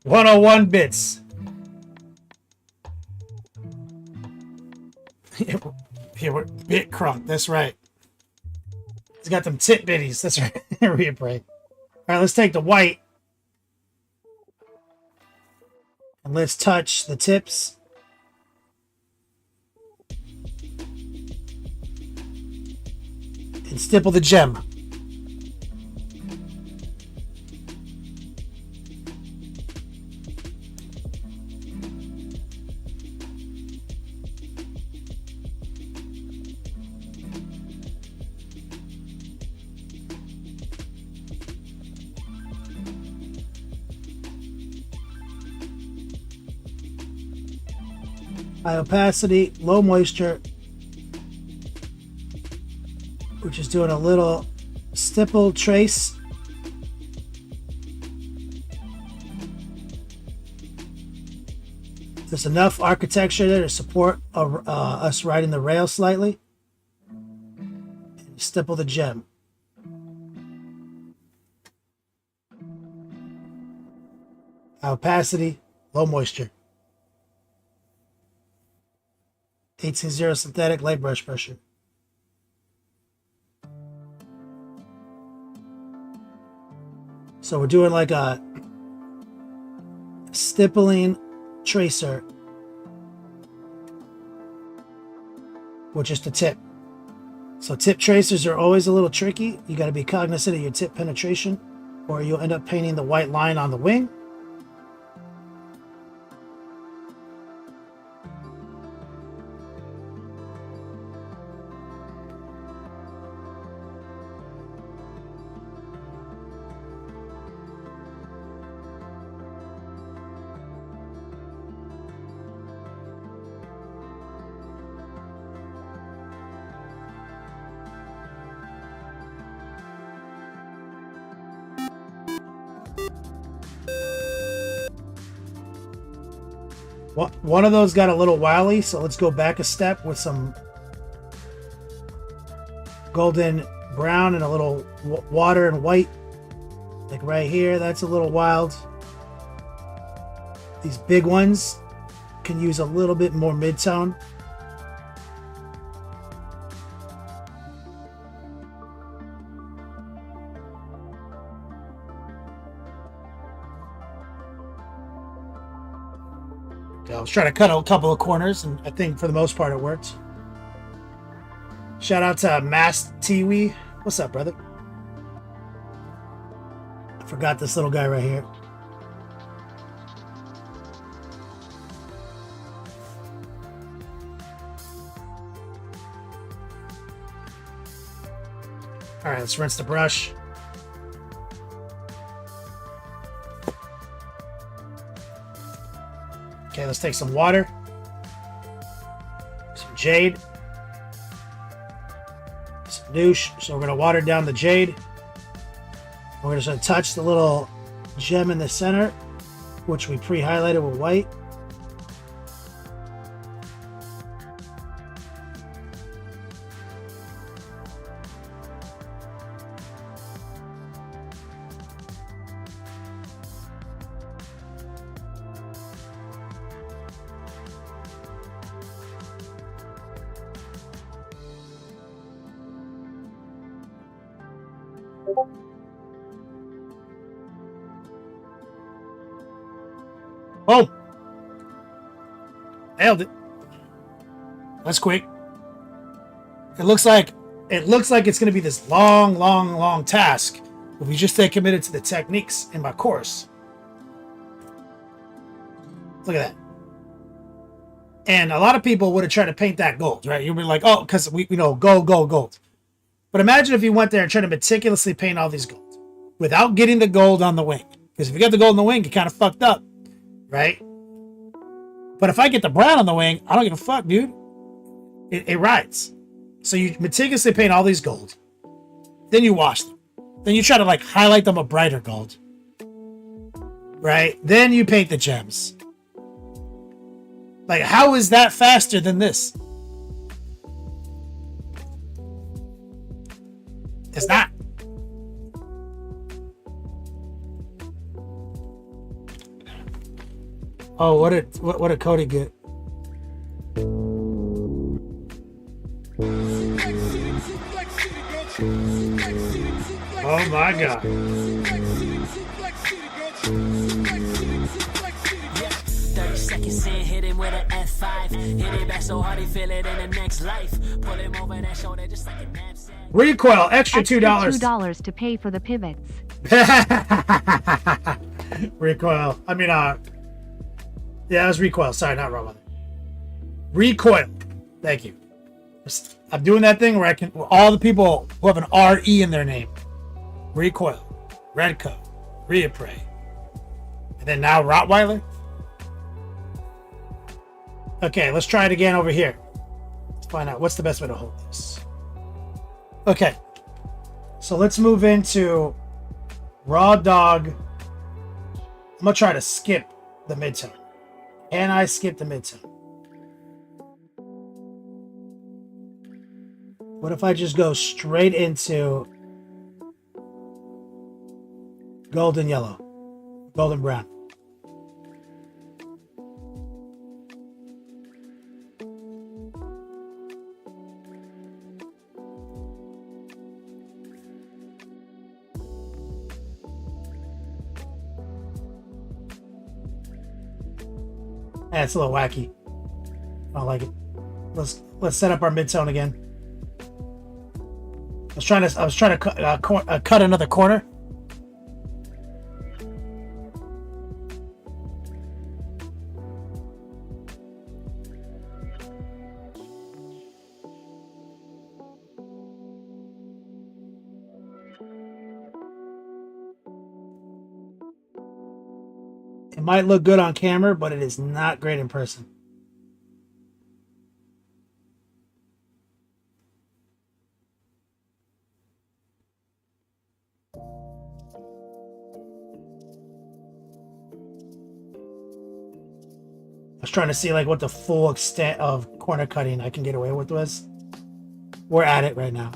$101 bits. Here we're bit crunk. That's right. He's got them tit bitties. That's right. Reappraise. All right, let's take the white and let's touch the tips. And stipple the gem. High opacity, low moisture. We're just doing a little stipple trace. There's enough architecture there to support us riding the rail slightly. And you stipple the gem. High opacity, low moisture. 18.0 synthetic, light brush pressure. So we're doing like a stippling tracer, which is the tip. So tip tracers are always a little tricky. You got to be cognizant of your tip penetration, or you'll end up painting the white line on the wing. One of those got a little wily, so let's go back a step with some golden brown and a little water and white. Like right here, that's a little wild. These big ones can use a little bit more mid-tone. I was trying to cut a couple of corners, and I think for the most part it worked. Shout out to Mass Tiwi. What's up, brother? I forgot this little guy right here. All right, let's rinse the brush. Okay, let's take some water, some jade, some douche. So we're going to water down the jade. We're just going to touch the little gem in the center, which we pre-highlighted with white. Oh, nailed it. That's quick. It looks like it's going to be this long task if we just stay committed to the techniques in my course. Look at that. And a lot of people would have tried to paint that gold, right? You'd be like, oh, because we know gold. But imagine if you went there and tried to meticulously paint all these gold without getting the gold on the wing. Because if you got the gold on the wing, you kind of fucked up. Right? But if I get the brown on the wing, I don't give a fuck, dude. It rides. So you meticulously paint all these gold. Then you wash them. Then you try to like highlight them a brighter gold. Right? Then you paint the gems. Like, how is that faster than this? It's not. Oh, what did Cody get? Oh my god. 30 seconds in, hit him with an F5. Hit it back so hard he feel it in the next life. Pull him over that shoulder just like a knapsack. Recoil, extra $2. $2 to pay for the pivots. Recoil. I mean, yeah, it was recoil. Sorry, not wrong. Recoil. Thank you. I'm doing that thing where all the people who have an RE in their name. Recoil, Redco, Reapray, and then now Rottweiler. Okay, let's try it again over here. Let's find out what's the best way to hold this. Okay, so let's move into Raw Dog. I'm gonna try to skip the midtone. And I skip the midtone. What if I just go straight into golden yellow, golden brown? It's a little wacky. I don't like it. Let's set up our midtone again. I was trying to cut another corner. It might look good on camera, but it is not great in person. I was trying to see like what the full extent of corner cutting I can get away with was. We're at it right now.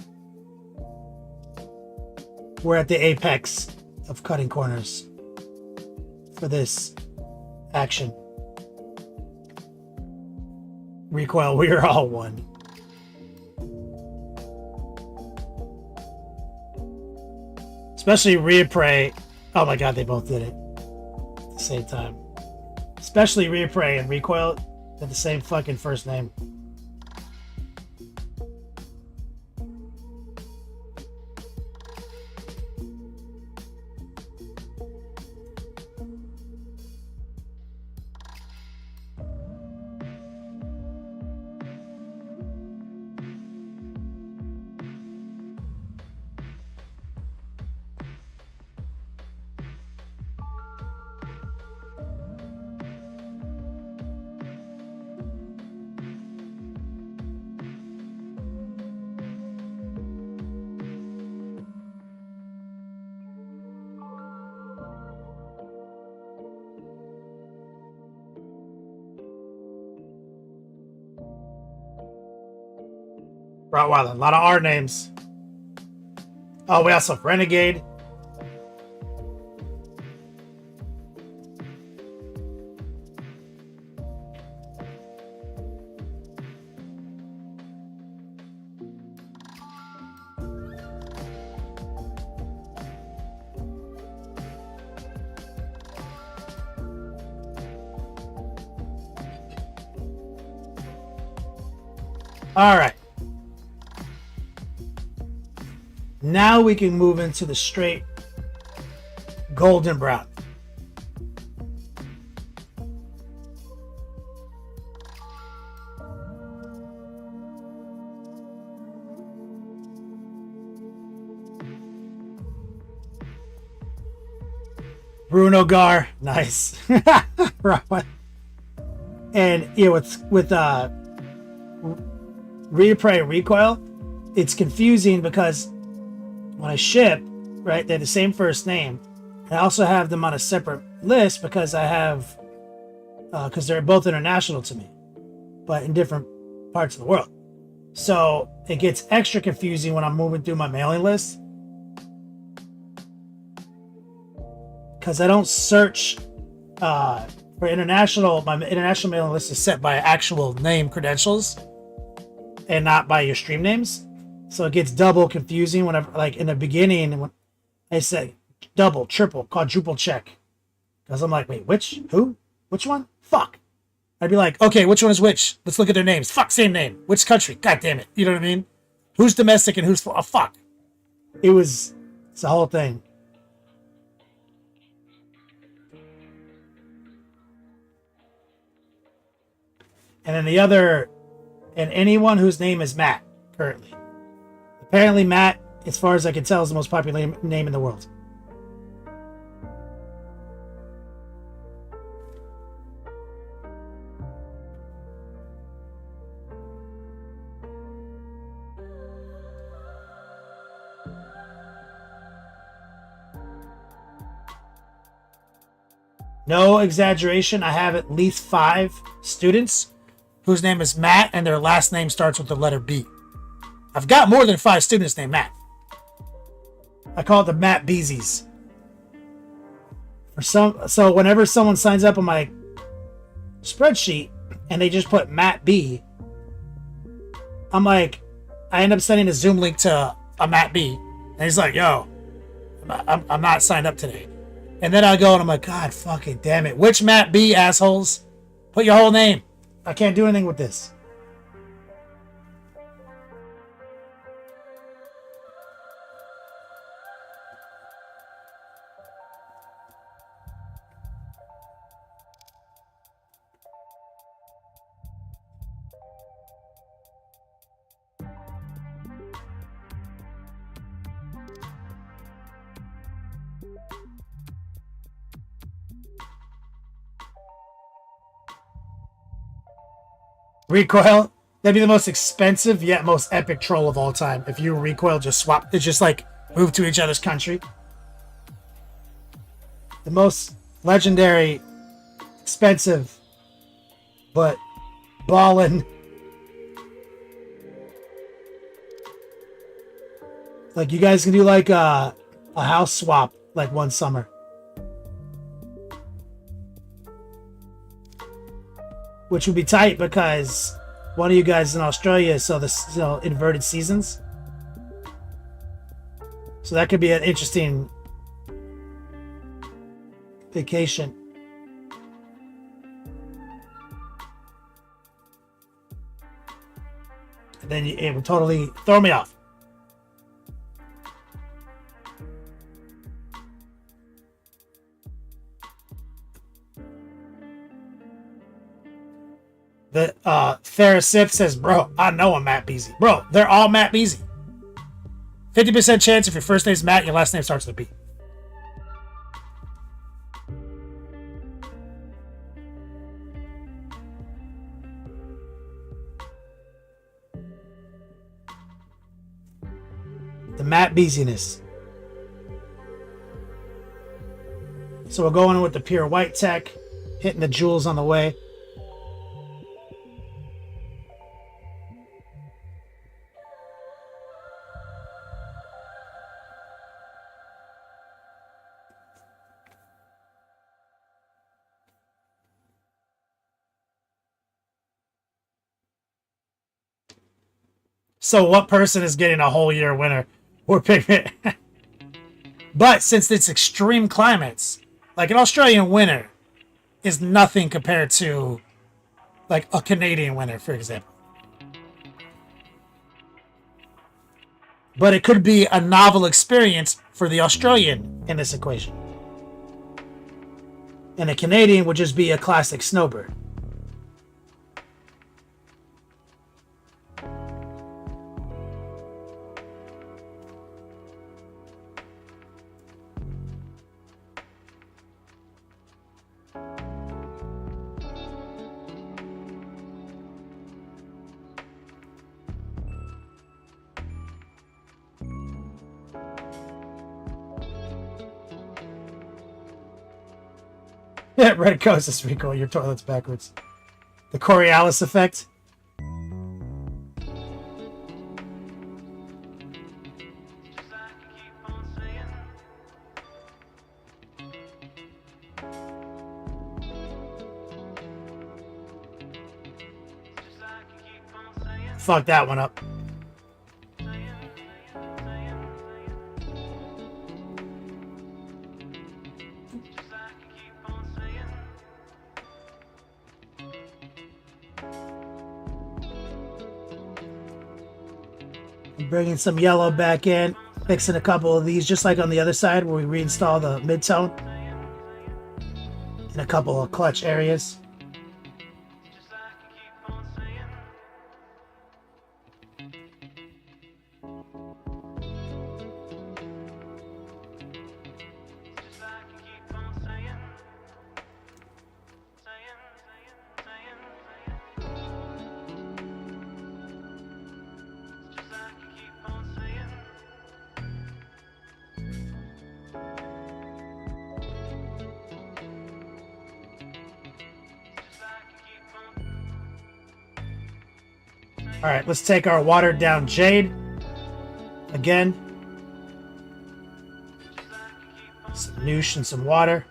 We're at the apex of cutting corners for this action. Recoil, we are all one. Especially Rhea Prey. Oh my god, they both did it at the same time. Especially Rhea Prey and Recoil had the same fucking first name. Rottweiler, a lot of R names. Oh, we also have Renegade. All right. Now we can move into the straight golden brown. Bruno Gar, nice. And yeah, with Rhea Prey Recoil, it's confusing because when I ship, right, they're the same first name. I also have them on a separate list because I have, because they're both international to me, but in different parts of the world. So it gets extra confusing when I'm moving through my mailing list because I don't search for international. My international mailing list is set by actual name credentials and not by your stream names. So it gets double confusing whenever, like in the beginning, when I say double, triple, quadruple check. Because I'm like, wait, who? Which one? Fuck. I'd be like, okay, which one is which? Let's look at their names. Fuck, same name. Which country? God damn it. You know what I mean? Who's domestic and who's, oh, fuck. It's the whole thing. And then the other, and anyone whose name is Matt currently. Apparently, Matt, as far as I can tell, is the most popular name in the world. No exaggeration, I have at least 5 students whose name is Matt and their last name starts with the letter B. I've got more than 5 students named Matt. I call it the Matt Beesies. So whenever someone signs up on my spreadsheet and they just put Matt B, I'm like, I end up sending a Zoom link to a Matt B, and he's like, yo, I'm not signed up today. And then I go and I'm like, God fucking damn it. Which Matt B, assholes? Put your whole name. I can't do anything with this. Recoil, that'd be the most expensive yet most epic troll of all time. If you recoil, just swap. It's just like move to each other's country. The most legendary, expensive, but ballin'. Like you guys can do like a house swap like one summer. Which would be tight because one of you guys is in Australia, so the inverted seasons. So that could be an interesting vacation. And then it would totally throw me off. The Therasip says, bro, I know I'm Matt Beasy. Bro, they're all Matt Beasy. 50% chance if your first name's Matt, your last name starts with a B. The Matt Beasiness. So we're going with the pure white tech, hitting the jewels on the way. So what person is getting a whole year winner? We're picking it. But since it's extreme climates, like an Australian winter is nothing compared to like a Canadian winter, for example. But it could be a novel experience for the Australian in this equation. And a Canadian would just be a classic snowbird. Yeah, Red Coast is pretty cool. Your toilet's backwards. The Coriolis effect. Fuck that one up. Bringing some yellow back in, fixing a couple of these, just like on the other side where we reinstall the mid-tone in a couple of clutch areas. All right, let's take our watered down jade again. Some noosh and some water.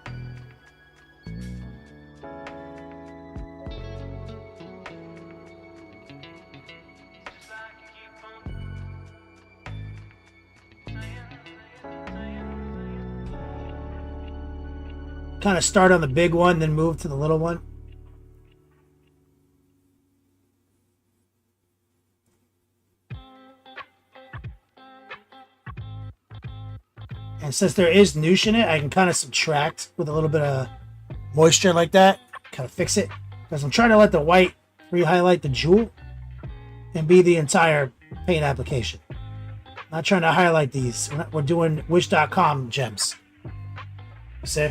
Kind of start on the big one, then move to the little one. And since there is noosh in it, I can kind of subtract with a little bit of moisture like that. Kind of fix it. Because I'm trying to let the white re-highlight the jewel and be the entire paint application. Not trying to highlight these. We're doing Wish.com gems. See?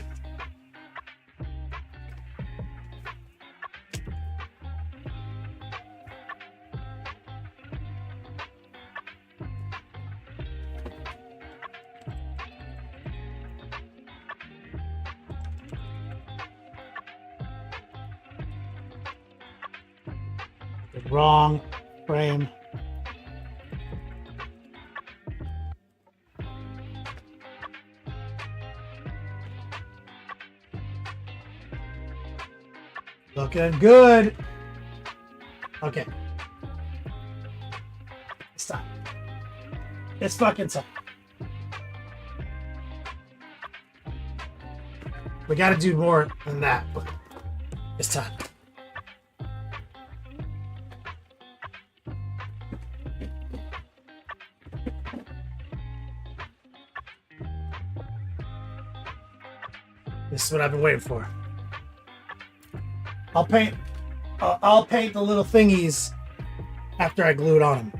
Wrong frame. Looking good. Okay. It's time. It's fucking time. We gotta do more than that, but it's time. This is what I've been waiting for. I'll paint the little thingies after I glue it on them.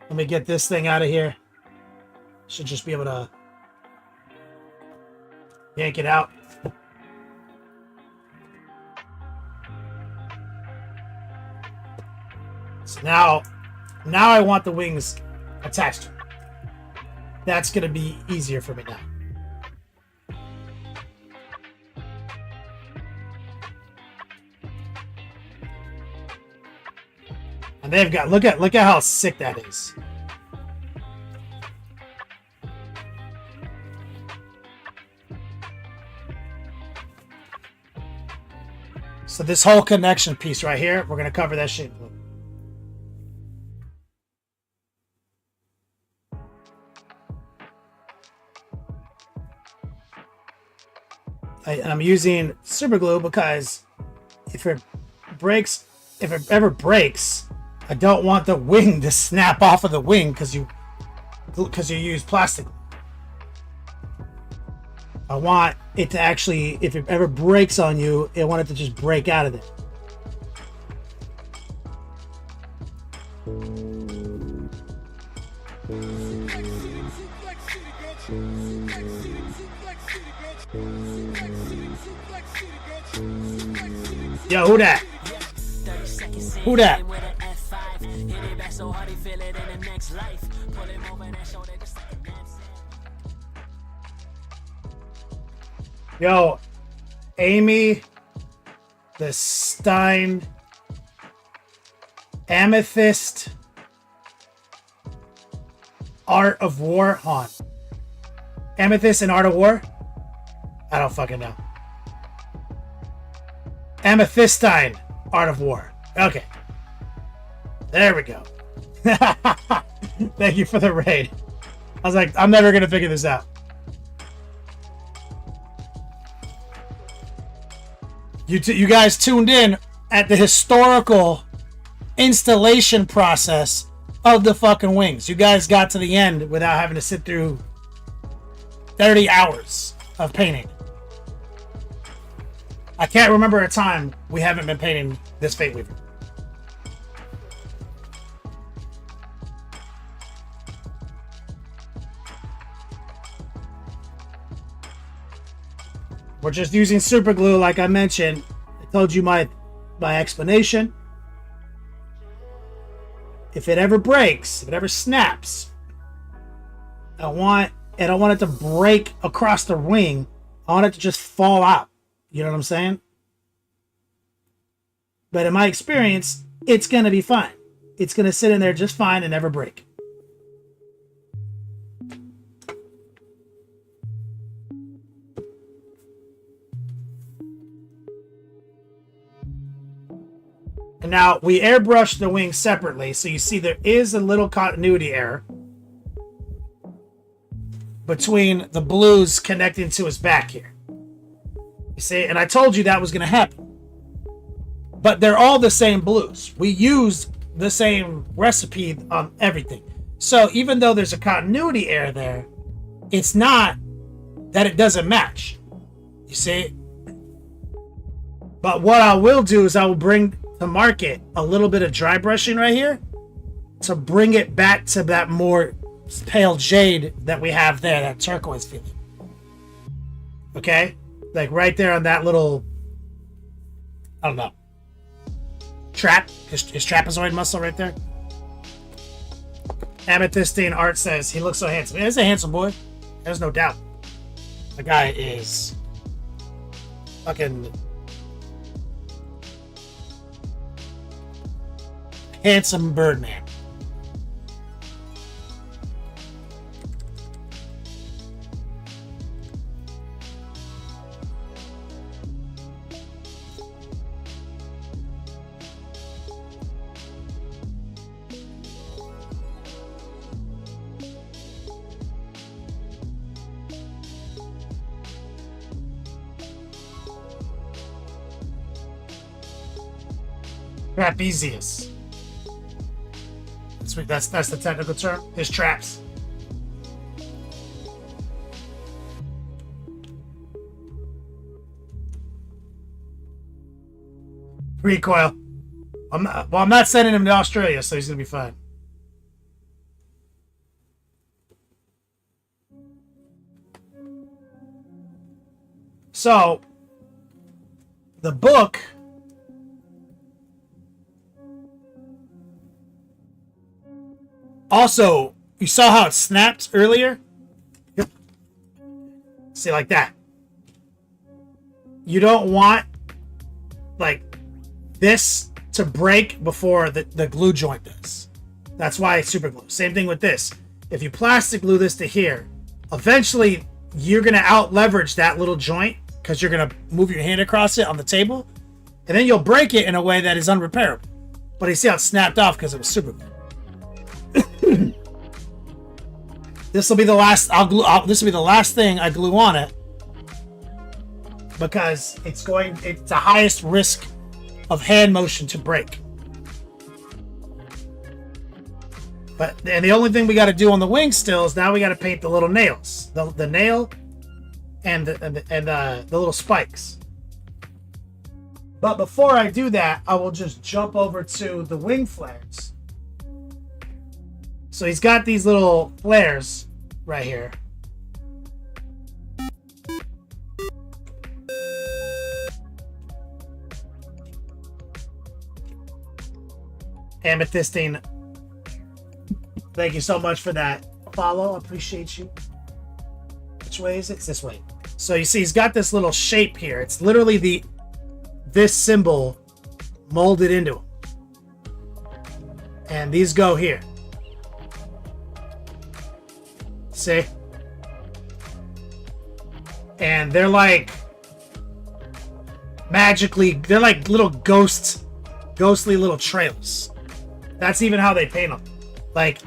Let me get this thing out of here. Should just be able to yank it out. So now I want the wings attached to it. That's gonna be easier for me now. And they've got look at how sick that is. So this whole connection piece right here, we're gonna cover that shit in blue. I'm using super glue because if it ever breaks, I don't want the wing to snap off of the wing because you use plastic. I want it to actually, if it ever breaks on you, I want it to just break out of there. Yo, who that? Who that? Yo, Amy, the Stein, Amethyst, Art of War, hon. Amethyst and Art of War? I don't fucking know. Amethystine, Art of War. Okay. There we go. Thank you for the raid. I was like, I'm never going to figure this out. You guys tuned in at the historical installation process of the fucking wings. You guys got to the end without having to sit through 30 hours of painting. I can't remember a time we haven't been painting this Fate Weaver. We're just using super glue, like I mentioned. I told you my explanation. If it ever breaks, if it ever snaps, I don't want it to break across the wing. I want it to just fall out. You know what I'm saying? But in my experience, it's going to be fine. It's going to sit in there just fine and never break. And now we airbrushed the wing separately, so you see there is a little continuity error between the blues connecting to his back here. You see, and I told you that was going to happen. But they're all the same blues. We used the same recipe on everything. So even though there's a continuity error there, it's not that it doesn't match. You see? But what I will do is I will bring to market a little bit of dry brushing right here to bring it back to that more pale jade that we have there, that turquoise feeling. Okay? Like right there on that little, I don't know, trap, his trapezoid muscle right there. Amethystine Art says he looks so handsome. He's a handsome boy. There's no doubt. The guy is fucking handsome Birdman. Trapezius. That's the technical term. His traps. Recoil. I'm not sending him to Australia, so he's gonna be fine. So the book also, you saw how it snapped earlier? Yep. See, like that. You don't want, like, this to break before the glue joint does. That's why it's super glue. Same thing with this. If you plastic glue this to here, eventually you're going to out leverage that little joint because you're going to move your hand across it on the table, and then you'll break it in a way that is unrepairable. But you see how it snapped off because it was super glue. This will be the last. This will be the last thing I glue on it because it's the highest risk of hand motion to break. And the only thing we got to do on the wing still is now we got to paint the little nails, the nail, and the little spikes. But before I do that, I will just jump over to the wing flares. So he's got these little flares right here. Amethystine, thank you so much for that follow. I appreciate you. Which way is it? It's this way. So you see he's got this little shape here. It's literally this symbol molded into him. And these go here. See? And they're like they're like little ghostly little trails. That's even how they paint them. Like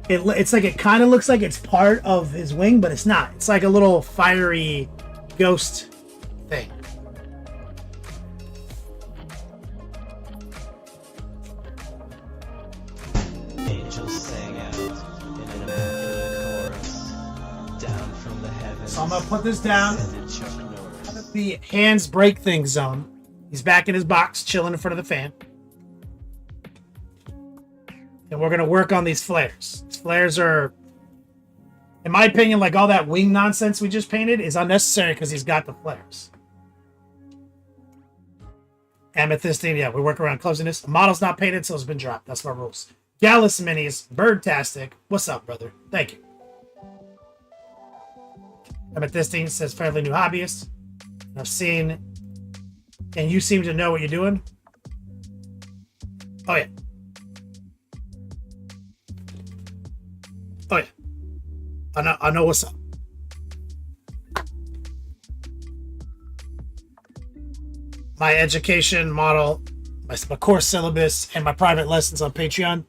it's like it kind of looks like it's part of his wing, but it's not. It's like a little fiery ghost thing. So I'm gonna put this down. The hands break thing zone. He's back in his box, chilling in front of the fan. And we're gonna work on these flares. These flares are, in my opinion, like all that wing nonsense we just painted is unnecessary because he's got the flares. Amethystine, yeah, we work around closing this. The model's not painted, so it's been dropped. That's my rules. Gallus Minis, Birdtastic. What's up, brother? Thank you. Amethystine says fairly new hobbyist. I've seen, and you seem to know what you're doing. Oh yeah. Oh yeah. I know what's up. My education model, my course syllabus, and my private lessons on Patreon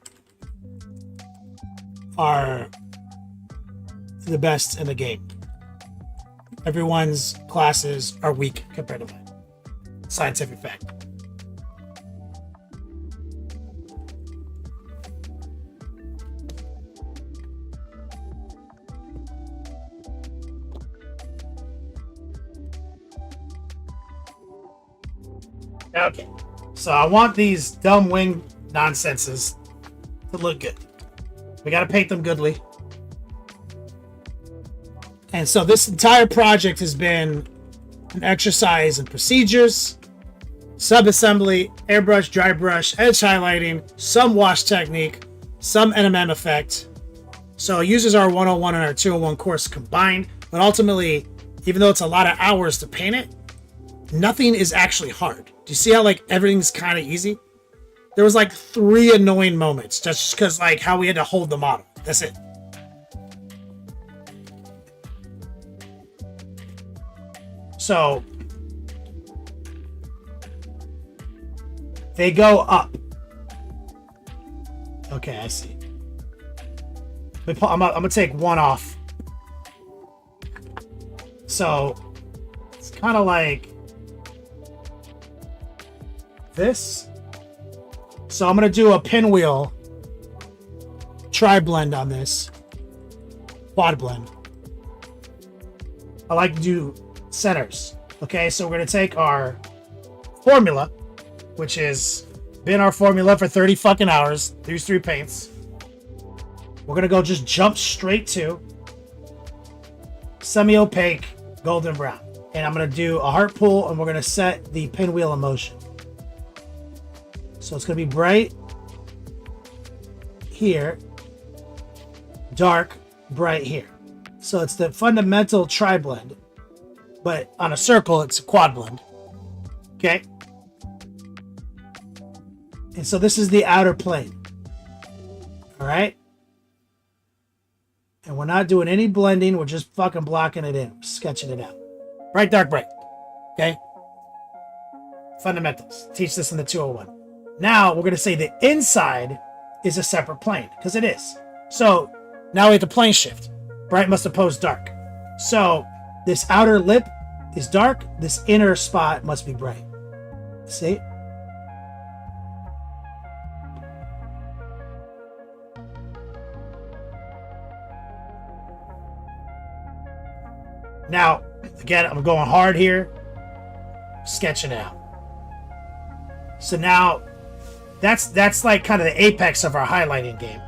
are the best in the game. Everyone's classes are weak compared to mine. Scientific fact. Okay, so I want these dumb wing nonsenses to look good. We got to paint them goodly. And so this entire project has been an exercise in procedures, sub-assembly, airbrush, dry brush, edge highlighting, some wash technique, some NMM effect. So it uses our 101 and our 201 course combined, but ultimately, even though it's a lot of hours to paint it, nothing is actually hard. Do you see how like everything's kind of easy? There was like 3 annoying moments just because like how we had to hold the model. That's it. So they go up. Okay, I see. I'm gonna take one off. So it's kind of like this. So I'm gonna do a pinwheel tri-blend on this quad blend. I like to do centers. Okay, so we're gonna take our formula, which has been our formula for 30 fucking hours, these 3 paints. We're gonna go just jump straight to semi-opaque golden brown. And I'm gonna do a heart pull and we're gonna set the pinwheel in motion. So it's gonna be bright here, dark, bright here. So it's the fundamental tri-blend, but on a circle, it's a quad blend. Okay. And so this is the outer plane. All right. And we're not doing any blending. We're just fucking blocking it in, sketching it out. Bright, dark, bright. Okay. Fundamentals. Teach this in the 201. Now we're going to say the inside is a separate plane because it is. So now we have to plane shift. Bright must oppose dark. So this outer lip is dark. This inner spot must be bright. See? Now, again, I'm going hard here. Sketching it out. So now that's like kind of the apex of our highlighting game.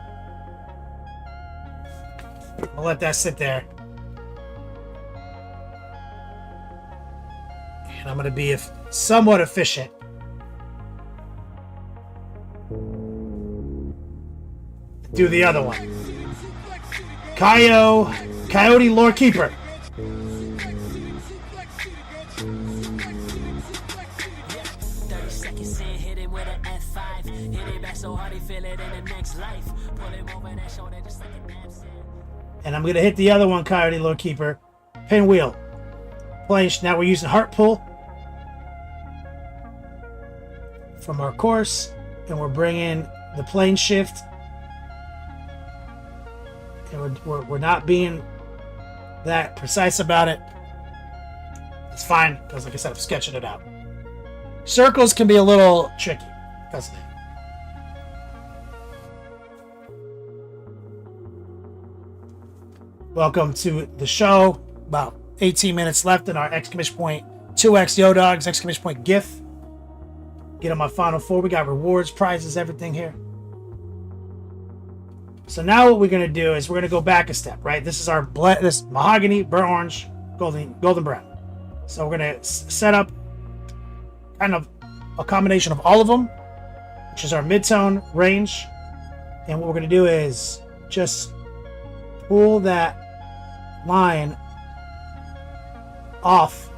I'll let that sit there. And I'm going to be somewhat efficient. Do the other one. Coyote Lore Keeper. 30 seconds in, hit him with an F5. Hit it back so hard he feel it in the next life. Pull him over that shoulder just like a napkin. And I'm going to hit the other one, Coyote Lore Keeper. Pinwheel. Plane. Now we're using heart pull from our course. And we're bringing the plane shift. And we're not being that precise about it. It's fine, because like I said, I'm sketching it out. Circles can be a little tricky because of that. Welcome to the show. About 18 minutes left in our exclamation point 2x Yo Dogs exclamation point GIF. Get on my final 4. We got rewards, prizes, everything here. So now what we're going to do is we're going to go back a step, right? This is our this mahogany, burnt orange, golden brown. So we're going to set up kind of a combination of all of them, which is our mid-tone range. And what we're going to do is just pull that line off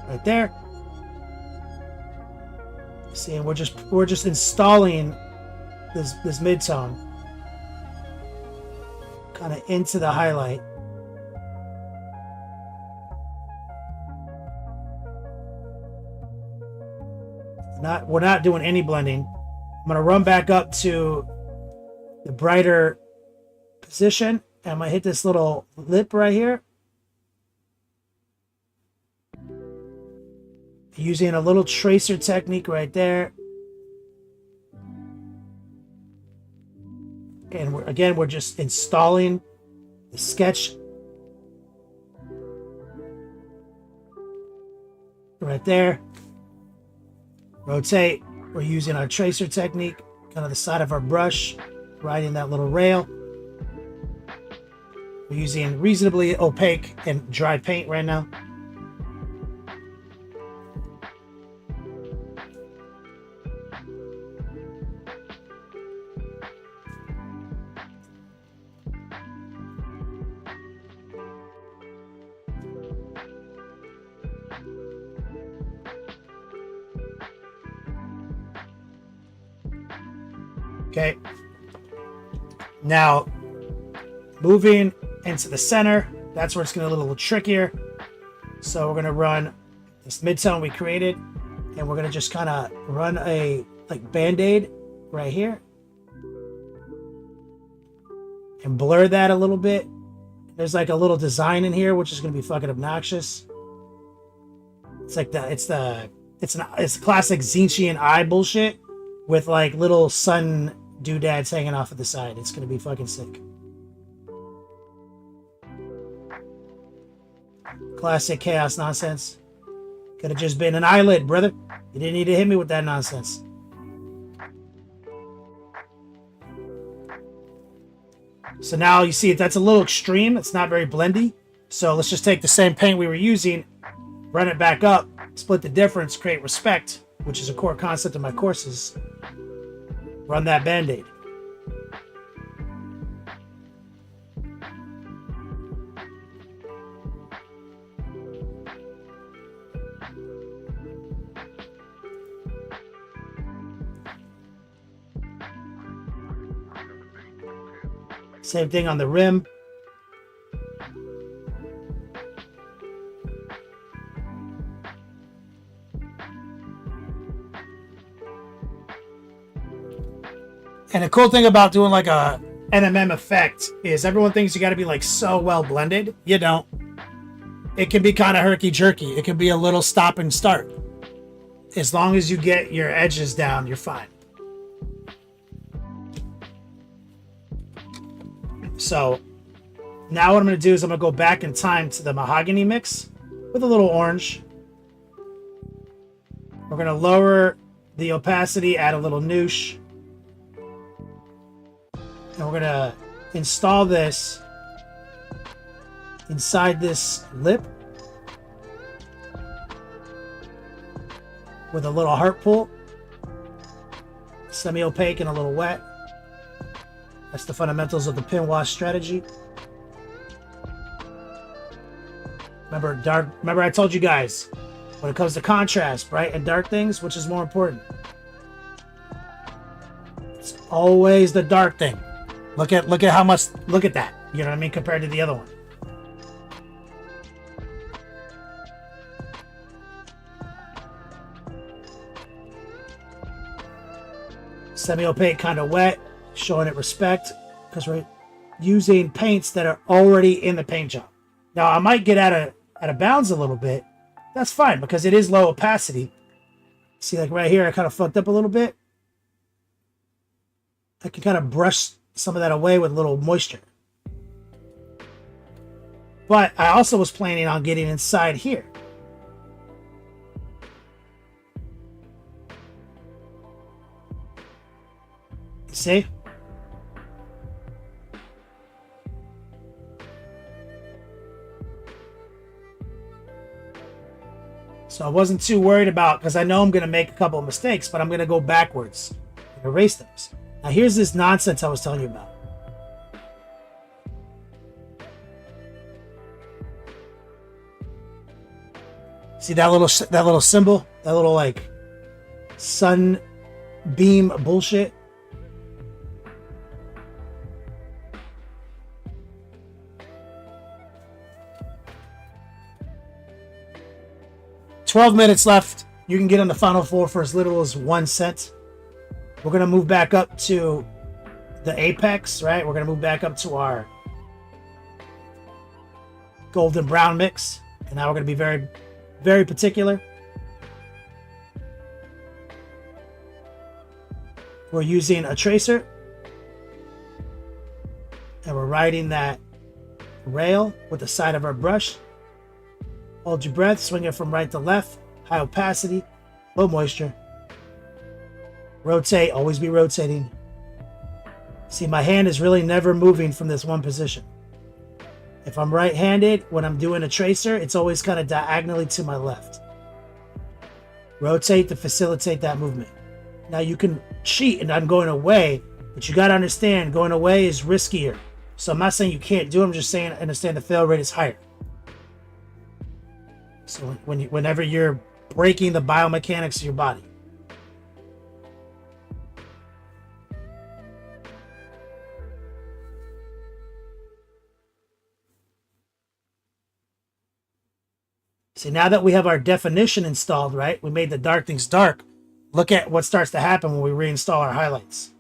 right there. See, and we're just installing this midtone kind of into the highlight. We're not doing any blending. I'm gonna run back up to the brighter position, and I'm gonna hit this little lip right here, using a little tracer technique right there. And we're just installing the sketch right there. Rotate. We're using our tracer technique, kind of the side of our brush, riding that little rail. We're using reasonably opaque and dry paint right now. Okay. Now, moving into the center, that's where it's going to get a little trickier. So we're going to run this midtone we created, and we're going to just kind of run a like band-aid right here and blur that a little bit. There's like a little design in here, which is going to be fucking obnoxious. It's like it's classic Zinchian eye bullshit with like little sun doodads hanging off of the side. It's gonna be fucking sick. Classic chaos nonsense. Could have just been an eyelid, brother. You didn't need to hit me with that nonsense. So now you see that's a little extreme. It's not very blendy. So let's just take the same paint we were using, run it back up, split the difference, create respect, which is a core concept of my courses. Run that band-aid. Same thing on the rim. And the cool thing about doing like a NMM effect is everyone thinks you got to be like so well blended. You don't. It can be kind of herky-jerky. It can be a little stop and start. As long as you get your edges down, you're fine. So now what I'm going to do is I'm going to go back in time to the mahogany mix with a little orange. We're going to lower the opacity, add a little noosh. And we're going to install this inside this lip with a little heart pull. Semi-opaque and a little wet. That's the fundamentals of the pin wash strategy. Remember I told you guys, when it comes to contrast, bright and dark things, which is more important? It's always the dark thing. Look at how much, look at that. You know what I mean? Compared to the other one. Semi-opaque, kind of wet, showing it respect because we're using paints that are already in the paint job. Now I might get out of bounds a little bit. That's fine because it is low opacity. See, like right here, I kind of fucked up a little bit. I can kind of brush some of that away with a little moisture. But I also was planning on getting inside here. See? So I wasn't too worried about, because I know I'm going to make a couple of mistakes, but I'm going to go backwards and erase those. Now here's this nonsense I was telling you about. See that little symbol? That little like sunbeam bullshit. $12 left. You can get on the Final Four for as little as 1 cent. We're going to move back up to the Apex, right? We're going to move back up to our golden brown mix. And now we're going to be very, very particular. We're using a tracer. And we're riding that rail with the side of our brush. Hold your breath, swing it from right to left. High opacity, low moisture. Rotate, always be rotating. See, my hand is really never moving from this one position. If I'm right-handed, when I'm doing a tracer, it's always kind of diagonally to my left. Rotate to facilitate that movement. Now you can cheat and I'm going away, but you got to understand going away is riskier. So I'm not saying you can't do it, I'm just saying understand the fail rate is higher. So whenever you're breaking the biomechanics of your body. See, now that we have our definition installed, right? We made the dark things dark. Look at what starts to happen when we reinstall our highlights.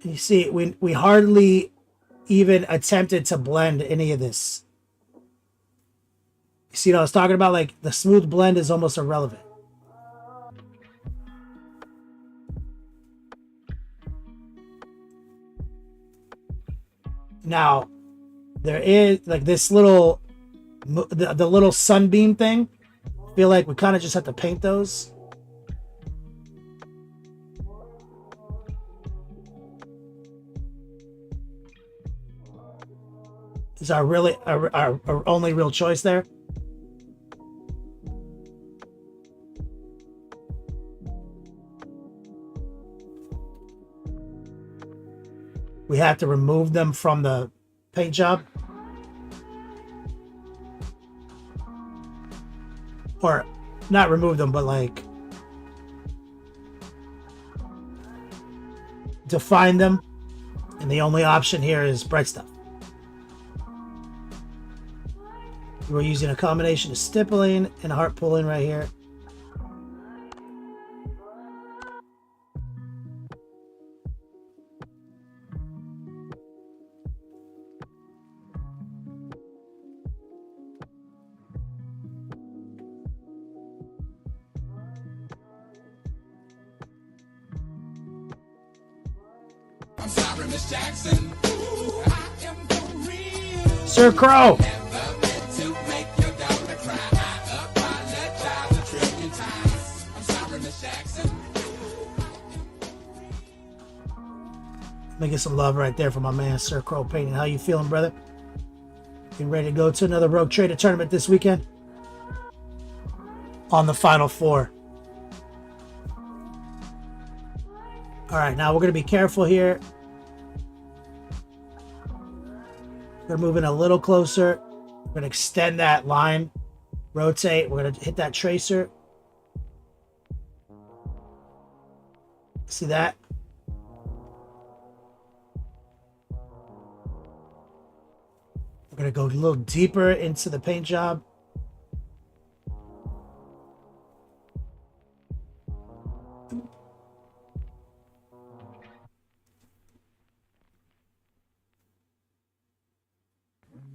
And you see, we hardly even attempted to blend any of this. You see what I was talking about? Like, the smooth blend is almost irrelevant. Now, there is, like, this little, the little sunbeam thing. I feel like we kind of just have to paint those. Is our only real choice there? We have to remove them from the paint job. Or not remove them, but like define them. And the only option here is bright stuff. We're using a combination of stippling and heart pulling right here. I'm sorry, Miss Jackson. Ooh, I am for real. Sir Crow. Never meant to make your daughter cry. I apologize 1,000,000,000,000 times. I'm sorry, Miss Jackson. Making some love right there for my man Sir Crow Painting. How you feeling, brother? Getting ready to go to another Rogue Trader tournament this weekend? On the Final Four. All right, now we're going to be careful here. We're going to move in a little closer. We're going to extend that line. Rotate. We're going to hit that tracer. See that? We're going to go a little deeper into the paint job.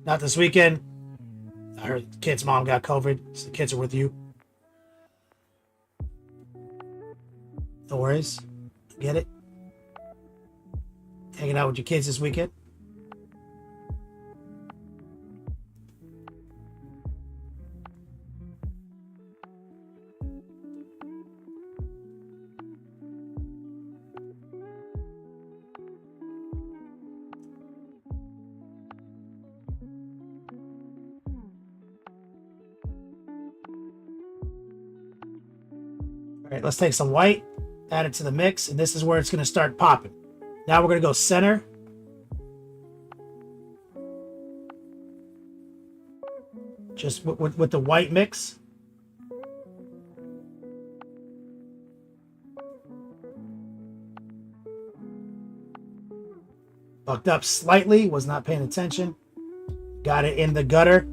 Not this weekend. I heard the kid's mom got COVID, so the kids are with you. No worries. Get it? Hanging out with your kids this weekend. All right, let's take some white, add it to the mix, and this is where it's going to start popping. Now we're going to go center. Just with the white mix. Fucked up slightly, was not paying attention. Got it in the gutter.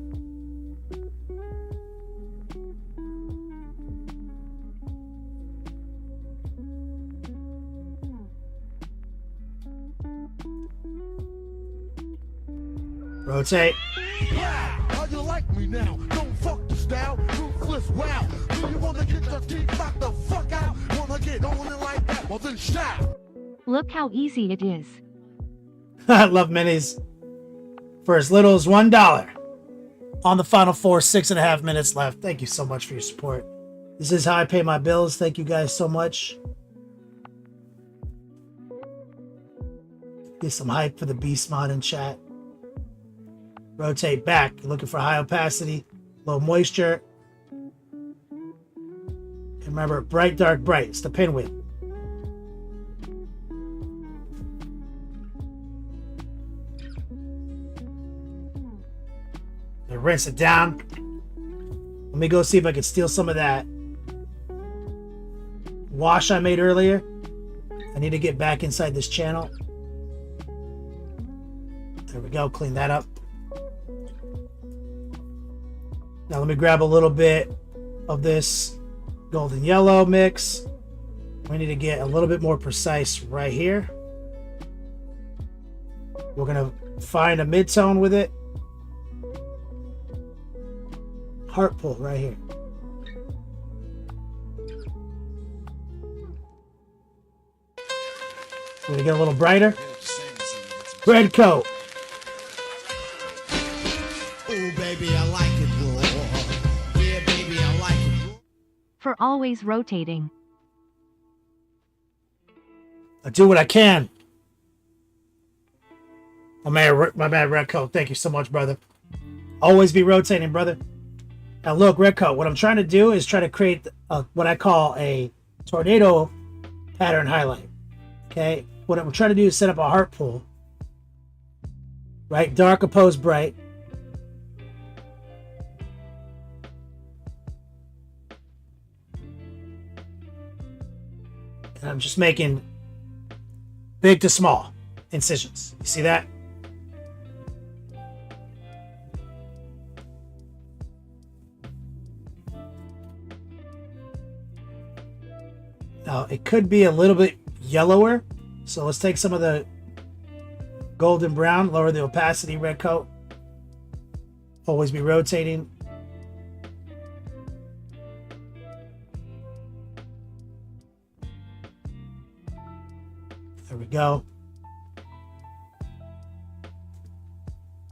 Rotate. How you like me now? Don't fuck the style, ruthless wow. Do you wanna get your teeth knocked the fuck out? Wanna get on it like that? Well then shout. Look how easy it is. I love minis. For as little as $1. On the final 4, 6.5 minutes left. Thank you so much for your support. This is how I pay my bills. Thank you guys so much. Get some hype for the Beast mod in chat. Rotate back. You're looking for high opacity, low moisture. And remember, bright, dark, bright. It's the pin width. And rinse it down. Let me go see if I can steal some of that wash I made earlier. I need to get back inside this channel. There we go. Clean that up. Now let me grab a little bit of this golden yellow mix. We need to get a little bit more precise right here. We're going to find a mid-tone with it. Heart pull right here. We're going to get a little brighter. Red coat. Oh baby, I like it raw. Yeah, baby, I like it raw. For always rotating. I do what I can. My man, Red Coat. Thank you so much, brother. Always be rotating, brother. Now look, Red Coat, what I'm trying to do is try to create what I call a tornado pattern highlight. Okay? What I'm trying to do is set up a heart pull. Right? Dark opposed bright. And I'm just making big to small incisions. You see that? Now, it could be a little bit yellower. So let's take some of the golden brown, lower the opacity, Red Coat. Always be rotating. There we go.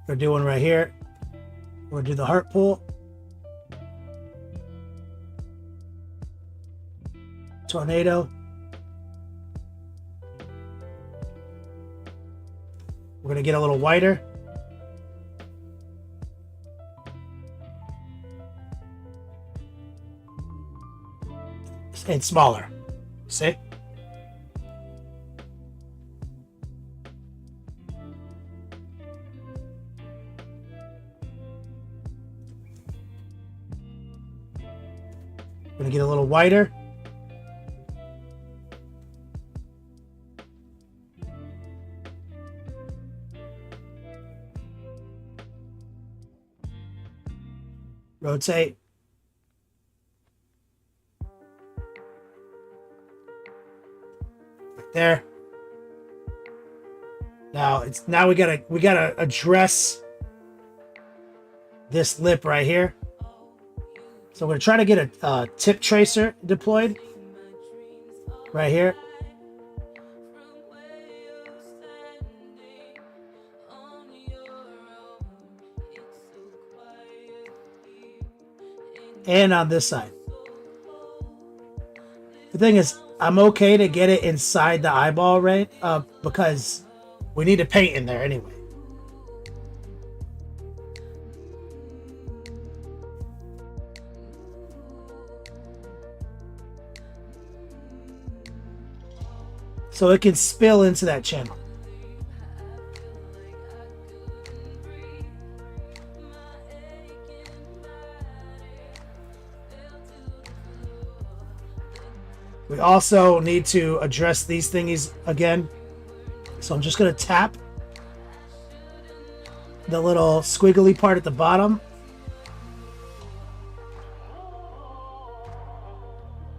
We're doing right here. We'll do the heart pull. Tornado. We're going to get a little whiter. And smaller. See? We're going to get a little whiter. Rotate. Right there. Now we gotta address this lip right here. So we're gonna try to get a tip tracer deployed right here. And on this side. The thing is, I'm okay to get it inside the eyeball, right? Because we need to paint in there anyway. So it can spill into that channel. We also need to address these thingies again. So I'm just going to tap the little squiggly part at the bottom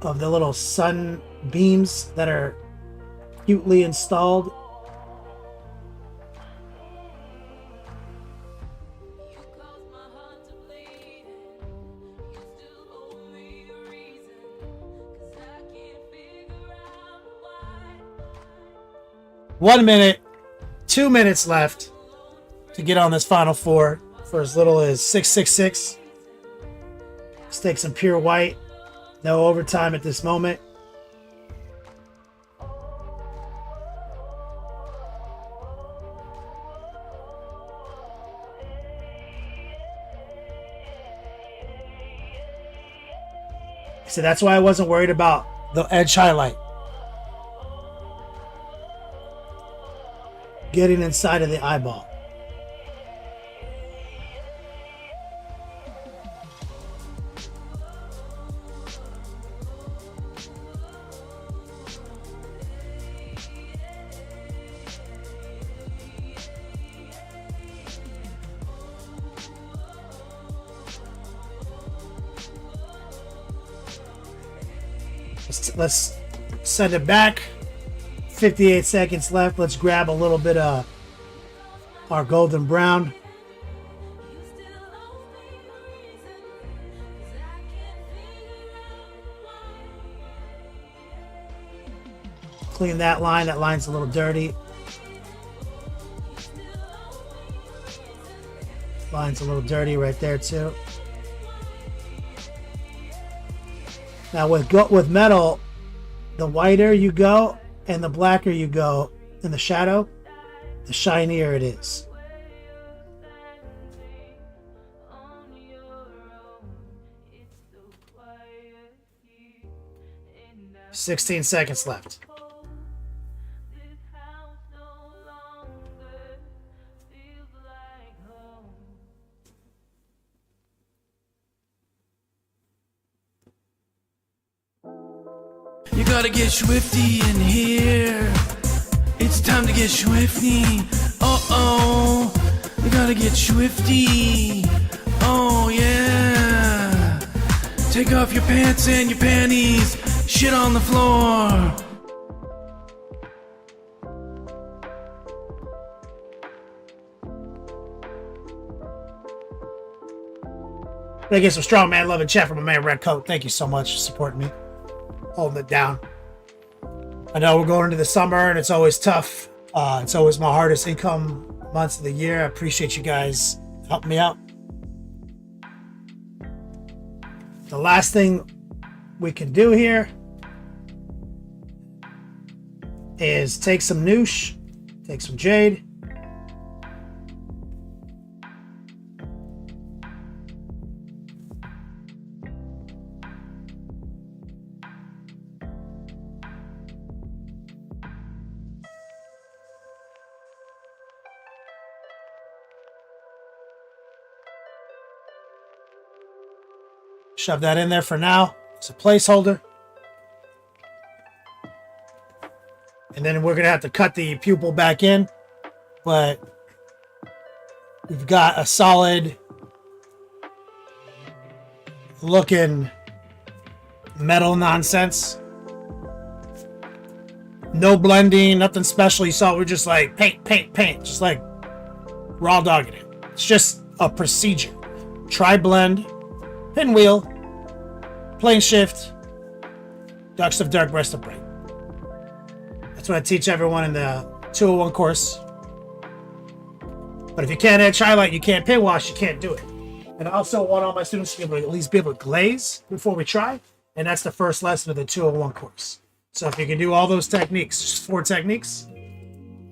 of the little sun beams that are cutely installed. One minute, 2 minutes left to get on this Final Four for as little as 666. Let's take some pure white. No overtime at this moment. So that's why I wasn't worried about the edge highlight. Getting inside of the eyeball. Let's send it back. 58 seconds left. Let's grab a little bit of our golden brown. Clean that line. That line's a little dirty. Line's a little dirty right there too. Now with metal, the whiter you go and the blacker you go in the shadow, the shinier it is. 16 seconds left. You gotta get swifty in here. It's time to get swifty. Uh-oh. You gotta get swifty. Oh, yeah. Take off your pants and your panties. Shit on the floor. Gotta get some strong man love and chat from my man Red Coat. Thank you so much for supporting me. Holding it down. I know we're going into the summer and it's always tough. It's always my hardest income months of the year. I appreciate you guys helping me out. The last thing we can do here is take some noosh, take some jade. Shove that in there for now. It's a placeholder. And then we're going to have to cut the pupil back in. But we've got a solid looking metal nonsense. No blending, nothing special. You saw we're just like paint. Just like raw dogging it. It's just a procedure. Try blend. Pinwheel, plane shift, ducks of dark, breast of bright. That's what I teach everyone in the 201 course. But if you can't edge highlight, you can't pin wash, you can't do it. And I also want all my students to be able to at least be able to glaze before we try. And that's the first lesson of the 201 course. So if you can do all those techniques, just 4 techniques,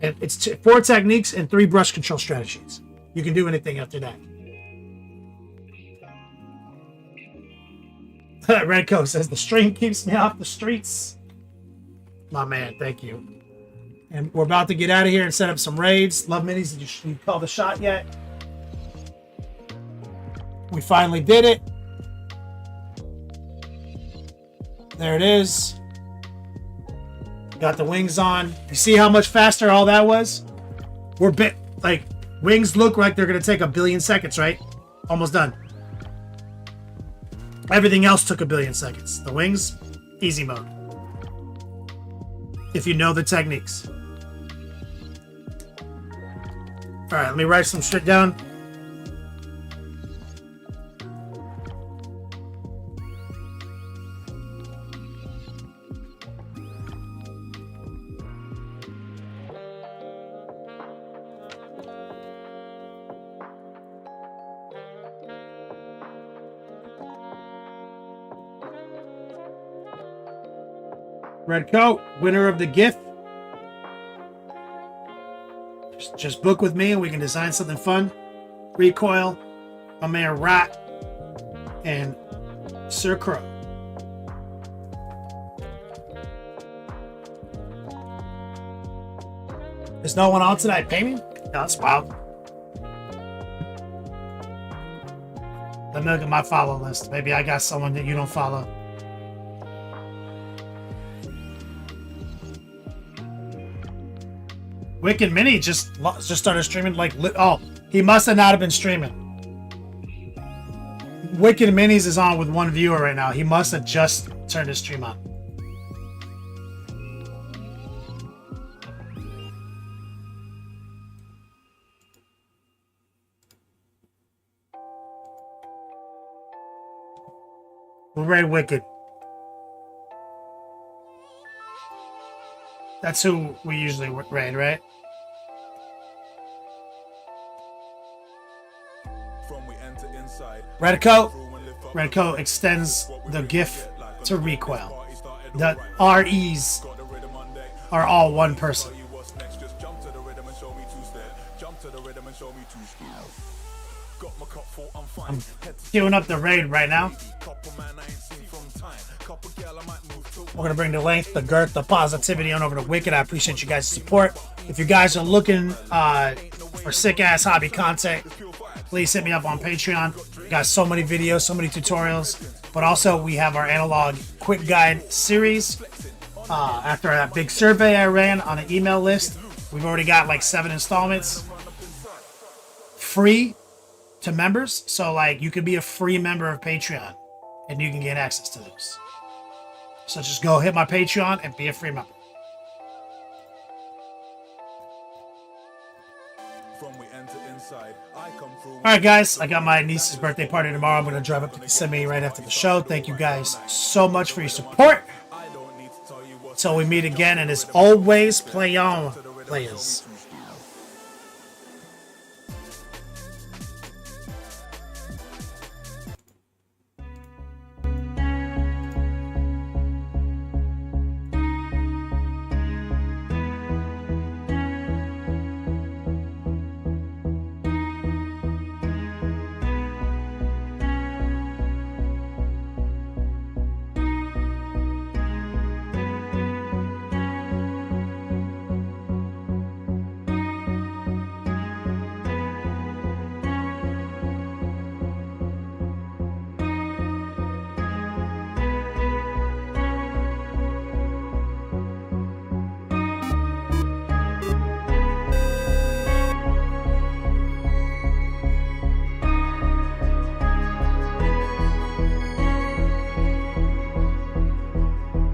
and it's 4 techniques and 3 brush control strategies. You can do anything after that. Red Coat says the stream keeps me off the streets. My man, thank you. And we're about to get out of here and set up some raids. Love Minis, did you call the shot yet? We finally did it. There it is. Got the wings on. You see how much faster all that was? We're Wings look like they're going to take a billion seconds, right? Almost done. Everything else took a billion seconds. The wings, easy mode. If you know the techniques. All right, let me write some shit down. Red Coat, winner of the gift. Just book with me and we can design something fun. Recoil, my man Rat, and Sir Crow. There's no one on tonight. Pay me? No, that's wild. Let me look at my follow list. Maybe I got someone that you don't follow. Wicked Mini just started streaming like oh, he must have not have been streaming. Wicked Minis is on with one viewer right now. He must have just turned his stream on. We're raid Wicked. That's who we usually raid, right? Redco extends the GIF to Recoil. The REs are all one person. I'm queuing up the raid right now. We're going to bring the length, the girth, the positivity on over to Wicked. I appreciate you guys' support. If you guys are looking for sick-ass hobby content, please hit me up on Patreon. We got so many videos, so many tutorials. But also, we have our analog quick guide series. After that big survey I ran on an email list, we've already got like 7 installments. Free to members. So, like, you could be a free member of Patreon, and you can get access to those. So just go hit my Patreon and be a free member. Alright guys, I got my niece's birthday party tomorrow. I'm going to drive up to Kissimmee right after the show. Thank you guys so much for your support. Until we meet again, and as always, play on, players.